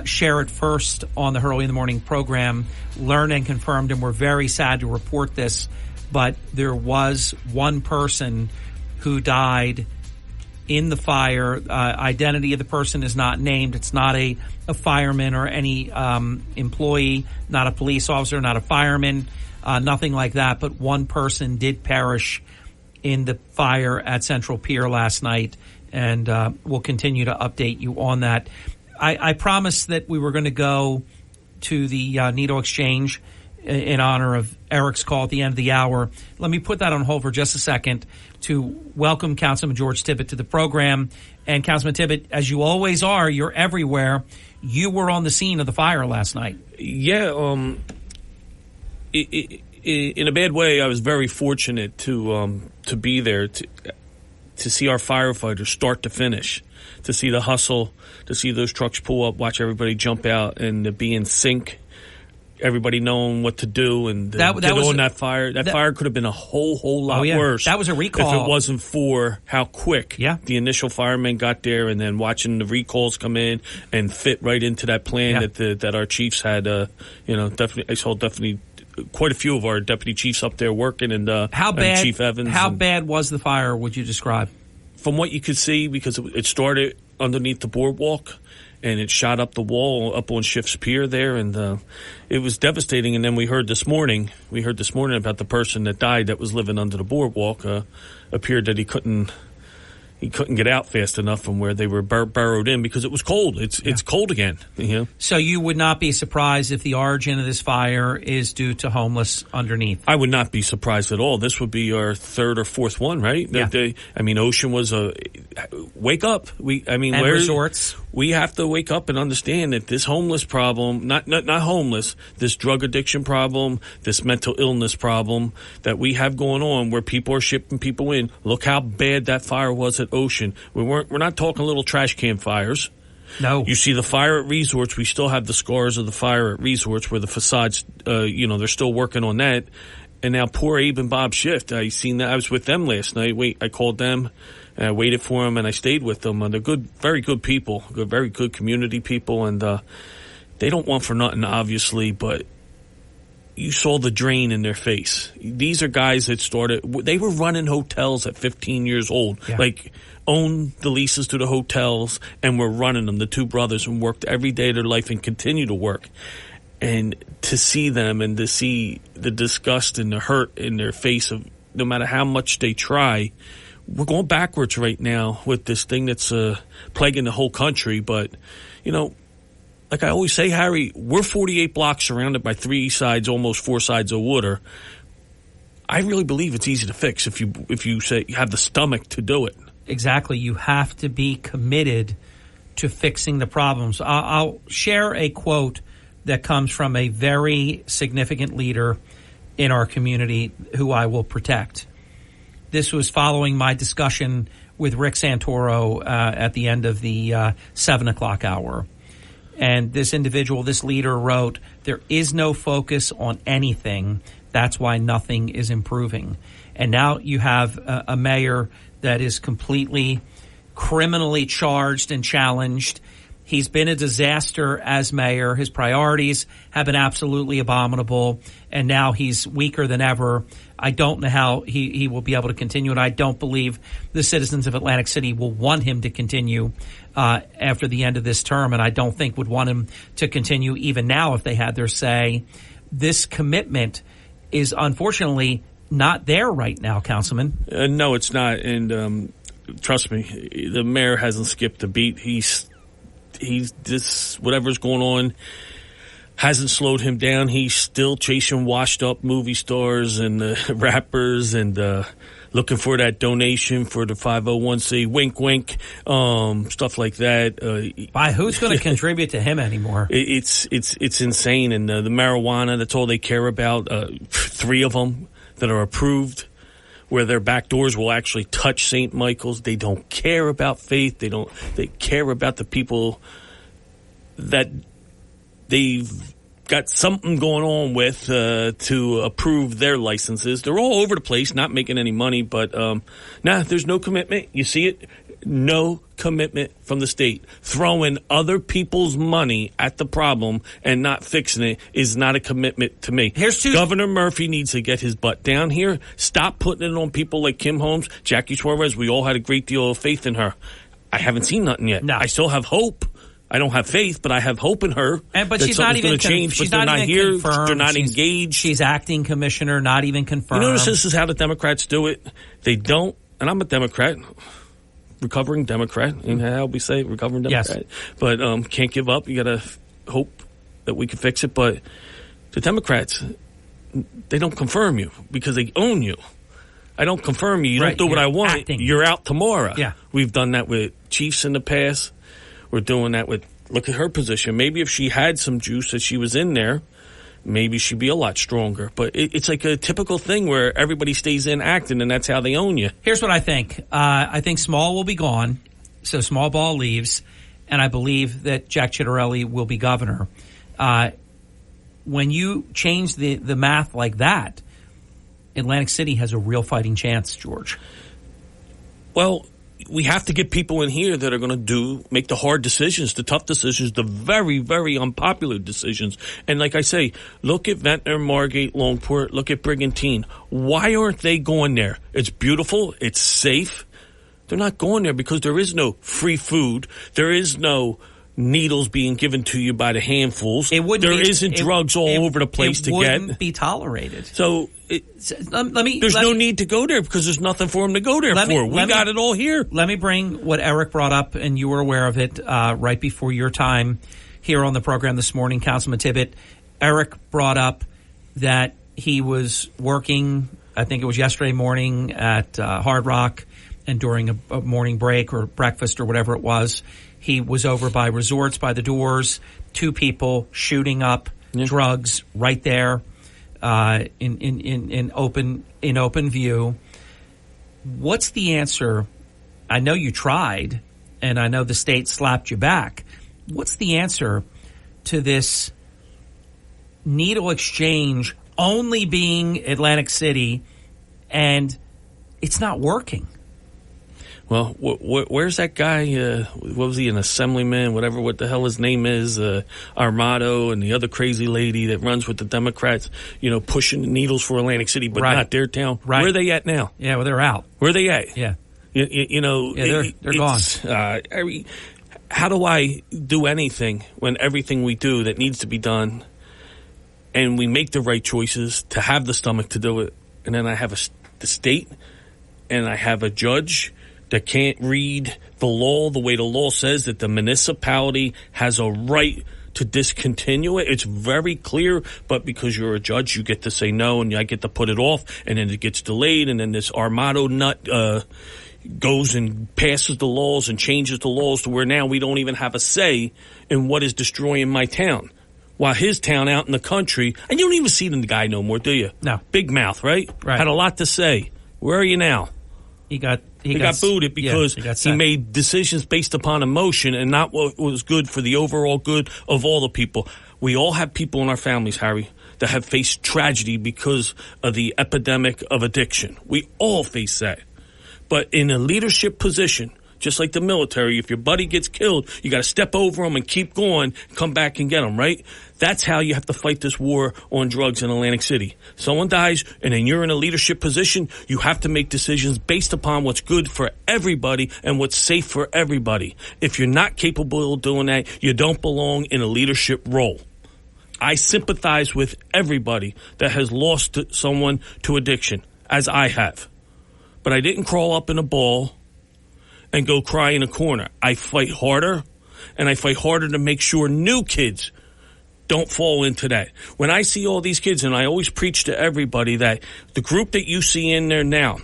share it first on the Hurley in the Morning program. Learned and confirmed, and we're very sad to report this, but there was one person who died in the fire. Identity of the person is not named. It's not a fireman or any employee, not a police officer, not a fireman. Nothing like that, but one person did perish in the fire at Central Pier last night, and we'll continue to update you on that. I promised that we were going to go to the needle exchange in honor of Eric's call at the end of the hour. Let me put that on hold for just a second to welcome Councilman George Tibbet to the program. And Councilman Tibbet, as you always are, you're everywhere. You were on the scene of the fire last night. Yeah, in a bad way, I was very fortunate to be there to see our firefighters start to finish, to see the hustle, to see those trucks pull up, watch everybody jump out, and to be in sync. Everybody knowing what to do and get on that fire. That fire could have been a whole lot worse. That was a recall. If it wasn't for how quick the initial firemen got there, and then watching the recalls come in and fit right into that plan that our chiefs had. Definitely, I saw quite a few of our deputy chiefs up there working, and Chief Evans. How bad was the fire? Would you describe? From what you could see, because it started underneath the boardwalk, and it shot up the wall up on Schiff's Pier there, and it was devastating. And then we heard this morning about the person that died that was living under the boardwalk. Appeared that he couldn't get out fast enough from where they were burrowed in because it was cold. It's cold again. So you would not be surprised if the origin of this fire is due to homeless underneath? I would not be surprised at all. This would be our third or fourth one, right? Yeah. Ocean was wake up. Resorts. We have to wake up and understand that this homeless problem, not homeless, this drug addiction problem, this mental illness problem that we have going on where people are shipping people in. Look how bad that fire was at Ocean. We're not talking little trash can fires. No. You see the fire at Resorts. We still have the scars of the fire at Resorts where the facades, they're still working on that. And now poor Abe and Bob Schiff. I seen that. I was with them last night. I called them. And I waited for them, and I stayed with them. They're good, very good people, very good community people, and they don't want for nothing, obviously, but you saw the drain in their face. These are guys that they were running hotels at 15 years old, owned the leases to the hotels, and were running them, the two brothers, and worked every day of their life and continue to work. And to see them and to see the disgust and the hurt in their face of no matter how much they try, we're going backwards right now with this thing that's plaguing the whole country. But, like I always say, Harry, we're 48 blocks surrounded by 3 sides, almost 4 sides of water. I really believe it's easy to fix if you say you have the stomach to do it. Exactly. You have to be committed to fixing the problems. I'll share a quote that comes from a very significant leader in our community who I will protect. This was following my discussion with Rick Santoro at the end of the 7 o'clock hour. And this individual, this leader wrote, "There is no focus on anything. That's why nothing is improving." And now you have a mayor that is completely criminally charged and challenged. He's been a disaster as mayor. His priorities have been absolutely abominable, and now he's weaker than ever. I don't know how he will be able to continue, and I don't believe the citizens of Atlantic City will want him to continue after the end of this term, and I don't think would want him to continue even now if they had their say. This commitment is unfortunately not there right now, Councilman. No, it's not, and trust me, the mayor hasn't skipped a beat. He's this whatever's going on hasn't slowed him down. He's still chasing washed up movie stars and rappers and looking for that donation for the 501c, wink wink, stuff like that. By who's going to contribute to him anymore? It's insane. And the marijuana, that's all they care about. 3 of them that are approved, where their back doors will actually touch St. Michael's. They don't care about faith. They care about the people that they've got something going on with to approve their licenses. They're all over the place, not making any money, but there's no commitment. You see it? No commitment from the state. Throwing other people's money at the problem and not fixing it is not a commitment to me. Governor Murphy needs to get his butt down here. Stop putting it on people like Kim Holmes, Jackie Suarez. We all had a great deal of faith in her. I haven't seen nothing yet. No. I still have hope. I don't have faith, but I have hope in her. But she's not even change. She's but not they're even not here. confirmed. They're not engaged. She's acting commissioner, not even confirmed. You notice this is how the Democrats do it. They don't, and I'm a Democrat. Recovering Democrat, and how we say recovering Democrat. Yes. But can't give up. You got to hope that we can fix it. But the Democrats, they don't confirm you because they own you. I don't confirm you. You don't do what I want. Acting. You're out tomorrow. Yeah. We've done that with Chiefs in the past. We're doing that with, look at her position. Maybe if she had some juice as she was in there, maybe she'd be a lot stronger. But it's like a typical thing where everybody stays in acting, and that's how they own you. Here's what I think. I think Small will be gone, so Small Ball leaves, and I believe that Jack Ciattarelli will be governor. When you change the math like that, Atlantic City has a real fighting chance, George. Well, we have to get people in here that are going to make the hard decisions, the tough decisions, the very, very unpopular decisions. And like I say, look at Ventnor, Margate, Longport, look at Brigantine. Why aren't they going there? It's beautiful. It's safe. They're not going there because there is no free food. There is no needles being given to you by the handfuls. There isn't drugs all over the place to get. It wouldn't be tolerated. So there's no need to go there because there's nothing for them to go there for. We got it all here. Let me bring what Eric brought up, and you were aware of it right before your time here on the program this morning, Councilman Tibbet. Eric brought up that he was working, I think it was yesterday morning at Hard Rock, and during a morning break or breakfast or whatever it was, he was over by Resorts by the doors, 2 people shooting up drugs right there in open view. What's the answer? I know you tried, and I know the state slapped you back. What's the answer to this needle exchange only being Atlantic City, and it's not working? Well, where's that guy? What was he, an assemblyman, whatever, what the hell his name is, Armato, and the other crazy lady that runs with the Democrats, pushing the needles for Atlantic City, but not their town. Right. Where are they at now? Yeah, well, they're out. Where are they at? Yeah. They're gone. How do I do anything when everything we do that needs to be done, and we make the right choices to have the stomach to do it, and then I have the state and I have a judge that can't read the law the way the law says that the municipality has a right to discontinue it. It's very clear, but because you're a judge, you get to say no, and I get to put it off, and then it gets delayed, and then this Armato nut goes and passes the laws and changes the laws to where now we don't even have a say in what is destroying my town. While his town out in the country, and you don't even see the guy no more, do you? No. Big mouth, right? Right. Had a lot to say. Where are you now? He got booted because he made decisions based upon emotion and not what was good for the overall good of all the people. We all have people in our families, Harry, that have faced tragedy because of the epidemic of addiction. We all face that. But in a leadership position, just like the military, if your buddy gets killed, you got to step over him and keep going, come back and get him, right? That's how you have to fight this war on drugs in Atlantic City. Someone dies, and then you're in a leadership position. You have to make decisions based upon what's good for everybody and what's safe for everybody. If you're not capable of doing that, you don't belong in a leadership role. I sympathize with everybody that has lost someone to addiction, as I have. But I didn't crawl up in a ball and go cry in a corner. I fight harder, and I fight harder to make sure new kids don't fall into that. When I see all these kids, and I always preach to everybody that the group that you see in there now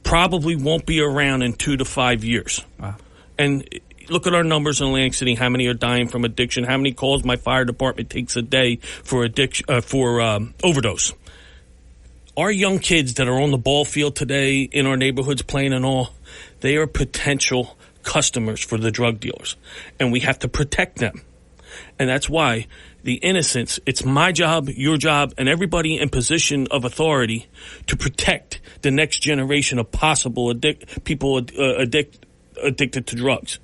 probably won't be around in 2 to 5 years. Wow. And look at our numbers in Atlantic City. How many are dying from addiction? How many calls my fire department takes a day for overdose? Our young kids that are on the ball field today in our neighborhoods playing and all, they are potential customers for the drug dealers, and we have to protect them. And that's why the innocents, it's my job, your job, and everybody in position of authority to protect the next generation of possible people addicted to drugs.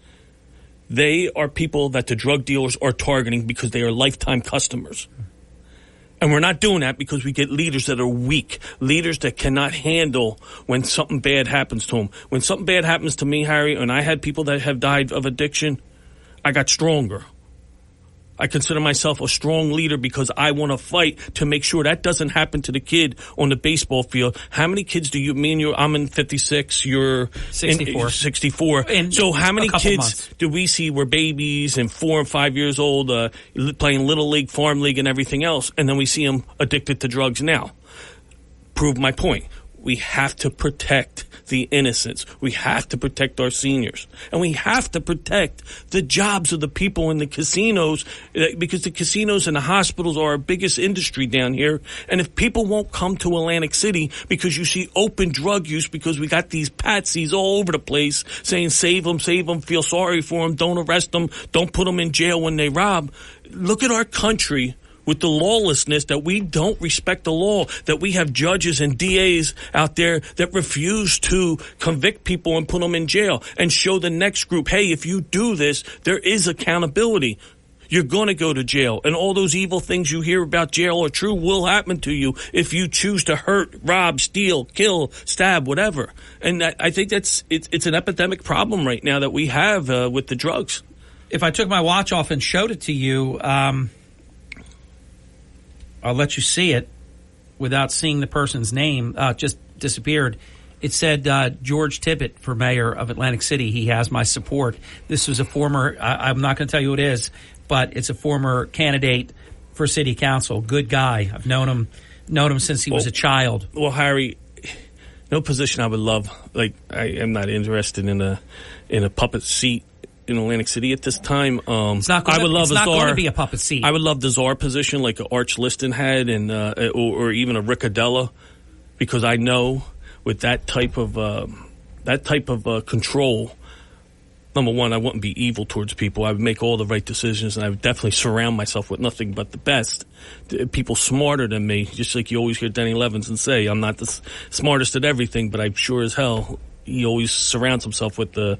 They are people that the drug dealers are targeting because they are lifetime customers. And we're not doing that because we get leaders that are weak, leaders that cannot handle when something bad happens to them. When something bad happens to me, Harry, and I had people that have died of addiction, I got stronger. I consider myself a strong leader because I want to fight to make sure that doesn't happen to the kid on the baseball field. How many kids do you mean? I'm in 56. You're 64. 64. So how many kids do we see were babies and 4 and 5 years old, playing Little League, Farm League, and everything else, and then we see them addicted to drugs now? Prove my point. We have to protect the innocents. We have to protect our seniors. And we have to protect the jobs of the people in the casinos, because the casinos and the hospitals are our biggest industry down here. And if people won't come to Atlantic City because you see open drug use, because we got these patsies all over the place saying save them, feel sorry for them, don't arrest them, don't put them in jail when they rob. Look at our country with the lawlessness, that we don't respect the law, that we have judges and DAs out there that refuse to convict people and put them in jail and show the next group, hey, if you do this, there is accountability. You're going to go to jail. And all those evil things you hear about jail are true, will happen to you if you choose to hurt, rob, steal, kill, stab, whatever. And I think it's an epidemic problem right now that we have with the drugs. If I took my watch off and showed it to you, I'll let you see it without seeing the person's name. Just disappeared. It said George Tippett for mayor of Atlantic City. He has my support. This was a former, I'm not going to tell you who it is, but it's a former candidate for city council. Good guy. I've known him since he was a child. Well, Harry, no position I would love. Like, I am not interested in a puppet seat in Atlantic City at this time. It's not going to be a puppet seat. I would love the czar position like Arch Liston had, and or even a Riccadella, because I know with that type of control, number one, I wouldn't be evil towards people. I would make all the right decisions, and I would definitely surround myself with nothing but the best. People smarter than me, just like you always hear Denny Levinson say, I'm not the smartest at everything, but I'm sure as hell he always surrounds himself with the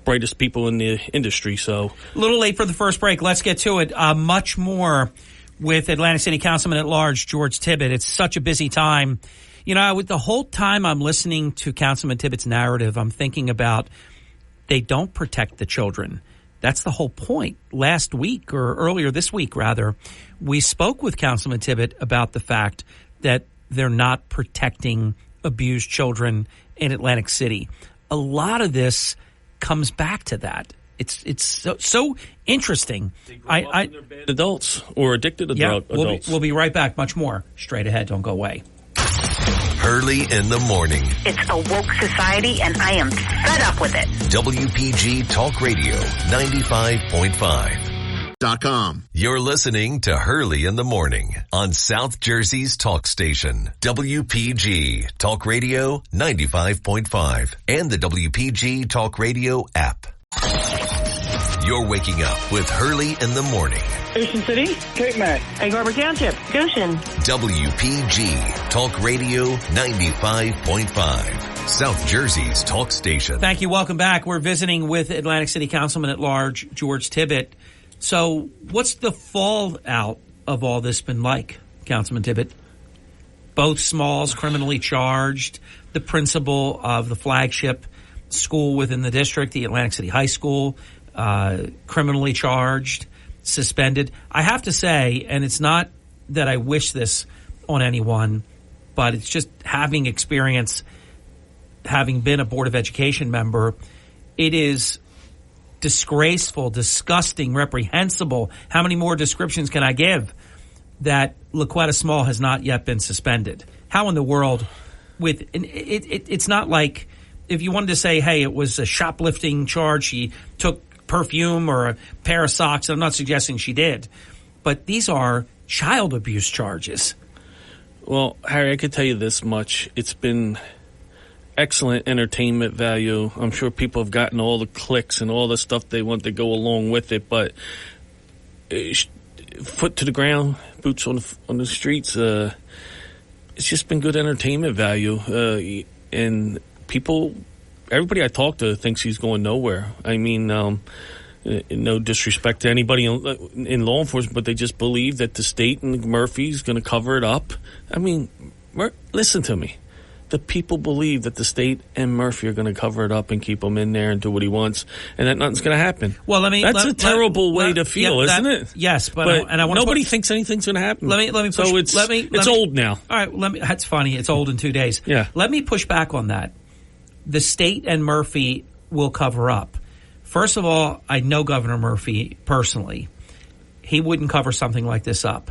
brightest people in the industry. So a little late for the first break. Let's get to it. Much more with Atlantic City Councilman at Large George Tippett. It's such a busy time. You know, with the whole time I'm listening to Councilman Tippett's narrative, I'm thinking about they don't protect the children. That's the whole point. Last week, or earlier this week, rather, we spoke with Councilman Tippett about the fact that they're not protecting abused children in Atlantic City. A lot of this comes back to that. It's so interesting. They're bad adults or addicted to adults. We'll be right back. Much more straight ahead. Don't go away. Hurley in the morning. It's a woke society, and I am fed up with it. WPG Talk Radio 95.5.com. You're listening to Hurley in the morning on South Jersey's talk station, WPG Talk Radio 95.5 and the WPG Talk Radio app. You're waking up with Hurley in the morning. Ocean City, Cape May, Egg Harbor Township, Goshen. WPG Talk Radio 95.5, South Jersey's talk station. Thank you. Welcome back. We're visiting with Atlantic City Councilman at Large, George Tibbett. So what's the fallout of all this been like, Councilman Tibbett? Both Smalls criminally charged, the principal of the flagship school within the district, the Atlantic City High School, criminally charged, suspended. I have to say, and it's not that I wish this on anyone, but it's just having experience, having been a Board of Education member, it is disgraceful, disgusting, reprehensible. How many more descriptions can I give that Laquetta Small has not yet been suspended? How in the world it's not like if you wanted to say, hey, it was a shoplifting charge, she took perfume or a pair of socks. I'm not suggesting she did, but these are child abuse charges. Well, Harry, I could tell you this much. It's been excellent entertainment value. I'm sure people have gotten all the clicks and all the stuff they want to go along with it, but foot to the ground, boots on the streets, it's just been good entertainment value. And people, everybody I talk to thinks he's going nowhere. I mean, no disrespect to anybody in law enforcement, but they just believe that the state and Murphy's going to cover it up. I mean, listen to me. The people believe that the state and Murphy are going to cover it up and keep him in there and do what he wants, and that nothing's going to happen. Well, that's a terrible way to feel, isn't it? Yes, but I want nobody thinks anything's going to happen. Let me push, so it's old now. All right, that's funny. It's old in 2 days. Yeah. Let me push back on that. The state and Murphy will cover up. First of all, I know Governor Murphy personally. He wouldn't cover something like this up.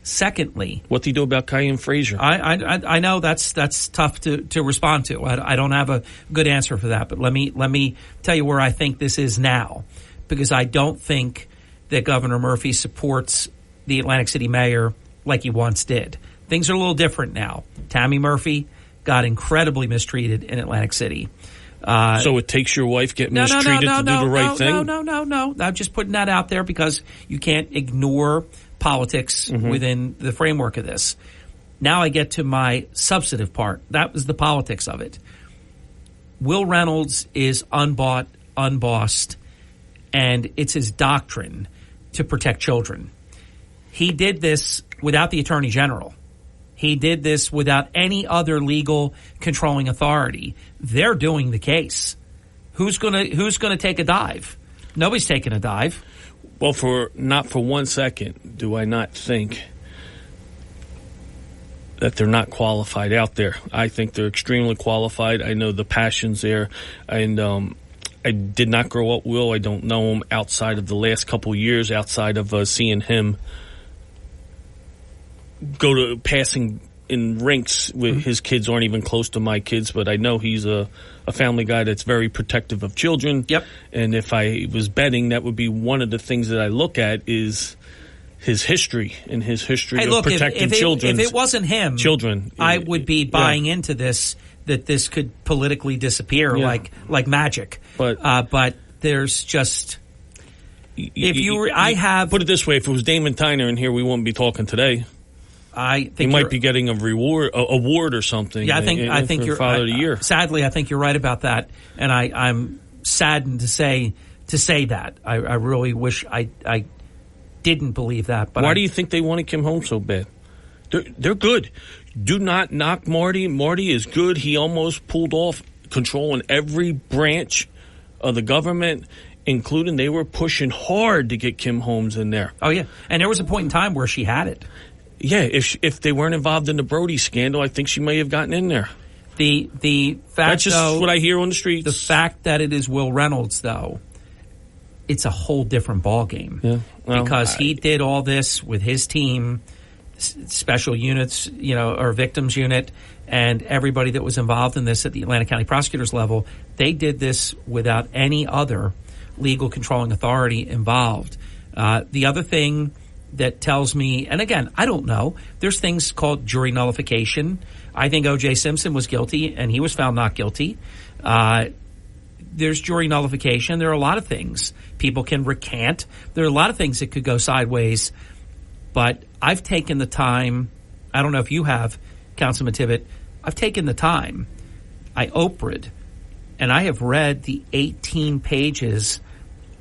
Secondly, what do you do about Cayenne Frazier? I know that's tough to respond to. I don't have a good answer for that, but let me tell you where I think this is now, because I don't think that Governor Murphy supports the Atlantic City mayor like he once did. Things are a little different now. Tammy Murphy got incredibly mistreated in Atlantic City. So it takes your wife getting mistreated to do the right thing? No. I'm just putting that out there because you can't ignore politics within the framework of this. Now I get to my substantive part. That was the politics of it. Will Reynolds is unbought, unbossed, and it's his doctrine to protect children. He did this without the Attorney General. He did this without any other legal controlling authority. They're doing the case. Who's gonna take a dive? Nobody's taking a dive. Well, not for 1 second do I not think that they're not qualified out there. I think they're extremely qualified. I know the passion's there, and I did not grow up Will. I don't know him outside of the last couple of years, outside of seeing him go to passing in rinks with his kids aren't even close to my kids, but I know he's a family guy that's very protective of children. Yep. And if I was betting, that would be one of the things that I look at is his history and his history of protecting children. If it wasn't him, I would be buying into this, that this could politically disappear like magic. But there's just, put it this way, if it was Damon Tyner in here, we wouldn't be talking today. I think he might be getting a award or something. Yeah, I think you're Father of the Year. Sadly, I think you're right about that, and I'm saddened to say that. I really wish I didn't believe that. But why do you think they wanted Kim home so bad? They're good. Do not knock Marty. Marty is good. He almost pulled off control in every branch of the government, including they were pushing hard to get Kim Holmes in there. Oh yeah, and there was a point in time where she had it. Yeah, if they weren't involved in the Brody scandal, I think she may have gotten in there. The fact, that's just though, what I hear on the streets. The fact that it is Will Reynolds, though, it's a whole different ballgame. Yeah, well, because he did all this with his team, special units, or victims unit, and everybody that was involved in this at the Atlantic County prosecutor's level. They did this without any other legal controlling authority involved. The other thing that tells me, and again, I don't know, there's things called jury nullification. I think O.J. Simpson was guilty, and he was found not guilty. There's jury nullification. There are a lot of things. People can recant. There are a lot of things that could go sideways. But I've taken the time, I don't know if you have, Councilman Tibbet, I've taken the time. I Oprah'd, and I have read the 18 pages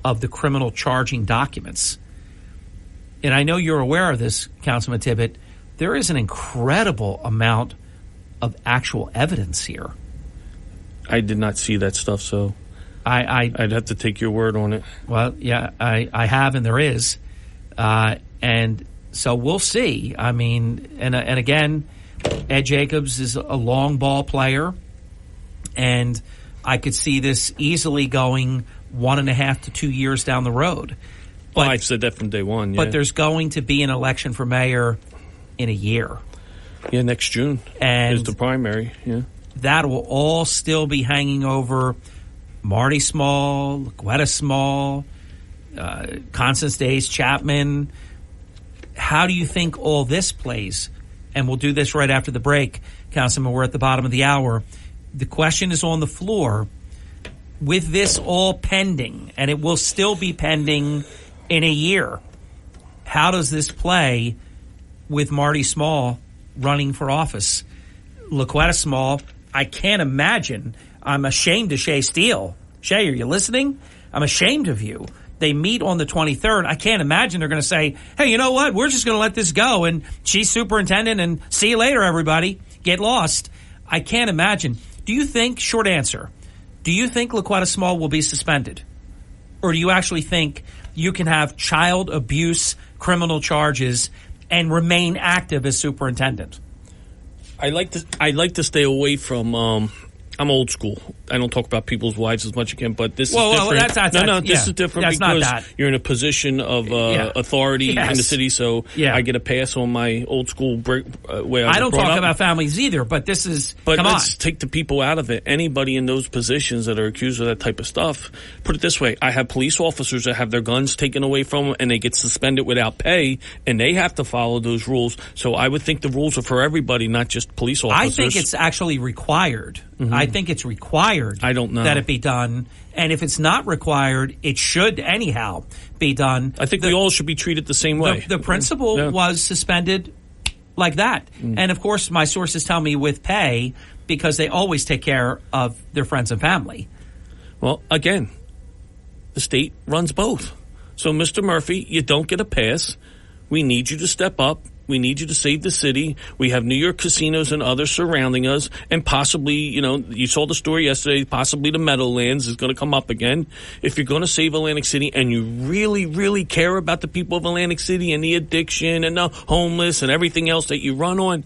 of the criminal charging documents. And I know you're aware of this, Councilman Tibbet. There is an incredible amount of actual evidence here. I did not see that stuff, so I'd have to take your word on it. Well, yeah, I have, and there is. And so we'll see. I mean, and again, Ed Jacobs is a long ball player, and I could see this easily going 1.5 to 2 years down the road. But I've said that from day one. Yeah. But there's going to be an election for mayor in a year. Yeah, next June is the primary. Yeah, that will all still be hanging over Marty Small, Laquetta Small, Constance Days Chapman. How do you think all this plays? And we'll do this right after the break, Councilman. We're at the bottom of the hour. The question is on the floor. With this all pending, and it will still be pending in a year, how does this play with Marty Small running for office? Laquetta Small, I can't imagine. I'm ashamed of Shea Steele. Shea, are you listening? I'm ashamed of you. They meet on the 23rd. I can't imagine they're going to say, hey, you know what? We're just going to let this go, and she's superintendent, and see you later, everybody. Get lost. I can't imagine. Do you think, short answer, do you think Laquetta Small will be suspended? Or do you actually think you can have child abuse criminal charges and remain active as superintendent? I like to stay away from. I'm old school. I don't talk about people's wives as much again, but this is different. This is different because you're in a position of authority in the city. So I get a pass on my old school way. I don't talk about families either, but this is. But let's take the people out of it. Anybody in those positions that are accused of that type of stuff. Put it this way: I have police officers that have their guns taken away from them, and they get suspended without pay, and they have to follow those rules. So I would think the rules are for everybody, not just police officers. I think it's actually required. Mm-hmm. I think it's required. I don't know that it be done, and if it's not required, it should anyhow be done. I think we all should be treated the same way. The principal was suspended like that, and of course, my sources tell me with pay because they always take care of their friends and family. Well, again, the state runs both. So, Mr. Murphy, you don't get a pass. We need you to step up. We need you to save the city. We have New York casinos and others surrounding us, and possibly, you saw the story yesterday, possibly the Meadowlands is going to come up again. If you're going to save Atlantic City and you really, really care about the people of Atlantic City and the addiction and the homeless and everything else that you run on,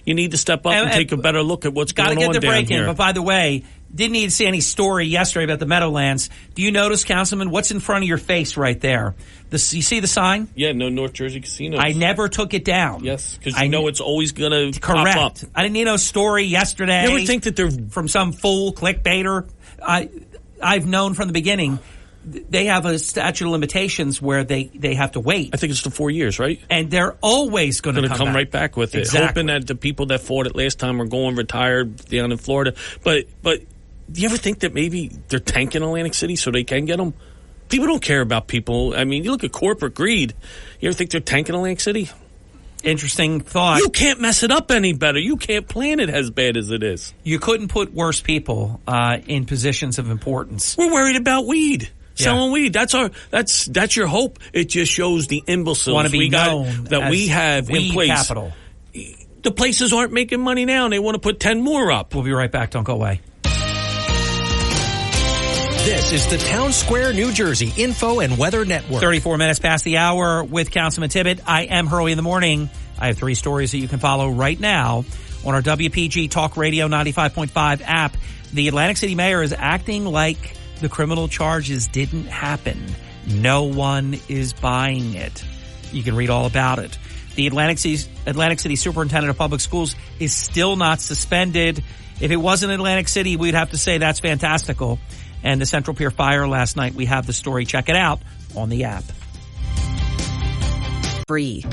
you need to step up and take a better look at what's going on down here. Got to get the break in, but by the way, didn't need to see any story yesterday about the Meadowlands. Do you notice, Councilman, what's in front of your face right there? You see the sign? Yeah, no North Jersey casinos. I never took it down. Yes, because you know it's always going to pop up. I didn't need no story yesterday. You ever think that they're from some fool clickbaiter? I've known from the beginning they have a statute of limitations where they have to wait. I think it's the 4 years, right? And they're always going to come right back with it. Exactly. Hoping that the people that fought it last time are going retired down in Florida. But do you ever think that maybe they're tanking Atlantic City so they can get them? People don't care about people. I mean, you look at corporate greed. You ever think they're tanking Atlantic City? Interesting thought. You can't mess it up any better. You can't plan it as bad as it is. You couldn't put worse people in positions of importance. We're worried about weed. Selling weed. That's your hope. It just shows the imbeciles we have in place. Capital. The places aren't making money now, and they want to put 10 more up. We'll be right back. Don't go away. This is the Town Square, New Jersey Info and Weather Network. 34 minutes past the hour with Councilman Tibbet. I am Hurley in the Morning. I have 3 stories that you can follow right now on our WPG Talk Radio 95.5 app. The Atlantic City mayor is acting like the criminal charges didn't happen. No one is buying it. You can read all about it. The Atlantic City Superintendent of Public Schools is still not suspended. If it wasn't Atlantic City, we'd have to say that's fantastical. And the Central Pier fire last night, we have the story. Check it out on the app. Free.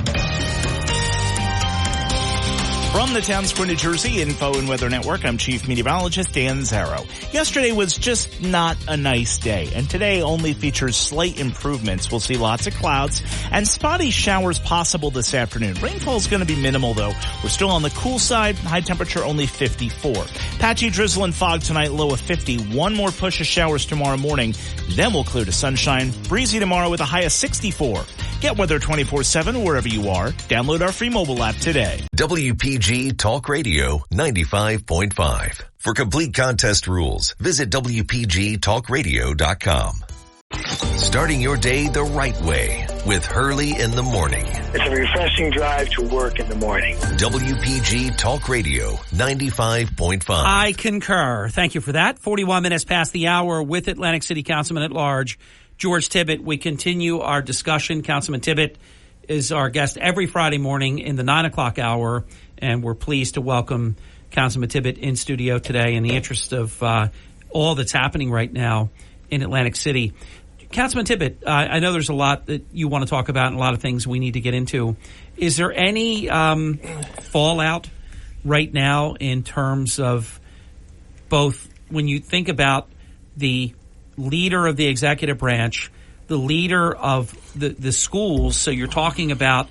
From the Town Square, New Jersey Info and Weather Network, I'm Chief Meteorologist Dan Zarrow. Yesterday was just not a nice day, and today only features slight improvements. We'll see lots of clouds and spotty showers possible this afternoon. Rainfall is going to be minimal, though. We're still on the cool side, high temperature only 54. Patchy drizzle and fog tonight, low of 50. One more push of showers tomorrow morning, then we'll clear to sunshine. Breezy tomorrow with a high of 64. Get weather 24/7 wherever you are. Download our free mobile app today. WPG Talk Radio 95.5. For complete contest rules, visit WPGTalkRadio.com. Starting your day the right way with Hurley in the morning. It's a refreshing drive to work in the morning. WPG Talk Radio 95.5. I concur. Thank you for that. 41 minutes past the hour with Atlantic City Councilman at Large, George Tibbett. We continue our discussion. Councilman Tibbett is our guest every Friday morning in the 9 o'clock hour, and we're pleased to welcome Councilman Tibbett in studio today in the interest of all that's happening right now in Atlantic City. Councilman Tibbett, I know there's a lot that you want to talk about and a lot of things we need to get into. Is there any fallout right now in terms of both when you think about the leader of the executive branch, the leader of the schools, so you're talking about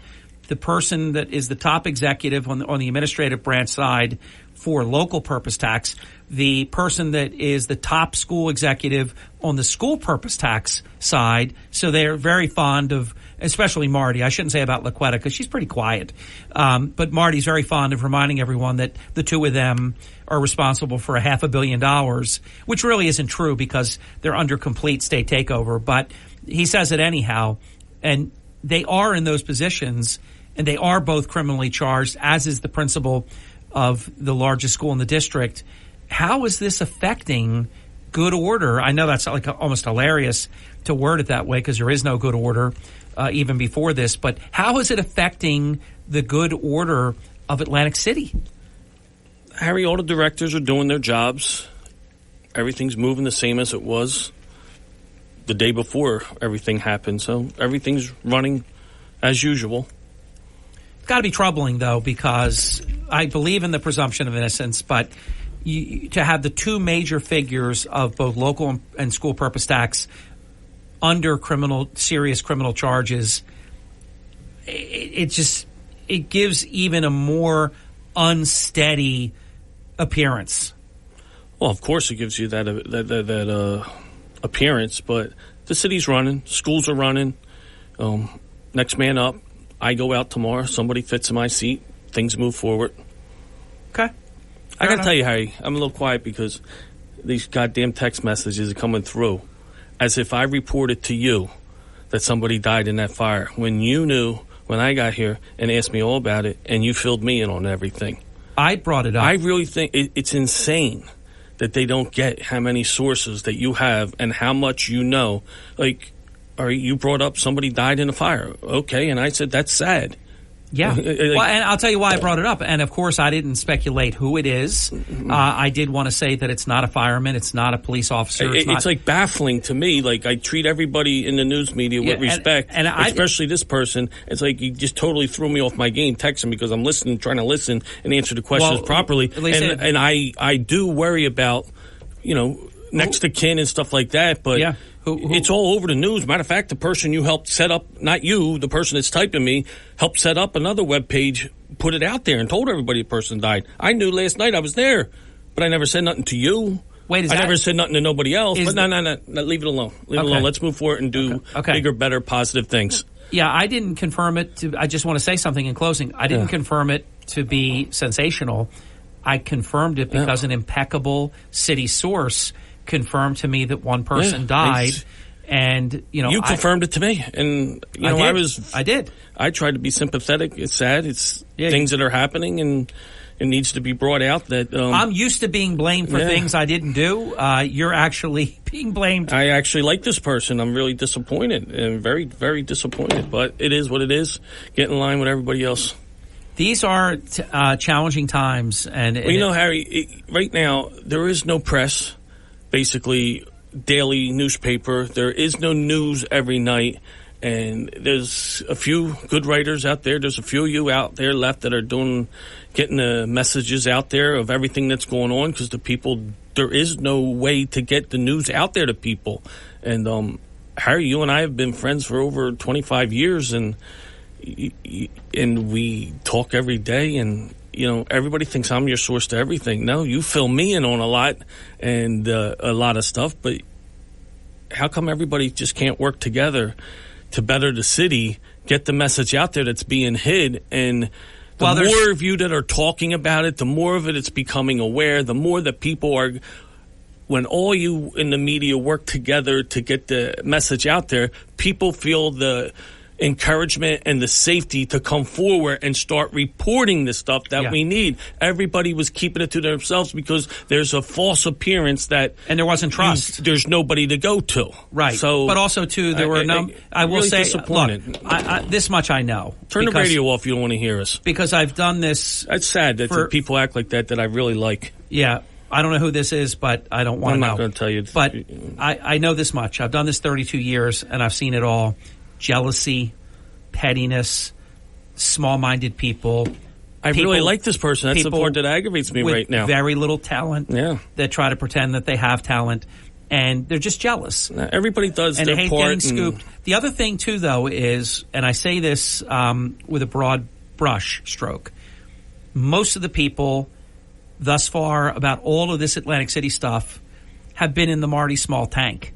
the person that is the top executive on the administrative branch side for local purpose tax, the person that is the top school executive on the school purpose tax side. So they're very fond of, especially Marty. I shouldn't say about LaQuetta because she's pretty quiet. But Marty's very fond of reminding everyone that the two of them are responsible for $500 million, which really isn't true because they're under complete state takeover. But he says it anyhow. And they are in those positions, and they are both criminally charged, as is the principal of the largest school in the district. How is this affecting good order? I know that's like almost hilarious to word it that way because there is no good order even before this. But how is it affecting the good order of Atlantic City? Harry, all the directors are doing their jobs. Everything's moving the same as it was the day before everything happened. So everything's running as usual. It's got to be troubling, though, because I believe in the presumption of innocence, but to have the two major figures of both local and school purpose tax under serious criminal charges, it gives even a more unsteady appearance. Well, of course it gives you that appearance, but the city's running, schools are running, next man up. I go out tomorrow, somebody fits in my seat, things move forward. Okay. I got to tell you, Harry, I'm a little quiet because these goddamn text messages are coming through as if I reported to you that somebody died in that fire when you knew when I got here and asked me all about it and you filled me in on everything. I brought it up. I really think it's insane that they don't get how many sources that you have and how much you know. Like, you brought up somebody died in a fire. Okay, and I said, that's sad. Yeah. Well, and I'll tell you why I brought it up. And, of course, I didn't speculate who it is. I did want to say that it's not a fireman. It's not a police officer. It's like baffling to me. Like, I treat everybody in the news media with respect, and especially this person. It's like you just totally threw me off my game texting because I'm trying to listen and answer the questions properly. And I do worry about, next to kin and stuff like that. But it's all over the news. Matter of fact, the person you helped set up, not you, the person that's typing me, helped set up another web page, put it out there and told everybody the person died. I knew last night I was there, but I never said nothing to you. Wait, I never said nothing to nobody else. But no, leave it alone. Leave it alone. Let's move forward and do bigger, better, positive things. Yeah, I didn't confirm it. I just want to say something in closing. I didn't confirm it to be sensational. I confirmed it because an impeccable city source confirmed to me that one person died, and you confirmed it to me, and I did. I tried to be sympathetic. It's sad. It's things that are happening, and it needs to be brought out that I'm used to being blamed for things I didn't do. You're actually being blamed. I actually like this person. I'm really disappointed and very, very disappointed. But it is what it is. Get in line with everybody else. These are challenging times. And well, Harry, right now, there is no press, basically daily newspaper. There is no news every night. And there's a few good writers out there. There's a few of you out there left that are getting the messages out there of everything that's going on, because there is no way to get the news out there to people. And Harry, you and I have been friends for over 25 years, and we talk every day, and everybody thinks I'm your source to everything. No, you fill me in on a lot and a lot of stuff, but how come everybody just can't work together to better the city, get the message out there that's being hid? And the more of you that are talking about it, the more of it's becoming aware, the more that people are, when all you in the media work together to get the message out there, people feel the encouragement and the safety to come forward and start reporting the stuff that we need. Everybody was keeping it to themselves because there's a false appearance that... And there wasn't trust. There's nobody to go to. Right. So, but also, too, there were I will really say, disappointed. Look, this much I know. Turn the radio off if you don't want to hear us. Because I've done this... It's sad that people act like that I really like. Yeah. I don't know who this is, but I don't want to know. I'm not going to tell you. But I know this much. I've done this 32 years, and I've seen it all. Jealousy, pettiness, small-minded people. I really like this person. That's the part that aggravates me right now. Very little talent that try to pretend that they have talent, and they're just jealous. Everybody does and their hate part. Getting scooped. The other thing, too, though, is, and I say this with a broad brush stroke, most of the people thus far about all of this Atlantic City stuff have been in the Marty Small tank,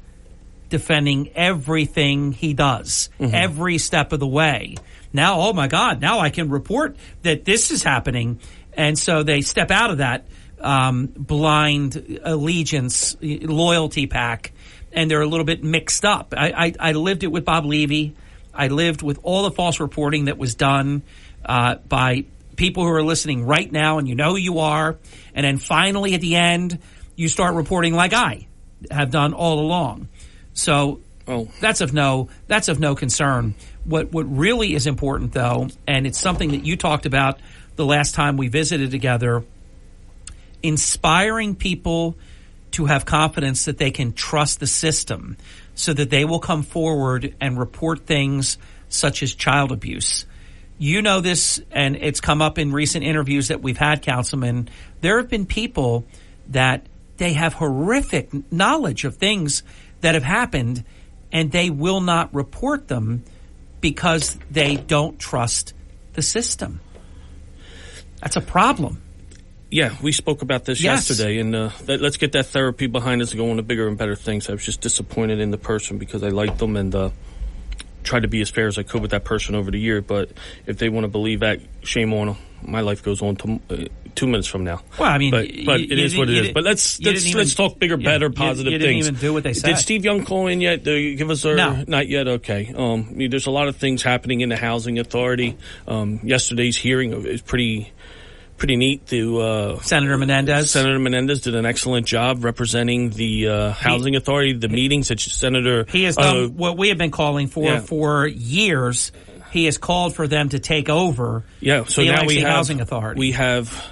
defending everything he does, every step of the way. Now, oh my God, now I can report that this is happening. And so they step out of that blind allegiance, loyalty pack, and they're a little bit mixed up. I lived it with Bob Levy. I lived with all the false reporting that was done by people who are listening right now, and you know who you are. And then finally at the end, you start reporting like I have done all along. So that's of no concern. What really is important, though, and it's something that you talked about the last time we visited together, inspiring people to have confidence that they can trust the system so that they will come forward and report things such as child abuse. You know this, and it's come up in recent interviews that we've had, Councilman. There have been people that they have horrific knowledge of things that have happened, and they will not report them because they don't trust the system. That's a problem. Yeah, we spoke about this yesterday, and let's get that therapy behind us and go on to bigger and better things. I was just disappointed in the person because I liked them and tried to be as fair as I could with that person over the year. But if they want to believe that, shame on them. My life goes on to 2 minutes from now. Well, I mean, but it is what it is. But let's talk bigger, better, positive things. You didn't even do what they said. Did Steve Young call in yet? Give us no. Not yet. Okay. There's a lot of things happening in the Housing Authority. Yesterday's hearing is pretty neat. Senator Menendez. Senator Menendez did an excellent job representing the Housing Authority. The meetings that Senator he has done what we have been calling for years. He has called for them to take over. Yeah, so the now we have Housing Authority. We have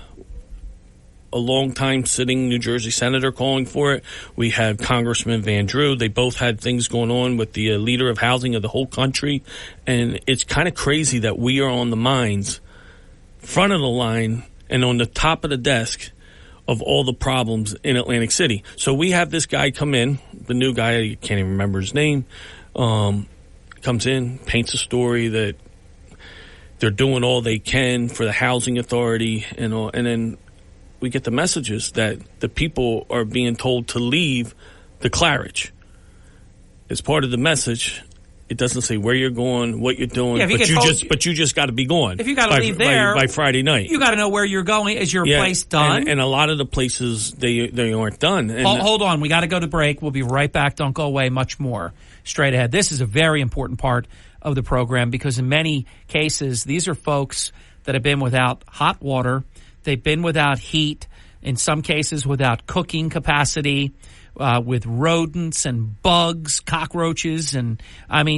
a long-time sitting New Jersey senator calling for it. We had Congressman Van Drew. They both had things going on with the leader of housing of the whole country, and it's kind of crazy that we are on the minds, front of the line, and on the top of the desk of all the problems in Atlantic City. So we have this guy come in, the new guy, I can't even remember his name, comes in, paints a story that they're doing all they can for the Housing Authority and all, and then we get the messages that the people are being told to leave the Claridge. As part of the message, it doesn't say where you're going, what you're doing, but you just got to be gone. If you got to leave there by Friday night, you got to know where you're going. Is your place done? And a lot of the places they aren't done. And hold on, we got to go to break. We'll be right back. Don't go away. Much more straight ahead. This is a very important part of the program because in many cases these are folks that have been without hot water. They've been without heat, in some cases without cooking capacity, with rodents and bugs, cockroaches, and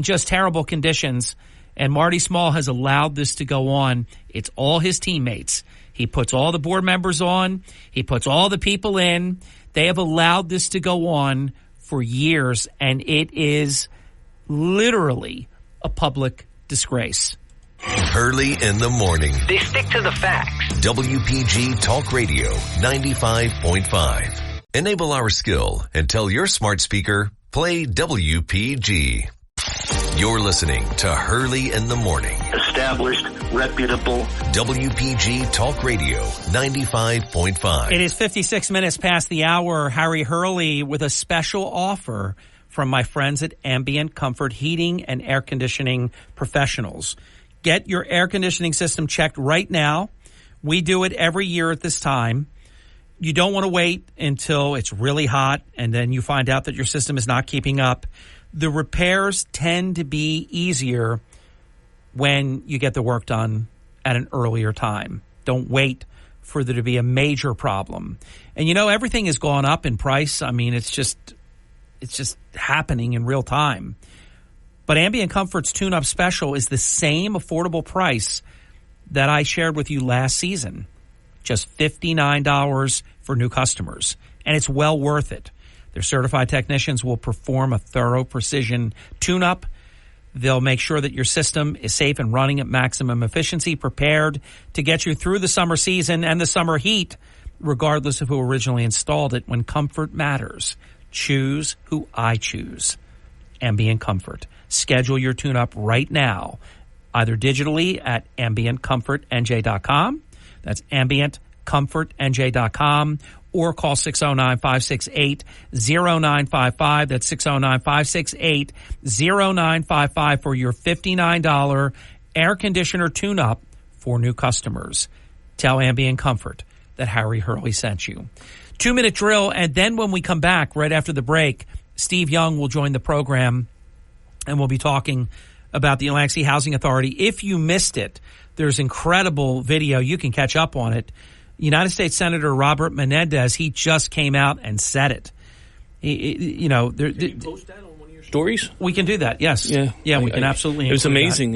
just terrible conditions. And Marty Small has allowed this to go on. It's all his teammates. He puts all the board members on. He puts all the people in. They have allowed this to go on for years, and it is literally a public disgrace. Hurley in the morning. They stick to the facts. WPG Talk Radio 95.5. Enable our skill and tell your smart speaker, play WPG. You're listening to Hurley in the morning. Established, reputable. WPG Talk Radio 95.5. It is 56 minutes past the hour. Harry Hurley with a special offer from my friends at Ambient Comfort Heating and Air Conditioning Professionals. Get your air conditioning system checked right now. We do it every year at this time. You don't want to wait until it's really hot and then you find out that your system is not keeping up. The repairs tend to be easier when you get the work done at an earlier time. Don't wait for there to be a major problem. And everything has gone up in price. It's just happening in real time. But Ambient Comfort's tune-up special is the same affordable price that I shared with you last season. Just $59 for new customers. And it's well worth it. Their certified technicians will perform a thorough precision tune-up. They'll make sure that your system is safe and running at maximum efficiency, prepared to get you through the summer season and the summer heat, regardless of who originally installed it. When comfort matters, choose who I choose. Ambient Comfort. Schedule your tune-up right now, either digitally at ambientcomfortnj.com. That's ambientcomfortnj.com. Or call 609-568-0955. That's 609-568-0955 for your $59 air conditioner tune-up for new customers. Tell Ambient Comfort that Harry Hurley sent you. 2-minute drill, and then when we come back right after the break, Steve Young will join the program, and we'll be talking about the Atlantic City Housing Authority. If you missed it, there's incredible video. You can catch up on it. United States Senator Robert Menendez, he just came out and said it. Can you post that on one of your stories? We can do that, yes. Yeah, we can absolutely. It was amazing.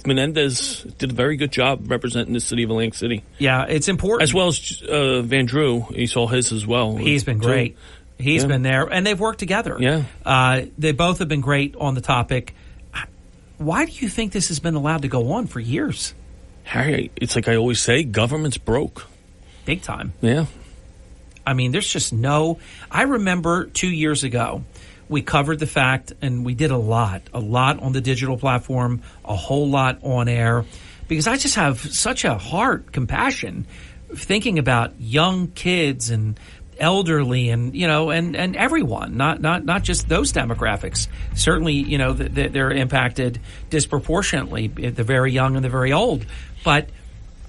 Menendez did a very good job representing the city of Atlantic City. Yeah, it's important. As well as Van Drew. He saw his as well. He's been great. He's been there, and they've worked together. Yeah. They both have been great on the topic. Why do you think this has been allowed to go on for years? Harry, it's like I always say, government's broke. Big time. Yeah. There's just no... I remember 2 years ago, we covered the fact, and we did a lot on the digital platform, a whole lot on air, because I just have such a heart, compassion, thinking about young kids and elderly and, and everyone, not just those demographics. Certainly, they're impacted disproportionately, the very young and the very old. But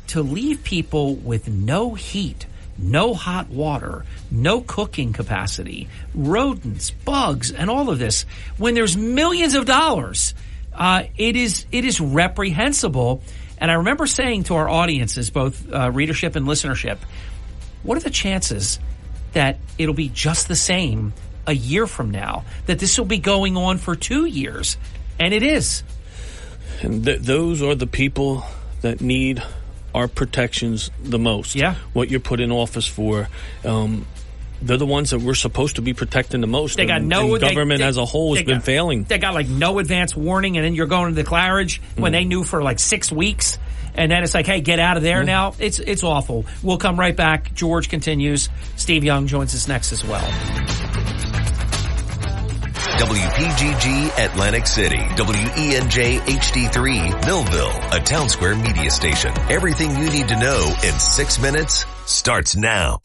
to leave people with no heat, no hot water, no cooking capacity, rodents, bugs, and all of this, when there's millions of dollars, it is reprehensible. And I remember saying to our audiences, both readership and listenership, what are the chances that it'll be just the same a year from now, that this will be going on for 2 years? And it is. And those are the people that need our protections the most. Yeah. What you're put in office for. They're the ones that we're supposed to be protecting the most. They got no... government as a whole has been failing. They got no advance warning, and then you're going to the Claridge when they knew for 6 weeks. And then it's hey, get out of there now. It's awful. We'll come right back. George continues. Steve Young joins us next as well. WPGG Atlantic City, WENJ HD3 Millville, a Town Square media station. Everything you need to know in 6 minutes starts now.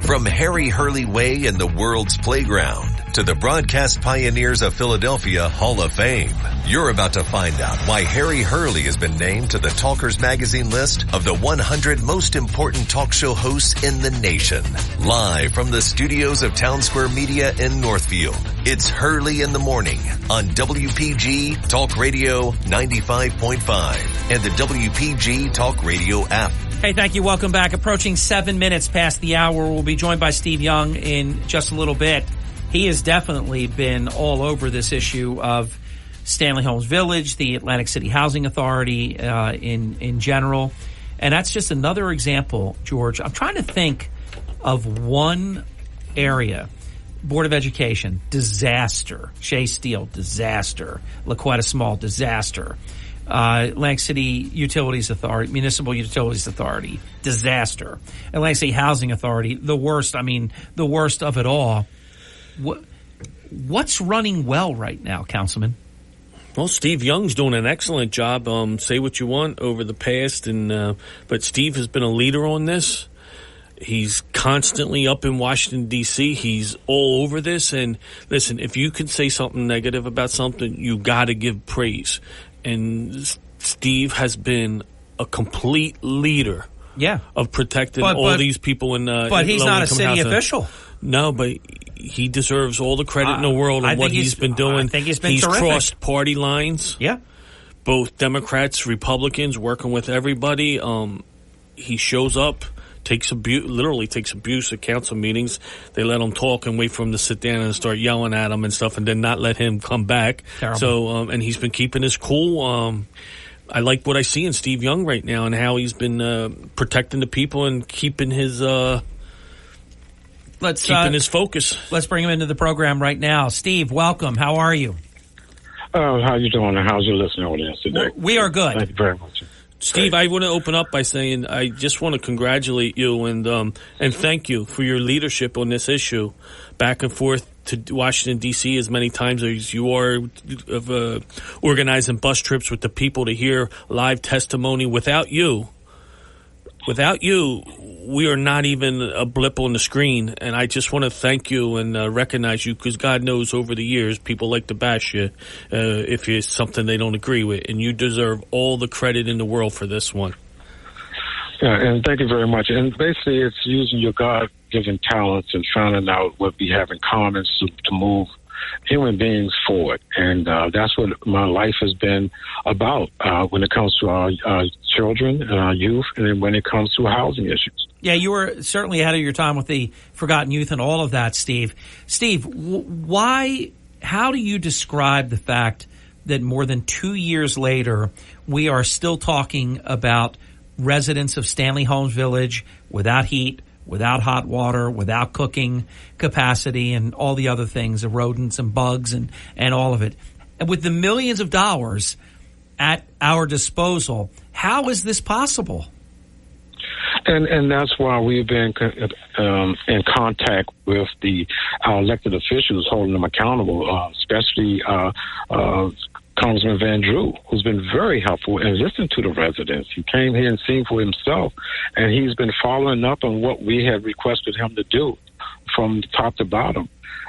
From Harry Hurley Way in the world's playground to the Broadcast Pioneers of Philadelphia Hall of Fame, you're about to find out why Harry Hurley has been named to the Talkers Magazine list of the 100 most important talk show hosts in the nation. Live from the studios of Town Square Media in Northfield, it's Hurley in the Morning on WPG Talk Radio 95.5 and the WPG Talk Radio app. Hey, thank you. Welcome back. Approaching 7 minutes past the hour. We'll be joined by Steve Young in just a little bit. He has definitely been all over this issue of Stanley Homes Village, the Atlantic City Housing Authority in general. And that's just another example, George. I'm trying to think of one area. Board of Education, disaster. Shea Steel, disaster. LaQuetta Small, disaster. Atlantic City Utilities Authority, Municipal Utilities Authority, disaster. Atlantic City Housing Authority, the worst. I mean, the worst of it all. What's running well right now, Councilman? Well, Steve Young's doing an excellent job. Say what you want over the past, but Steve has been a leader on this. He's constantly up in Washington, D.C. He's all over this. And listen, if you can say something negative about something, you got to give praise. And Steve has been a complete leader of protecting all these people in but he's not a city official. No, but he deserves all the credit in the world on what he's been doing. I think he's been terrific. He's crossed party lines. Yeah. Both Democrats, Republicans, working with everybody. He shows up. Literally takes abuse at council meetings. They let him talk and wait for him to sit down and start yelling at him and stuff, and then not let him come back. Terrible. So, and he's been keeping his cool. I like what I see in Steve Young right now and how he's been protecting the people and keeping his his focus. Let's bring him into the program right now. Steve, welcome. How are you? How you doing? How's your listening audience today? We are good. Thank you very much. Steve, I want to open up by saying I just want to congratulate you and thank you for your leadership on this issue, back and forth to Washington, D.C. as many times as you are of organizing bus trips with the people to hear live testimony. Without you, we are not even a blip on the screen, and I just want to thank you and recognize you, because God knows over the years people like to bash you if it's something they don't agree with, and you deserve all the credit in the world for this one. Yeah, and thank you very much. And basically it's using your God-given talents and finding out what we have in common to move human beings forward. And that's what my life has been about when it comes to our children and our youth, and then when it comes to housing issues. Yeah, you were certainly ahead of your time with the Forgotten Youth and all of that, Steve. Steve, how do you describe the fact that more than 2 years later, we are still talking about residents of Stanley Homes Village without heat, without hot water, without cooking capacity, and all the other things, the rodents and bugs and all of it? And with the millions of dollars at our disposal, how is this possible? And that's why we've been in contact with our elected officials, holding them accountable, especially Congressman Van Drew, who's been very helpful and listened to the residents. He came here and seen for himself, and he's been following up on what we had requested him to do from top to bottom.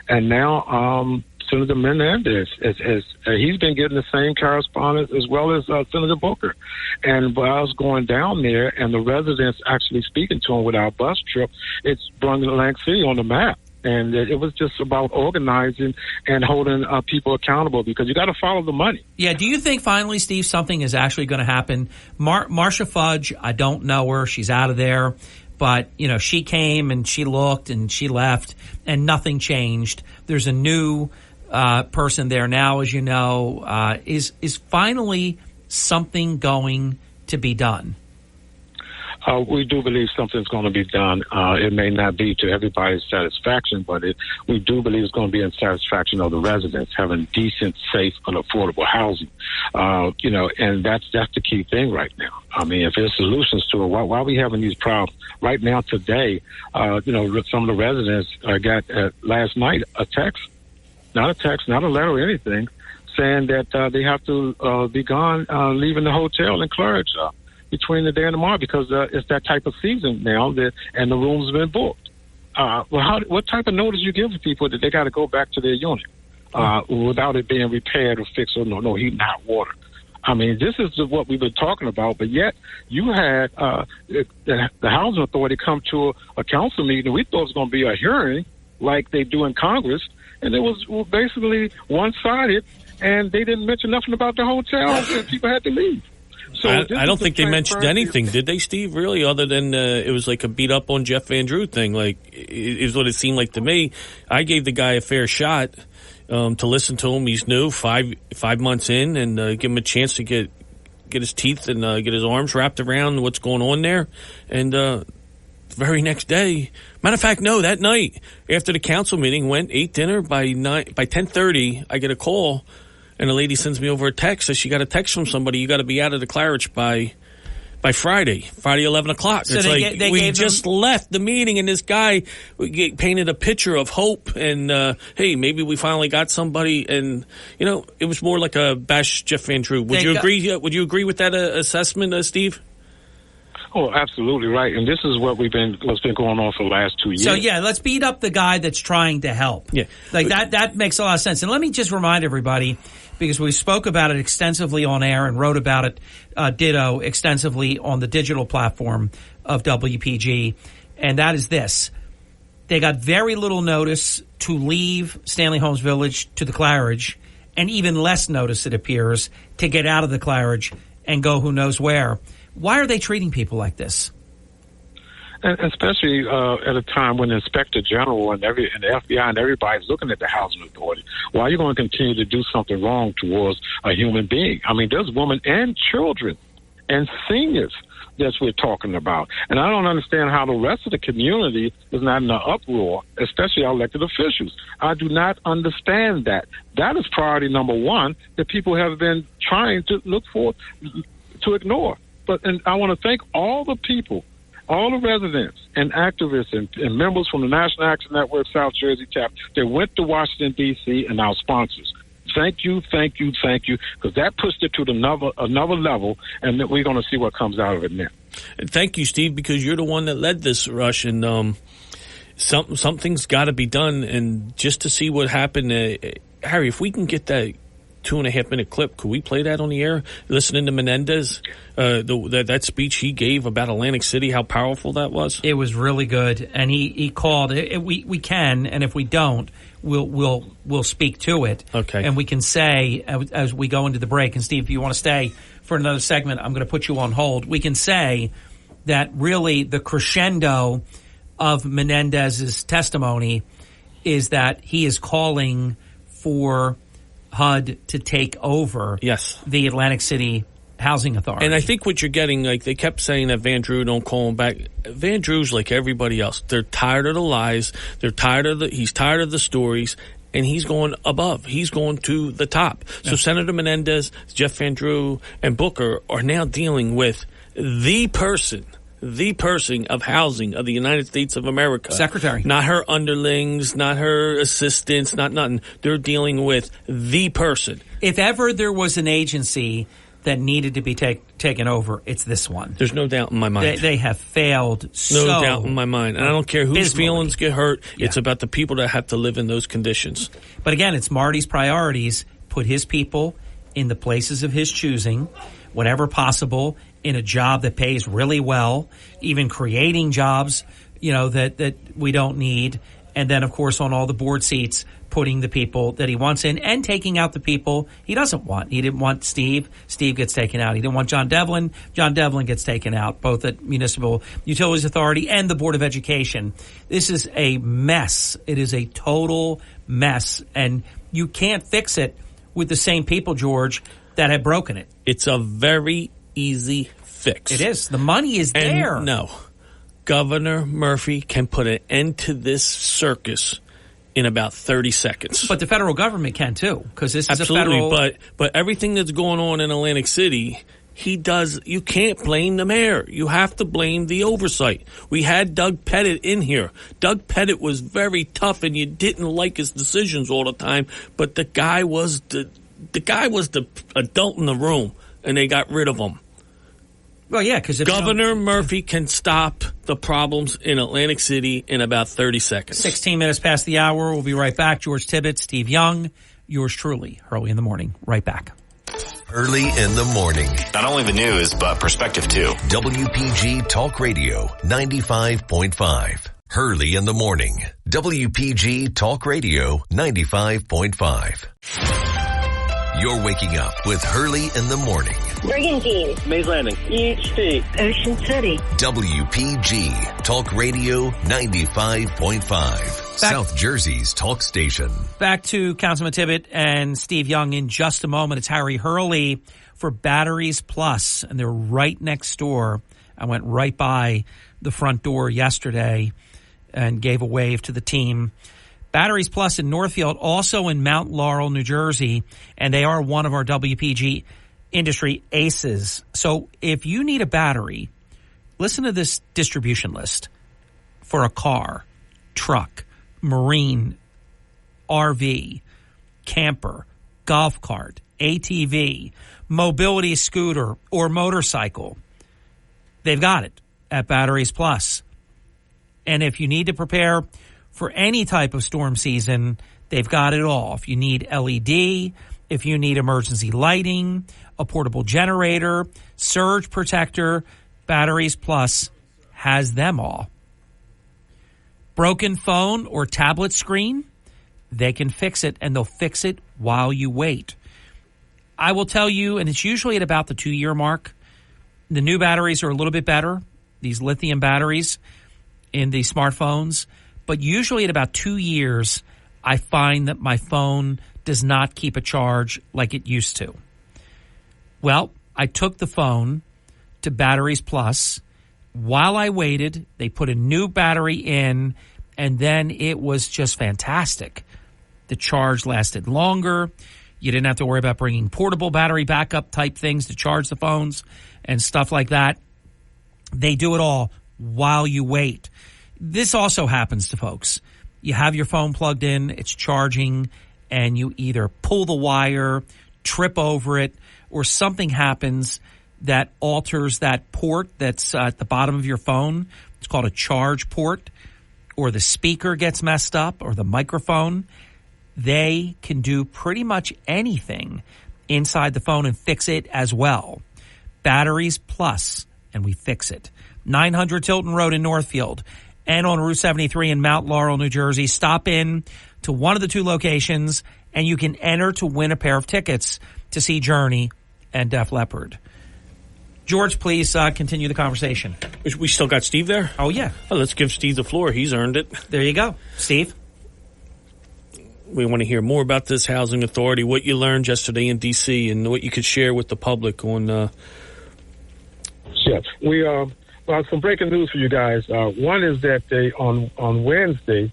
And now Senator Menendez, he's been getting the same correspondence as well as Senator Booker. And while I was going down there and the residents actually speaking to him with our bus trip, it's brought Atlantic City on the map. And it was just about organizing and holding people accountable, because you got to follow the money. Yeah. Do you think finally, Steve, something is actually going to happen? Marcia Fudge, I don't know her. She's out of there. But, she came and she looked and she left and nothing changed. There's a new person there now, as you know. Is finally something going to be done? We do believe something's going to be done. It may not be to everybody's satisfaction, but we do believe it's going to be in satisfaction of the residents, having decent, safe, and affordable housing. And that's the key thing right now. I mean, if there's solutions to it, why are we having these problems? Right now, today, some of the residents got last night a text, not a letter or anything, saying that they have to be gone, leaving the hotel in Claridge between the day and tomorrow, because it's that type of season now, and the room's been booked. What type of notice you give to people that they got to go back to their unit without it being repaired or fixed, or no heat and hot water? I mean, this is what we've been talking about, but yet you had the Housing Authority come to a council meeting. We thought it was going to be a hearing like they do in Congress, and it was basically one-sided, and they didn't mention nothing about the hotel, and people had to leave. So I don't think they mentioned anything, did they, Steve, really, other than it was like a beat up on Jeff Van Drew thing? Like, is what it seemed like to me. I gave the guy a fair shot to listen to him. He's new, 5 months in, and give him a chance to get his teeth and get his arms wrapped around what's going on there. And very next day, matter of fact, no, that night after the council meeting, ate dinner. By 10:30, I get a call, and a lady sends me over a text. Says she got a text from somebody. You got to be out of the Claridge by Friday 11 o'clock. So it's like we just left the meeting, and this guy painted a picture of hope and hey, maybe we finally got somebody. And it was more like a bash Jeff Van Drew. Would you agree? Would you agree with that assessment, Steve? Oh, absolutely right. And this is what's been going on for the last 2 years. So, let's beat up the guy that's trying to help. Yeah. Like that makes a lot of sense. And let me just remind everybody, because we spoke about it extensively on air and wrote about it, ditto, extensively on the digital platform of WPG. And that is this. They got very little notice to leave Stanley Holmes Village to the Claridge, and even less notice, it appears, to get out of the Claridge and go who knows where. Why are they treating people like this? And especially at a time when the Inspector General and the FBI and everybody's looking at the Housing Authority. Why are you going to continue to do something wrong towards a human being? I mean, there's women and children and seniors that we're talking about. And I don't understand how the rest of the community is not in an uproar, especially our elected officials. I do not understand that. That is priority number one that people have been trying to look for, to ignore. And I want to thank all the people, all the residents and activists and members from the National Action Network South Jersey chapter that went to Washington, D.C., and our sponsors. Thank you, because that pushed it to another level, and that we're going to see what comes out of it now. And thank you, Steve, because you're the one that led this rush, and something's got to be done. And just to see what happened, Harry, if we can get that 2.5-minute clip, could we play that on the air? Listening to Menendez, that speech he gave about Atlantic City, how powerful that was. It was really good, and he called it. We can, and if we don't, we'll speak to it. Okay, and we can say as we go into the break. And Steve, if you want to stay for another segment, I'm going to put you on hold. We can say that really the crescendo of Menendez's testimony is that he is calling for HUD to take over the Atlantic City Housing Authority. And I think what you're getting, like they kept saying that Van Drew don't call him back. Van Drew's like everybody else. They're tired of the lies. They're tired of he's tired of the stories, and he's going above. He's going to the top. Yeah. So Senator Menendez, Jeff Van Drew, and Booker are now dealing with the person of housing of the United States of America. Secretary. Not her underlings, not her assistants, not nothing. They're dealing with the person. If ever there was an agency that needed to be taken over, it's this one. There's no doubt in my mind. They have failed No doubt in my mind. And I don't care whose feelings get hurt. Yeah. It's about the people that have to live in those conditions. But again, it's Marty's priorities. Put his people in the places of his choosing, whenever possible, in a job that pays really well, even creating jobs, that we don't need. And then, of course, on all the board seats, putting the people that he wants in and taking out the people he doesn't want. He didn't want Steve. Steve gets taken out. He didn't want John Devlin. John Devlin gets taken out, both at Municipal Utilities Authority and the Board of Education. This is a mess. It is a total mess. And you can't fix it with the same people, George, that have broken it. It's a very easy fix. It is. The money is there. No. Governor Murphy can put an end to this circus in about 30 seconds. But the federal government can too, because this is absolutely, a federal... But everything that's going on in Atlantic City, you can't blame the mayor. You have to blame the oversight. We had Doug Pettit in here. Doug Pettit was very tough, and you didn't like his decisions all the time, but the guy was the adult in the room, and they got rid of him. Well, yeah, because Governor Murphy can stop the problems in Atlantic City in about 30 seconds. 16 minutes past the hour. We'll be right back. George Tibbett, Steve Young, yours truly, Early in the Morning. Right back. Early in the Morning. Not only the news, but perspective too. WPG Talk Radio 95.5. Early in the You're waking up with Hurley in the morning. Brigantine. Mays Landing. East State. Ocean City. WPG Talk Radio 95.5. South Jersey's talk station. Back to Councilman Tibbet and Steve Young in just a moment. It's Harry Hurley for Batteries Plus, and they're right next door. I went right by the front door yesterday and gave a wave to the team. Batteries Plus in Northfield, also in Mount Laurel, New Jersey, and they are one of our WPG industry aces. So if you need a battery, listen to this distribution list for a car, truck, marine, RV, camper, golf cart, ATV, mobility scooter, or motorcycle. They've got it at Batteries Plus. And if you need to prepare for any type of storm season, they've got it all. If you need LED, if you need emergency lighting, a portable generator, surge protector, Batteries Plus has them all. Broken phone or tablet screen, they can fix it, and they'll fix it while you wait. I will tell you, and it's usually at about the 2-year mark, the new batteries are a little bit better, these lithium batteries in the smartphones. But usually at about 2 years, I find that my phone does not keep a charge like it used to. Well, I took the phone to Batteries Plus. While I waited, they put a new battery in, and then it was just fantastic. The charge lasted longer. You didn't have to worry about bringing portable battery backup type things to charge the phones and stuff like that. They do it all while you wait. This also happens to folks. You have your phone plugged in, it's charging, and you either pull the wire, trip over it, or something happens that alters that port that's at the bottom of your phone. It's called a charge port, or the speaker gets messed up, or the microphone. They can do pretty much anything inside the phone and fix it as well. Batteries Plus, and we fix it. 900 Tilton Road in Northfield, and on Route 73 in Mount Laurel, New Jersey. Stop in to one of the two locations, and you can enter to win a pair of tickets to see Journey and Def Leppard. George, please continue the conversation. We still got Steve there? Oh, yeah. Oh, let's give Steve the floor. He's earned it. There you go. Steve? We want to hear more about this housing authority, what you learned yesterday in D.C., and what you could share with the public on... Yes, we well, some breaking news for you guys. One is that on Wednesday,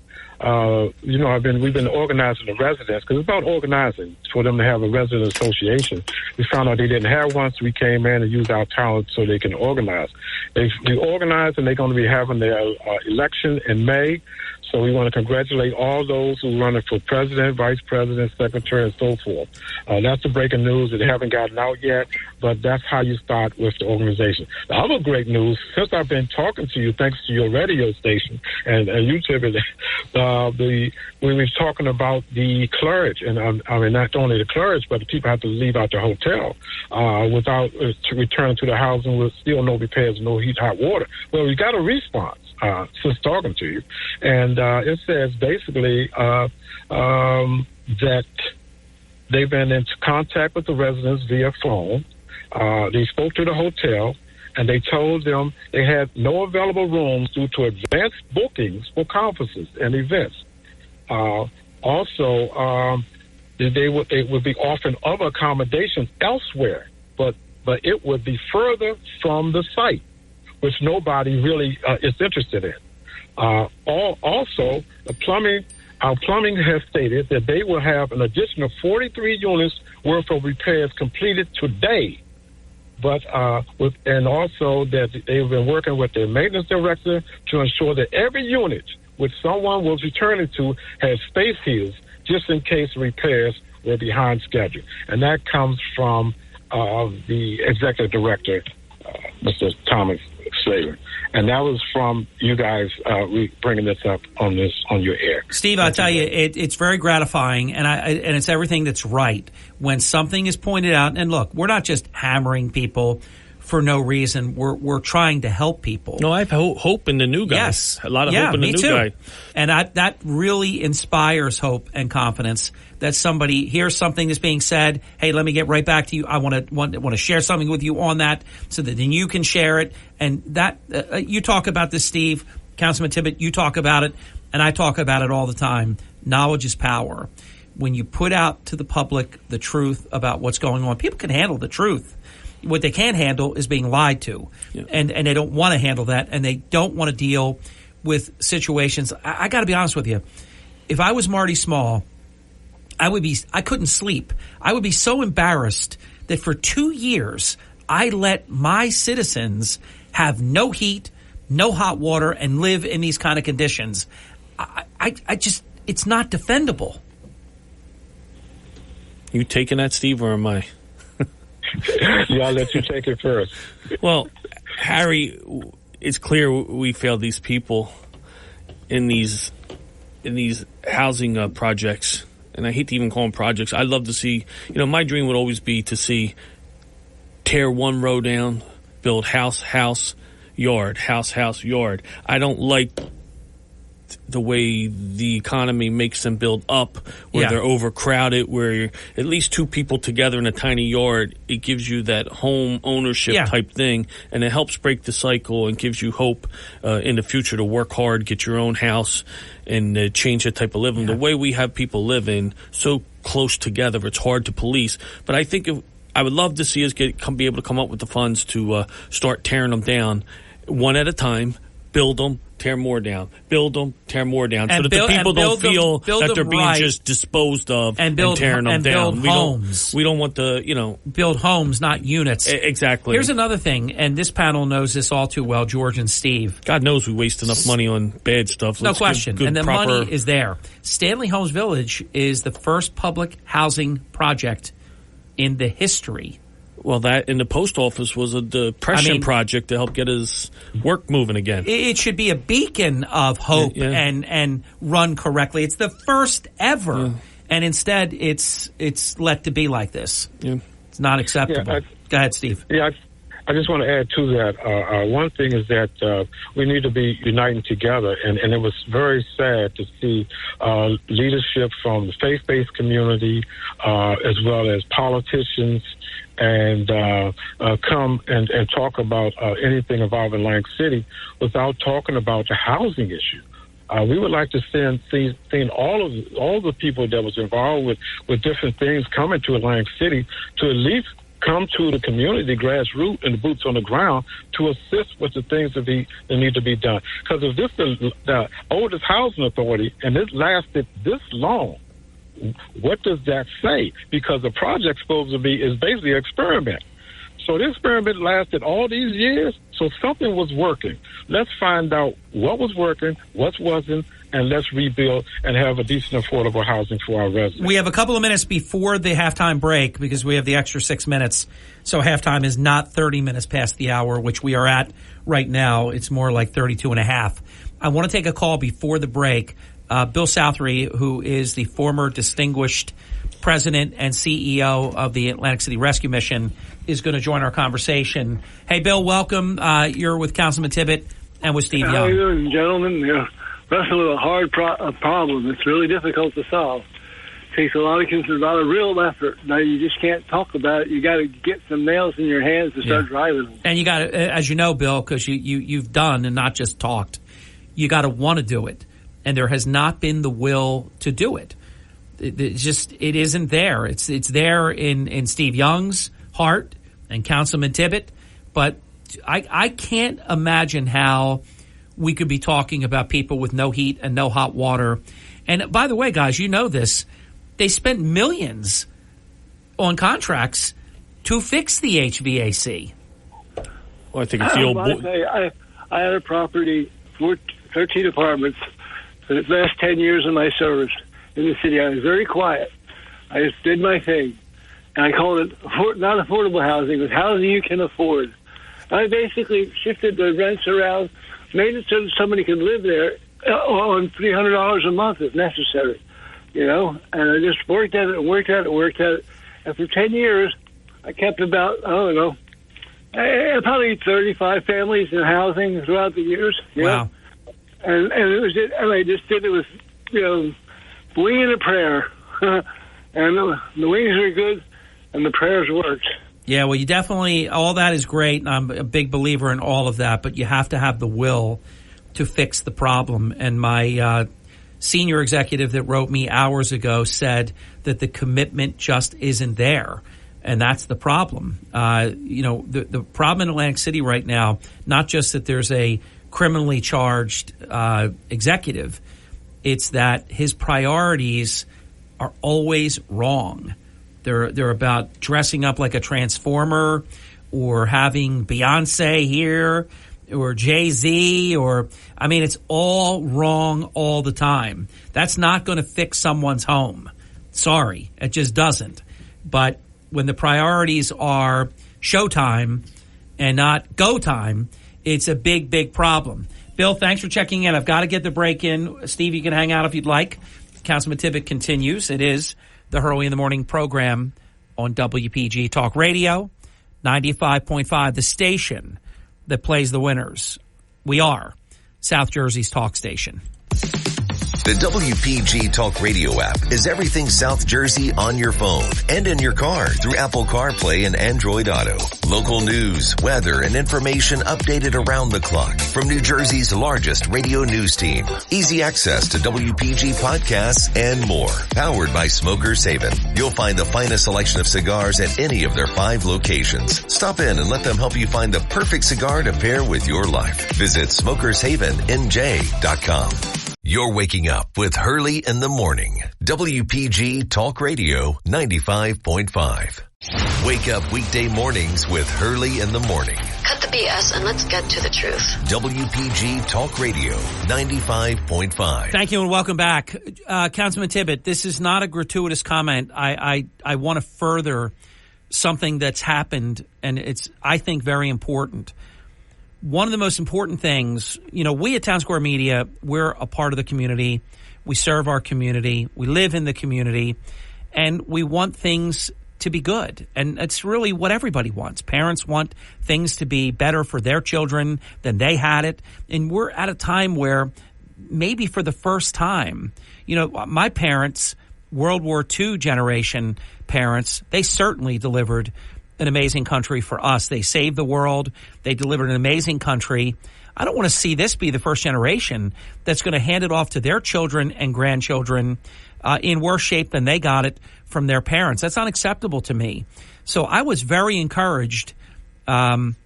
we've been organizing the residents, because it's about organizing for them to have a resident association. We found out they didn't have one, so we came in and used our talent so they can organize. They organized, and they're going to be having their election in May. So we want to congratulate all those who are running for president, vice president, secretary, and so forth. That's the breaking news. They haven't gotten out yet, but that's how you start with the organization. The other great news, since I've been talking to you, thanks to your radio station and you, Tibbet, we were talking about the clergy, and I mean not only the clergy, but the people have to leave out the hotel without to return to the housing with still no repairs, no heat, hot water. Well, we got a response since talking to you, and it says basically that they've been in contact with the residents via phone. They spoke to the hotel, and they told them they had no available rooms due to advanced bookings for conferences and events. Also, they would be offering other accommodations elsewhere, but it would be further from the site, which nobody really is interested in. Also, our plumbing has stated that they will have an additional 43 units worth of repairs completed today. But and also that they've been working with their maintenance director to ensure that every unit which someone was returning to has space heaters just in case repairs were behind schedule. And that comes from the executive director, Mr. Thomas Slater. And that was from you guys bringing this up on your air. Steve, I'll tell you, it's very gratifying, and it's everything that's right when something is pointed out. And look, we're not just hammering people for no reason. We're trying to help people. No, I have hope in the new guy. Yes, a lot of hope in the new guy. And that really inspires hope and confidence that somebody hears something that's being said. Hey, let me get right back to you. I want to share something with you on that, so that then you can share it. And that you talk about this, Steve, Councilman Tippett. You talk about it, and I talk about it all the time. Knowledge is power. When you put out to the public the truth about what's going on, people can handle the truth. What they can't handle is being lied to, and they don't want to handle that, and they don't want to deal with situations. I got to be honest with you. If I was Marty Small, I couldn't sleep. I would be so embarrassed that for 2 years I let my citizens have no heat, no hot water, and live in these kind of conditions. I just, it's not defendable. You taking that, Steve, or am I? Yeah, I'll let you take it first. Well, Harry, it's clear we failed these people in these housing projects, and I hate to even call them projects. I'd love to see, my dream would always be to see tear one row down, build house, yard, house, yard. I don't like the way the economy makes them build up, where they're overcrowded, where you're at least two people together in a tiny yard. It gives you that home ownership type thing, and it helps break the cycle and gives you hope in the future to work hard, get your own house, and change the type of living. The way we have people living so close together, it's hard to police. But I think I would love to see us be able to come up with the funds to start tearing them down one at a time, build them, tear more down, build them, tear more down, so that the people don't feel that they're being just disposed of and tearing them down. We don't want the, build homes, not units. Exactly. Here's another thing, and this panel knows this all too well, George and Steve. God knows we waste enough money on bad stuff. No question. And the money is there. Stanley Homes Village is the first public housing project in the history. Well, that in the post office was a depression project to help get his work moving again. It should be a beacon of hope and run correctly. It's the first ever, and instead it's let to be like this. It's not acceptable. Go ahead, Steve. I just want to add to that. One thing is that we need to be uniting together, and it was very sad to see leadership from the faith-based community as well as politicians and come and talk about anything involving Lang City without talking about the housing issue. We would like to see all the people that was involved with different things coming to Lang City to at least come to the community, grassroots, and the boots on the ground to assist with the things that need to be done. Because if this is the oldest housing authority and it lasted this long, what does that say? Because the project's supposed to is basically an experiment. So the experiment lasted all these years, so something was working. Let's find out what was working, what wasn't, and let's rebuild and have a decent, affordable housing for our residents. We have a couple of minutes before the halftime break because we have the extra 6 minutes. So halftime is not 30 minutes past the hour, which we are at right now. It's more like 32 and a half. I want to take a call before the break. Bill Southery, who is the former distinguished president and CEO of the Atlantic City Rescue Mission, is going to join our conversation. Hey, Bill, welcome. You're with Councilman Tippett and with Steve Young. How are you doing, gentlemen? Wrestling with a hard problem. It's really difficult to solve. It takes a lot of real effort. Now, you just can't talk about it. You got to get some nails in your hands to start driving them. And you got to, as you know, Bill, because you've done and not just talked, you got to want to do it. And there has not been the will to do it. It isn't there. It's there in Steve Young's heart and Councilman Tippett, but I can't imagine how we could be talking about people with no heat and no hot water. And by the way, guys, you know this. They spent millions on contracts to fix the HVAC. Well, I think it's the old I had a property, 13 apartments, for the last 10 years of my service in the city. I was very quiet. I just did my thing. And I called it not affordable housing, but housing you can afford. I basically shifted the rents around, made it so that somebody could live there on $300 a month if necessary, And I just worked at it. And for 10 years, I kept about, probably 35 families in housing throughout the years. Wow. And it was, and I just did it with, wing and a prayer. And the wings are good, and the prayers worked. Yeah, well, you definitely, all that is great, and I'm a big believer in all of that, but you have to have the will to fix the problem. And my senior executive that wrote me hours ago said that the commitment just isn't there. And that's the problem. The problem in Atlantic City right now, not just that there's a criminally charged executive, it's that his priorities are always wrong. They're about dressing up like a transformer, or having Beyonce here, or Jay-Z, it's all wrong all the time. That's not going to fix someone's home. Sorry, it just doesn't. But when the priorities are showtime and not go time, it's a big, big problem. Bill, thanks for checking in. I've got to get the break in. Steve, you can hang out if you'd like. Councilman Tippett continues. It is the Hurley in the Morning program on WPG Talk Radio, 95.5, the station that plays the winners. We are South Jersey's talk station. The WPG Talk Radio app is everything South Jersey on your phone and in your car through Apple CarPlay and Android Auto. Local news, weather, and information updated around the clock from New Jersey's largest radio news team. Easy access to WPG podcasts and more. Powered by Smokers Haven. You'll find the finest selection of cigars at any of their 5 locations. Stop in and let them help you find the perfect cigar to pair with your life. Visit SmokersHavenNJ.com. You're waking up with Hurley in the Morning. WPG Talk Radio 95.5. Wake up weekday mornings with Hurley in the Morning. Cut the BS and let's get to the truth. WPG Talk Radio 95.5. Thank you and welcome back. Councilman Tippett, this is not a gratuitous comment. I want to further something that's happened, and it's, I think, very important. One of the most important things, we at Town Square Media, we're a part of the community. We serve our community. We live in the community. And we want things to be good. And it's really what everybody wants. Parents want things to be better for their children than they had it. And we're at a time where maybe for the first time, my parents, World War II generation parents, they certainly delivered an amazing country for us. They saved the world. They delivered an amazing country. I don't want to see this be the first generation that's going to hand it off to their children and grandchildren in worse shape than they got it from their parents. That's unacceptable to me. So I was very encouraged when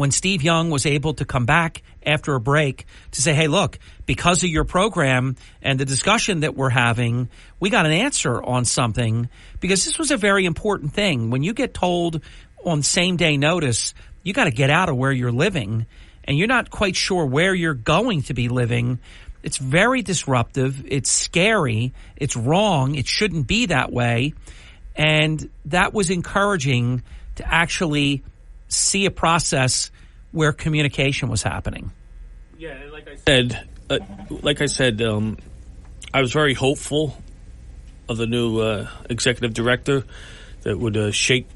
Steve Young was able to come back after a break to say, hey, look, because of your program and the discussion that we're having, we got an answer on something, because this was a very important thing. When you get told on same-day notice, you got to get out of where you're living, and you're not quite sure where you're going to be living, it's very disruptive. It's scary. It's wrong. It shouldn't be that way. And that was encouraging to actually see a process where communication was happening. Yeah, like I said, I was very hopeful of the new executive director that would shake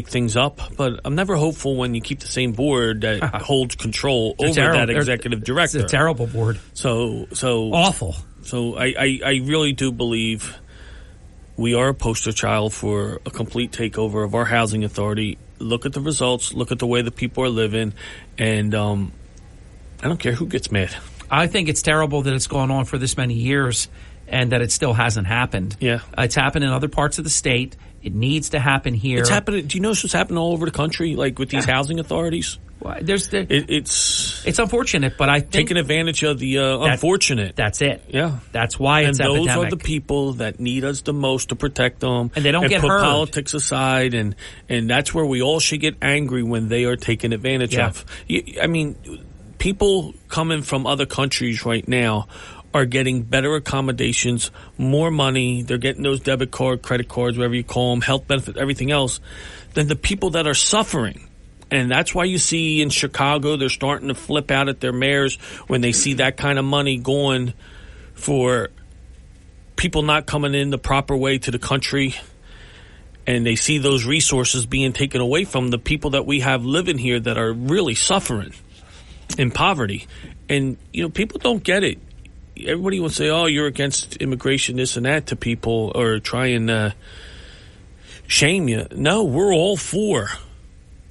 things up, but I'm never hopeful when you keep the same board that holds control over that executive director. It's a terrible board. So awful. So I really do believe we are a poster child for a complete takeover of our housing authority. Look at the results. Look at the way the people are living. And I don't care who gets mad. I think it's terrible that it's gone on for this many years and that it still hasn't happened. Yeah. It's happened in other parts of the state. It needs to happen here. It's happening. Do you know what's happening all over the country, like with these housing authorities? Well, it's unfortunate, but I think taking advantage of the unfortunate. That's it. Yeah, that's why it's epidemic. And those are the people that need us the most to protect them, and they don't get put heard. Politics aside, and that's where we all should get angry when they are taken advantage of. I mean, people coming from other countries right now are getting better accommodations, more money. They're getting those debit card, credit cards, whatever you call them, health benefits, everything else, than the people that are suffering. And that's why you see in Chicago, they're starting to flip out at their mayors when they see that kind of money going for people not coming in the proper way to the country. And they see those resources being taken away from the people that we have living here that are really suffering in poverty. And, people don't get it. everybody will say, "Oh, you're against immigration, this and that," to people, or try and shame you. No, we're all for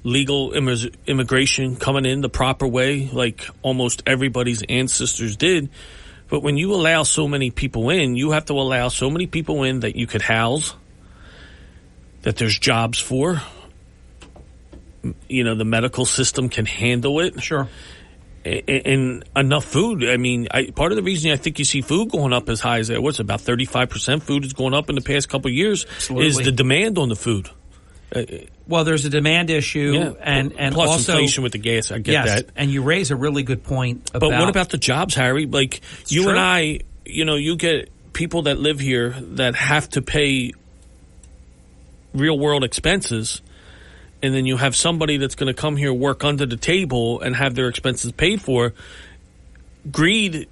legal immigration coming in the proper way, like almost everybody's ancestors did. But when you allow so many people in, you have to allow so many people in that you could house, that there's jobs for. The medical system can handle it. Sure. And enough food. I mean, part of the reason I think you see food going up as high as it was, about 35% food is going up in the past couple of years, is the demand on the food. Well, there's a demand issue, and plus also inflation with the gas. I get that. And you raise a really good point about. But what about the jobs, Harry? Like you and I, you get people that live here that have to pay real world expenses. And then you have somebody that's going to come here, work under the table, and have their expenses paid for. Greed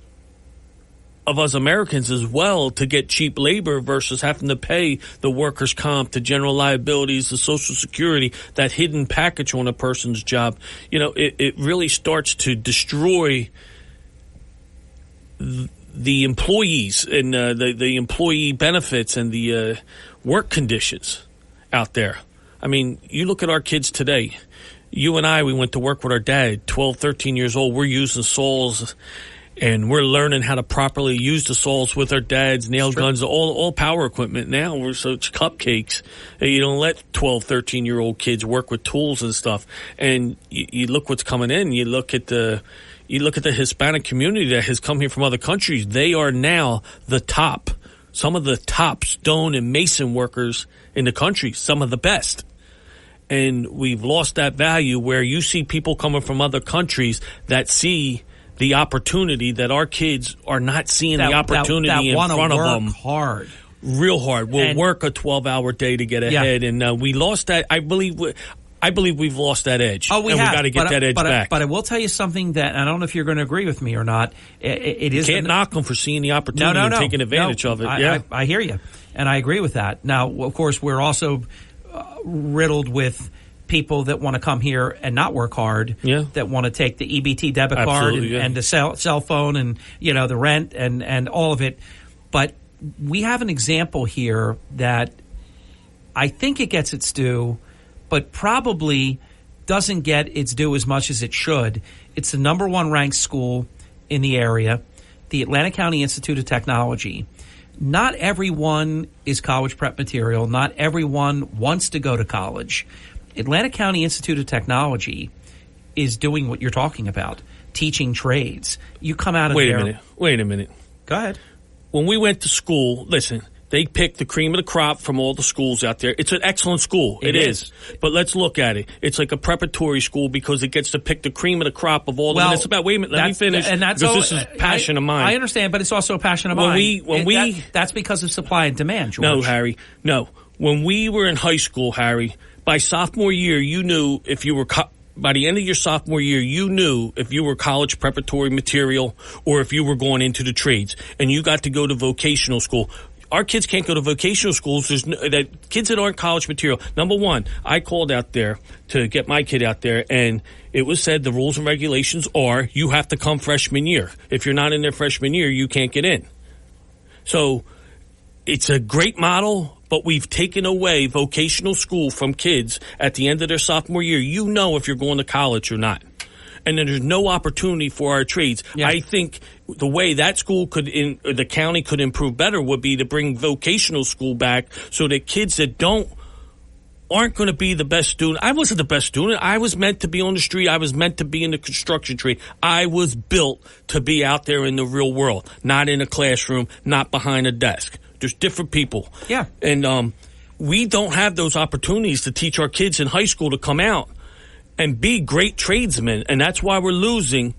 of us Americans as well to get cheap labor versus having to pay the workers' comp, the general liabilities, the Social Security, that hidden package on a person's job. It really starts to destroy the employees and the employee benefits and the work conditions out there. I mean, you look at our kids today. You and I, we went to work with our dad, 12, 13 years old. We're using saws, and we're learning how to properly use the saws with our dads, nail guns, all power equipment. Now we're such cupcakes. You don't let 12, 13-year-old kids work with tools and stuff. And you look what's coming in. You look at the Hispanic community that has come here from other countries. They are now the top. Some of the top stone and mason workers in the country, some of the best. And we've lost that value where you see people coming from other countries that see the opportunity that our kids are not seeing the opportunity in front of them. Hard. Real hard. We'll work a 12-hour day to get ahead. Yeah. And we lost that. I believe we've lost that edge. Oh, we have. We got to get that edge back. But I will tell you something that I don't know if you're going to agree with me or not. It is. You can't knock them for seeing the opportunity and taking advantage of it. I hear you, and I agree with that. Now, of course, we're also riddled with people that want to come here and not work hard. Yeah. That want to take the EBT debit card and the cell phone and the rent and all of it. But we have an example here that I think it gets its due, but probably doesn't get its due as much as it should. It's the number one ranked school in the area, the Atlantic County Institute of Technology. Not everyone is college prep material. Not everyone wants to go to college. Atlantic County Institute of Technology is doing what you're talking about, teaching trades. You come out of there. Wait a minute. Go ahead. When we went to school, listen, they picked the cream of the crop from all the schools out there. It's an excellent school. It is. But let's look at it. It's like a preparatory school because it gets to pick the cream of the crop of all the minutes. Wait a minute. Let me finish. And that's because this is a passion of mine. I understand, but it's also a passion of mine. That's because of supply and demand, George. No, Harry. No. When we were in high school, Harry, by sophomore year, you knew if you were by the end of your sophomore year, you knew if you were college preparatory material or if you were going into the trades, and you got to go to vocational school. Our kids can't go to vocational schools. There's kids that aren't college material. Number one, I called out there to get my kid out there, and it was said the rules and regulations are you have to come freshman year. If you're not in their freshman year, you can't get in. So it's a great model, but we've taken away vocational school from kids at the end of their sophomore year. You know if you're going to college or not. And then there's no opportunity for our trades. Yeah. I think the way that school the county could improve better would be to bring vocational school back so that kids that aren't going to be the best student. I wasn't the best student. I was meant to be on the street. I was meant to be in the construction trade. I was built to be out there in the real world, not in a classroom, not behind a desk. There's different people. Yeah. And we don't have those opportunities to teach our kids in high school to come out and be great tradesmen. And that's why we're losing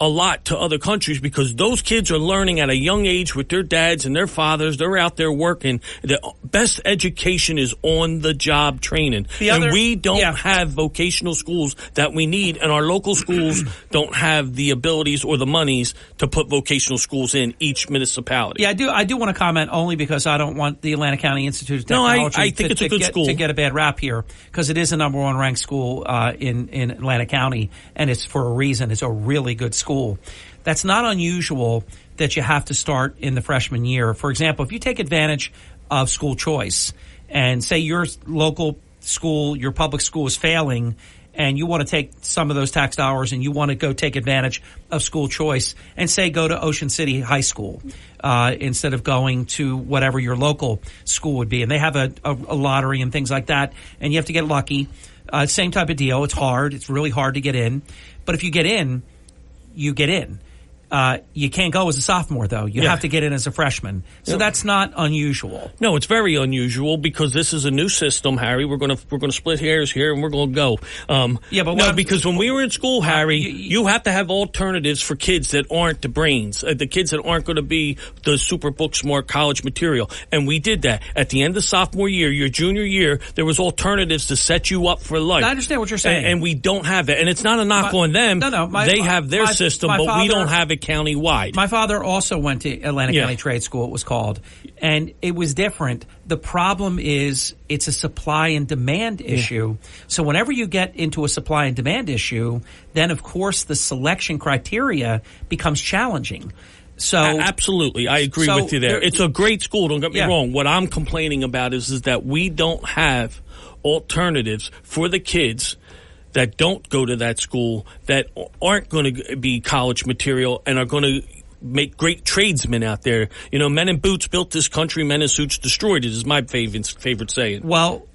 a lot to other countries, because those kids are learning at a young age with their dads and their fathers. They're out there working. The best education is on-the-job training. And we don't have vocational schools that we need, and our local schools don't have the abilities or the monies to put vocational schools in each municipality. Yeah, I do want to comment only because I don't want the Atlantic County Institute of Technology I think it's a good school to get a bad rap here, because it is a number one ranked school in Atlantic County, and it's for a reason. It's a really good school. school. That's not unusual that you have to start in the freshman year. For example, if you take advantage of school choice and say your local school, your public school is failing, and you want to take some of those tax dollars and you want to go take advantage of school choice and say go to Ocean City High School instead of going to whatever your local school would be. And they have a lottery and things like that, and you have to get lucky. Same type of deal. It's hard. It's really hard to get in. But if you get in, you get in. You can't go as a sophomore, though. You have to get in as a freshman. So that's not unusual. No, it's very unusual because this is a new system, Harry. We're gonna split hairs here and we're gonna go. Because when we were in school, Harry, you have to have alternatives for kids that aren't the brains, the kids that aren't going to be the super book smart college material. And we did that at the end of sophomore year, your junior year. There was alternatives to set you up for life. I understand what you're saying, and we don't have it. And it's not a knock on them. They have their system, but we don't have it county-wide. My father also went to Atlantic County Trade School, it was called, and it was different. The problem is it's a supply and demand issue. So whenever you get into a supply and demand issue, then, of course, the selection criteria becomes challenging. So absolutely, I agree with you there. It's a great school, don't get me wrong. What I'm complaining about is that we don't have alternatives for the kids that don't go to that school, that aren't going to be college material and are going to make great tradesmen out there. You know, men in boots built this country, men in suits destroyed it, is my favorite saying. Well,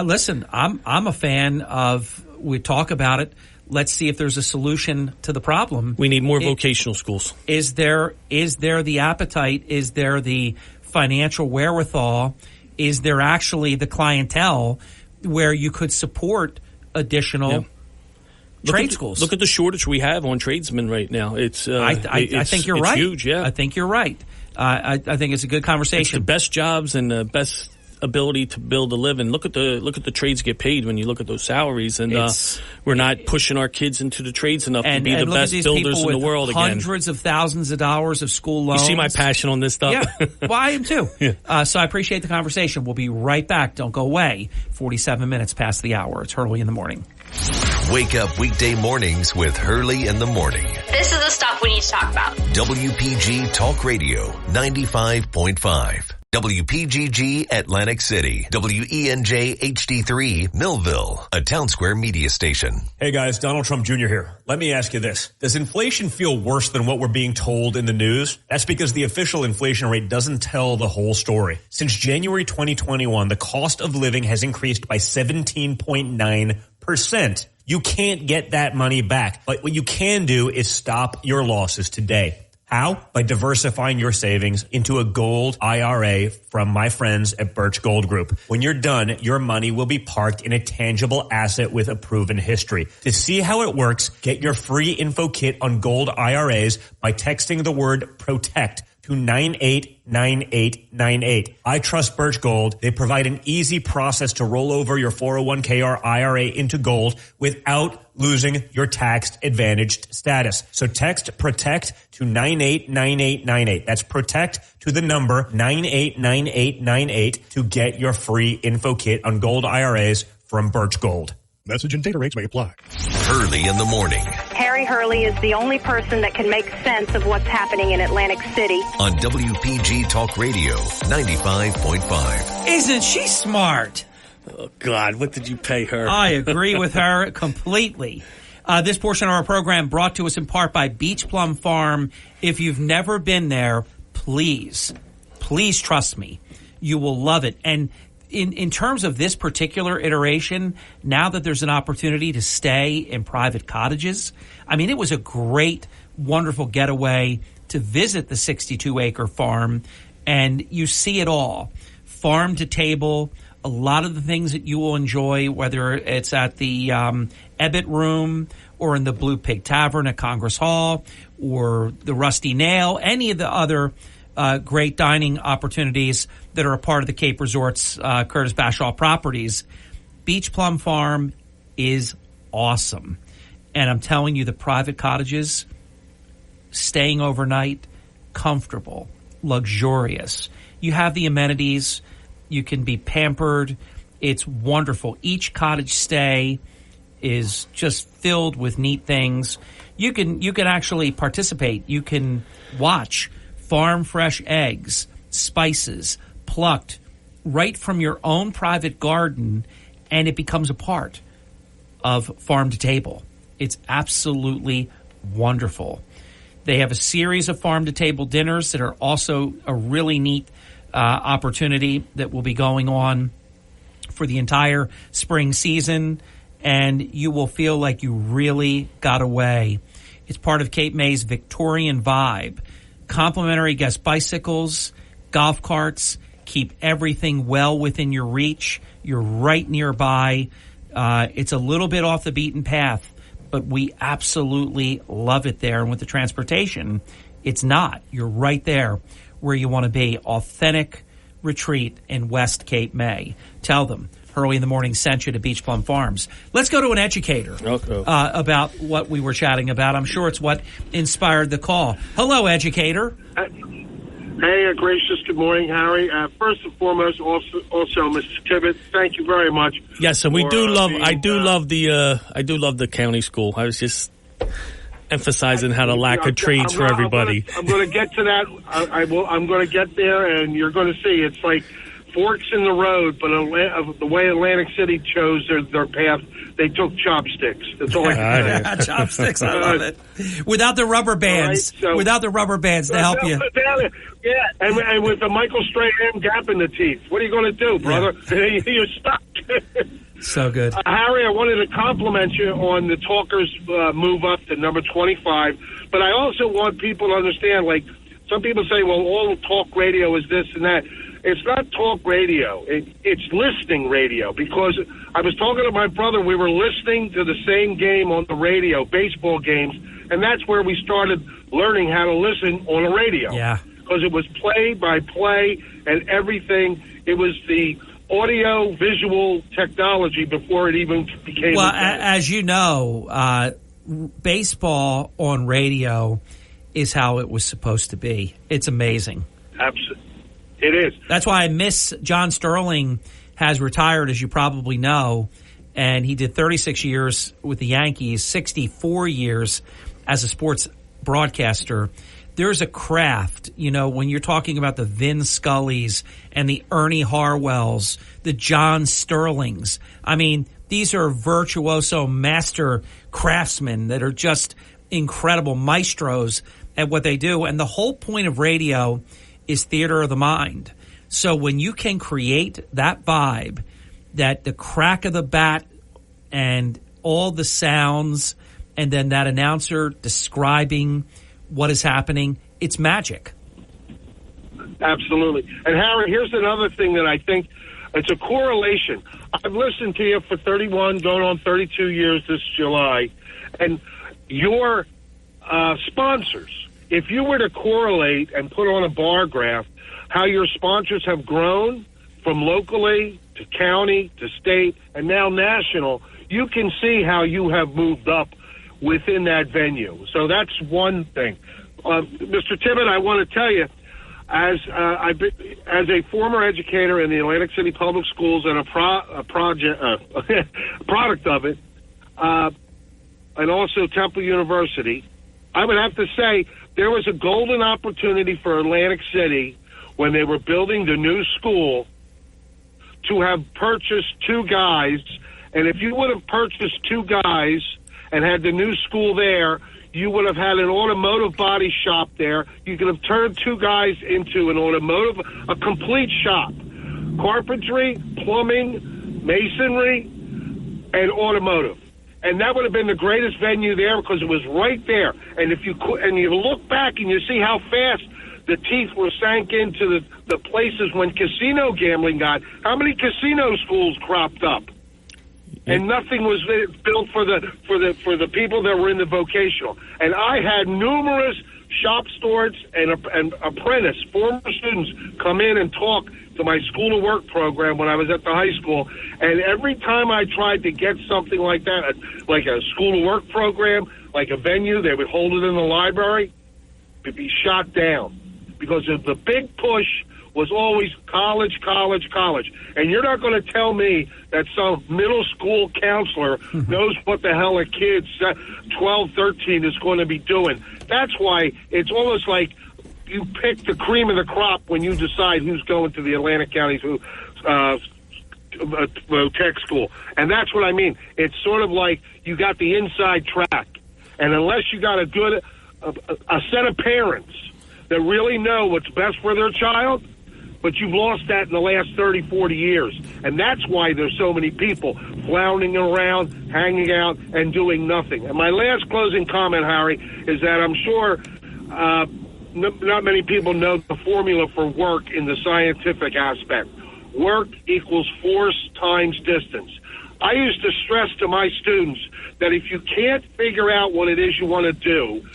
listen, I'm a fan of, we talk about it, let's see if there's a solution to the problem. We need more vocational schools. Is there the appetite? Is there the financial wherewithal? Is there actually the clientele where you could support additional trade schools? Look at the shortage we have on tradesmen right now. It's I think you're right. It's huge, yeah. I think you're right. I think it's a good conversation. It's the best jobs and the best ability to build a living. Look at the trades get paid when you look at those salaries, and we're not pushing our kids into the trades enough to be the best builders in the world again. Hundreds of thousands of dollars of school loans. You see my passion on this stuff? Yeah, well, I am too. So I appreciate the conversation. We'll be right back. Don't go away. 47 minutes past the hour. It's Hurley in the Morning. Wake up weekday mornings with Hurley in the Morning. This is the stuff we need to talk about. WPG Talk Radio 95.5. WPGG Atlantic City, WENJ HD3 Millville, a Town Square media station. Hey guys, Donald Trump Jr. here. Let me ask you this. Does inflation feel worse than what we're being told in the news? That's because the official inflation rate doesn't tell the whole story. Since January 2021, the cost of living has increased by 17.9%. You can't get that money back, but what you can do is stop your losses today. How? By diversifying your savings into a gold IRA from my friends at Birch Gold Group. When you're done, your money will be parked in a tangible asset with a proven history. To see how it works, get your free info kit on gold IRAs by texting the word PROTECT to 989898. I trust Birch Gold. They provide an easy process to roll over your 401k or IRA into gold without losing your tax advantaged status. So text PROTECT to 989898. That's PROTECT to the number 989898 to get your free info kit on gold IRAs from Birch Gold. Message and data rates may apply. Hurley in the Morning. Harry Hurley is the only person that can make sense of what's happening in Atlantic City. On WPG Talk Radio 95.5. Isn't she smart? Oh, God, what did you pay her? I agree with her completely. This portion of our program brought to us in part by Beach Plum Farm. If you've never been there, please trust me. You will love it. And in terms of this particular iteration, now that there's an opportunity to stay in private cottages, I mean, it was a great, wonderful getaway to visit the 62-acre farm, and you see it all. Farm to table, a lot of the things that you will enjoy, whether it's at the Ebbett Room or in the Blue Pig Tavern at Congress Hall or the Rusty Nail, any of the other great dining opportunities that are a part of the Cape Resorts Curtis Bashaw properties. Beach Plum Farm is awesome. And I'm telling you, the private cottages, staying overnight, comfortable, luxurious. You have the amenities. You can be pampered. It's wonderful. Each cottage stay is just filled with neat things. You can actually participate. You can watch farm fresh eggs, spices, plucked right from your own private garden, and it becomes a part of Farm to Table. It's absolutely wonderful. They have a series of Farm to Table dinners that are also a really neat opportunity that will be going on for the entire spring season, and you will feel like you really got away. It's part of Cape May's Victorian vibe. Complimentary guest bicycles, golf carts, keep everything well within your reach. You're right nearby. It's a little bit off the beaten path, but we absolutely love it there. And with the transportation, it's not. You're right there where you want to be. Authentic retreat in West Cape May. Tell them Hurley in the Morning sent you to Beach Plum Farms. Let's go to an educator about what we were chatting about. I'm sure it's what inspired the call. Hello, educator. Hey, gracious good morning, Harry. First and foremost, also, Mr. Tibbet, thank you very much. Yes, and we do love. I do love the county school. I was just emphasizing how the lack of treats for everybody. I'm going to get to that. I'm going to get there, and you're going to see it's like forks in the road. But the way Atlantic City chose their path, they took chopsticks. That's all I can say. Chopsticks, I love it. Without the rubber bands, without the rubber bands to help you. Yeah, and with the Michael Strahan gap in the teeth. What are you going to do, brother? Yeah. You're stuck. So good. Harry, I wanted to compliment you on the Talkers move up to number 25. But I also want people to understand, like, some people say, well, all talk radio is this and that. It's not talk radio. It's listening radio, because I was talking to my brother. We were listening to the same game on the radio, baseball games, and that's where we started learning how to listen on the radio. Yeah. Because it was play-by-play and everything. It was the audio-visual technology before it even became... Well, as you know, baseball on radio is how it was supposed to be. It's amazing. Absolutely. It is. That's why I miss John Sterling has retired, as you probably know, and he did 36 years with the Yankees, 64 years as a sports broadcaster. There's a craft, you know, when you're talking about the Vin Scullys and the Ernie Harwells, the John Sterlings. I mean, these are virtuoso master craftsmen that are just incredible maestros at what they do. And the whole point of radio is theater of the mind. So when you can create that vibe, that the crack of the bat and all the sounds, and then that announcer describing what is happening, it's magic. Absolutely. And Harry, here's another thing that I think it's a correlation. I've listened to you for 31, going on 32 years this July, and your sponsors, if you were to correlate and put on a bar graph how your sponsors have grown from locally to county to state and now national, you can see how you have moved up within that venue. So that's one thing. Mr. Tibbet, I want to tell you, as a former educator in the Atlantic City Public Schools and a product of it, and also Temple University, I would have to say there was a golden opportunity for Atlantic City when they were building the new school to have purchased two guys. And if you would have purchased two guys and had the new school there, you would have had an automotive body shop there. You could have turned two guys into an automotive, a complete shop. Carpentry, plumbing, masonry, and automotive. And that would have been the greatest venue there because it was right there. And if you look back and you see how fast the teeth were sank into the places when casino gambling got, how many casino schools cropped up? And nothing was built for the people that were in the vocational. And I had numerous shop stewards and apprentice, former students, come in and talk to my school to work program when I was at the high school. And every time I tried to get something like that, like a school to work program, like a venue, they would hold it in the library, it'd be shot down. Because of the big push was always college, college, college. And you're not going to tell me that some middle school counselor knows what the hell a kid 12, 13 is going to be doing. That's why it's almost like you pick the cream of the crop when you decide who's going to the Atlantic County tech school. And that's what I mean. It's sort of like you got the inside track. And unless you got a good a set of parents that really know what's best for their child, but you've lost that in the last 30, 40 years. And that's why there's so many people floundering around, hanging out, and doing nothing. And my last closing comment, Harry, is that I'm sure not many people know the formula for work in the scientific aspect. Work equals force times distance. I used to stress to my students that if you can't figure out what it is you want to do,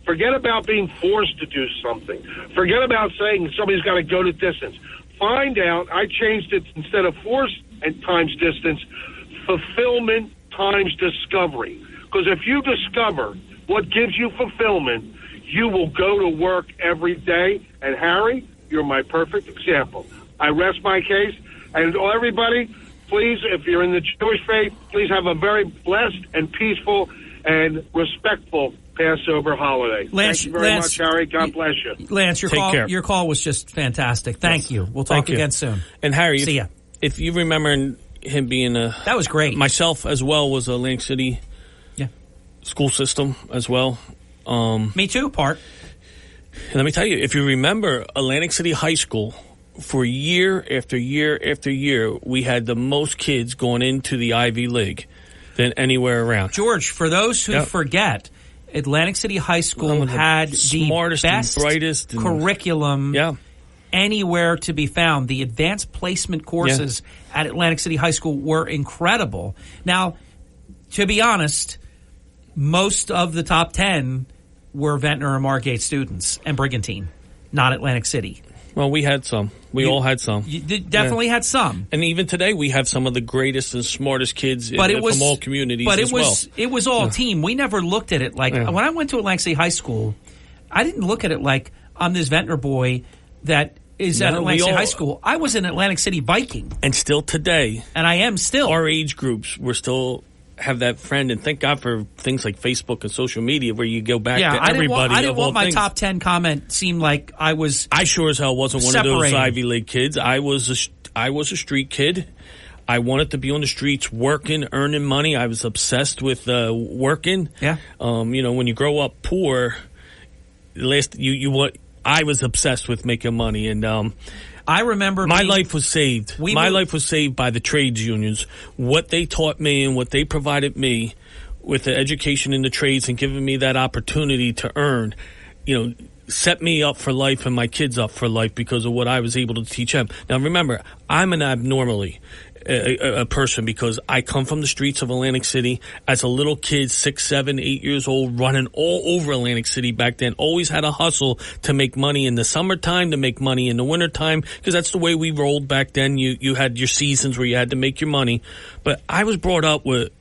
forget about being forced to do something. Forget about saying somebody's got to go to distance. Find out, I changed it instead of force and times distance, fulfillment times discovery. Because if you discover what gives you fulfillment, you will go to work every day. And Harry, you're my perfect example. I rest my case. And everybody, please, if you're in the Jewish faith, please have a very blessed and peaceful and respectful Passover holiday. Lance, thank you very much, Harry. God bless you. Lance, your call was just fantastic. Thank you. We'll talk again soon. And Harry, see ya. If you remember him being that was great. Myself as well was a Atlantic City school system as well. Me too, part. And let me tell you, if you remember Atlantic City High School, for year after year after year, we had the most kids going into the Ivy League than anywhere around. George, for those who forget, Atlantic City High School had the smartest best and brightest curriculum anywhere to be found. The advanced placement courses at Atlantic City High School were incredible. Now, to be honest, most of the top 10 were Ventnor and Margate students and Brigantine, not Atlantic City. Well, we had some. We all had some. You definitely had some. And even today, we have some of the greatest and smartest kids from all communities as well. But it was all team. We never looked at it like... When I went to Atlantic City High School, I didn't look at it like I'm this Ventnor boy that is at Atlantic City High School. I was an Atlantic City Viking. And still today... And I am still. Our age groups, we're still... have that friend, and thank God for things like Facebook and social media where you go back to everybody. I didn't want my top 10 comment seem like I was. I sure as hell wasn't one of those Ivy League kids. I was a street kid. I wanted to be on the streets working, earning money. I was obsessed with working. Yeah. When you grow up poor, I was obsessed with making money, and I remember my life was saved. My life was saved by the trades unions. What they taught me and what they provided me with the education in the trades and giving me that opportunity to earn, set me up for life and my kids up for life because of what I was able to teach them. Now, remember, I'm an abnormally a person because I come from the streets of Atlantic City as a little kid, 6, 7, 8 years old, running all over Atlantic City back then. Always had a hustle to make money in the summertime, to make money in the wintertime, because that's the way we rolled back then. You had your seasons where you had to make your money. But I was brought up with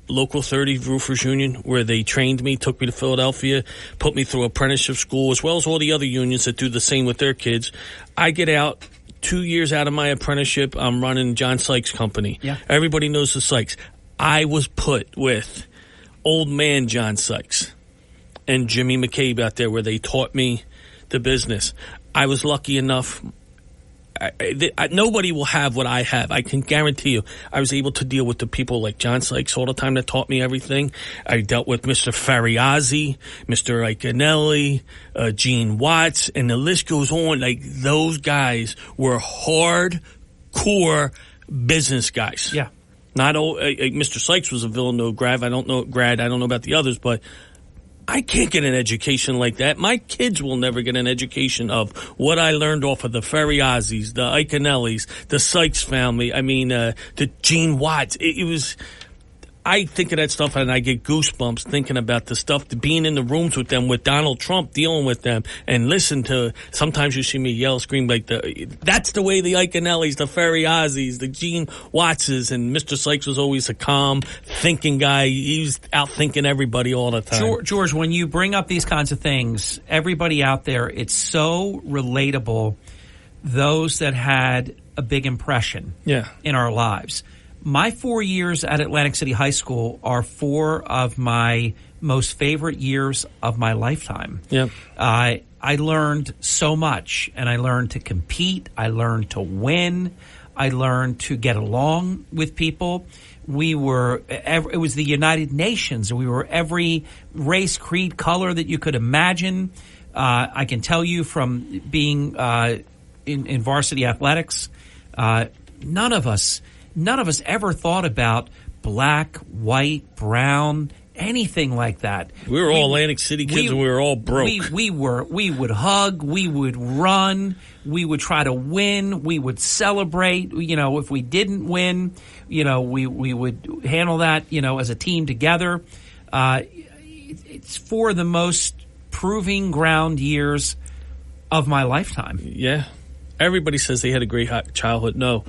Local 30 Roofers Union, where they trained me, took me to Philadelphia, put me through apprenticeship school, as well as all the other unions that do the same with their kids. I get out 2 years out of my apprenticeship, I'm running John Sykes Company. Yeah. Everybody knows the Sykes. I was put with old man John Sykes and Jimmy McCabe out there where they taught me the business. I was lucky enough. Nobody will have what I have. I can guarantee you. I was able to deal with the people like John Sykes all the time that taught me everything. I dealt with Mr. Fariazzi, Mr. Iconelli, Gene Watts, and the list goes on. Like, those guys were hardcore business guys. Yeah. Not all. Mr. Sykes was a Villanova grad. I don't know about the others, but I can't get an education like that. My kids will never get an education of what I learned off of the Fariazzis, the Iconellis, the Sykes family. I mean, the Gene Watts. It was. I think of that stuff and I get goosebumps thinking about the stuff, being in the rooms with them, with Donald Trump, dealing with them, and listen to, sometimes you see me yell, scream like that's the way the Iconellis, the Fariazzis, the Gene Wattses, and Mr. Sykes was always a calm, thinking guy. He was out thinking everybody all the time. George, when you bring up these kinds of things, everybody out there, it's so relatable those that had a big impression in our lives. My 4 years at Atlantic City High School are 4 of my most favorite years of my lifetime. Yeah. I learned so much, and I learned to compete. I learned to win. I learned to get along with people. It was the United Nations. We were every race, creed, color that you could imagine. I can tell you from being in varsity athletics, none of us ever thought about black, white, brown, anything like that. We were all Atlantic City kids, and we were all broke. We would hug, we would run, we would try to win, we would celebrate. If we didn't win, we would handle that, as a team together. It's for the most proving ground years of my lifetime. Yeah. Everybody says they had a great childhood. No.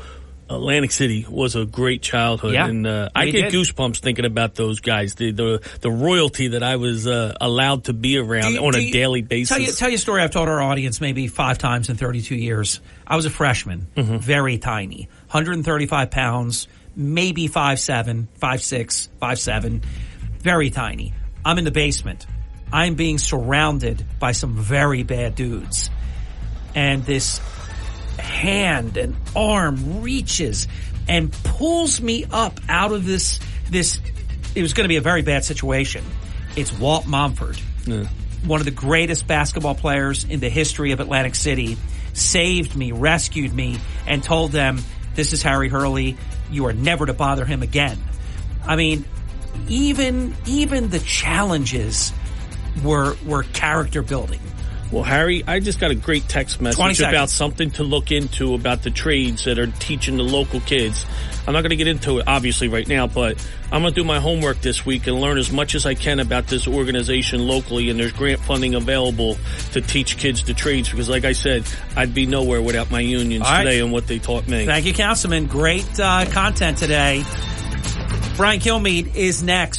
Atlantic City was a great childhood, and I get goosebumps thinking about those guys. The royalty that I was allowed to be around on a daily basis. Tell you a story I've told our audience maybe 5 times in 32 years. I was a freshman, very tiny, 135 pounds, maybe 5'7", 5'6", 5'7", very tiny. I'm in the basement. I'm being surrounded by some very bad dudes, and this hand and arm reaches and pulls me up out of this it was going to be a very bad situation. It's Walt Mumford, one of the greatest basketball players in the history of Atlantic City, saved me, rescued me, and told them, "This is Harry Hurley. You are never to bother him again." I mean, even the challenges were character building. Well, Harry, I just got a great text message about something to look into about the trades that are teaching the local kids. I'm not going to get into it, obviously, right now, but I'm going to do my homework this week and learn as much as I can about this organization locally, and there's grant funding available to teach kids the trades because, like I said, I'd be nowhere without my unions today and what they taught me. Thank you, Councilman. Great content today. Brian Kilmeade is next.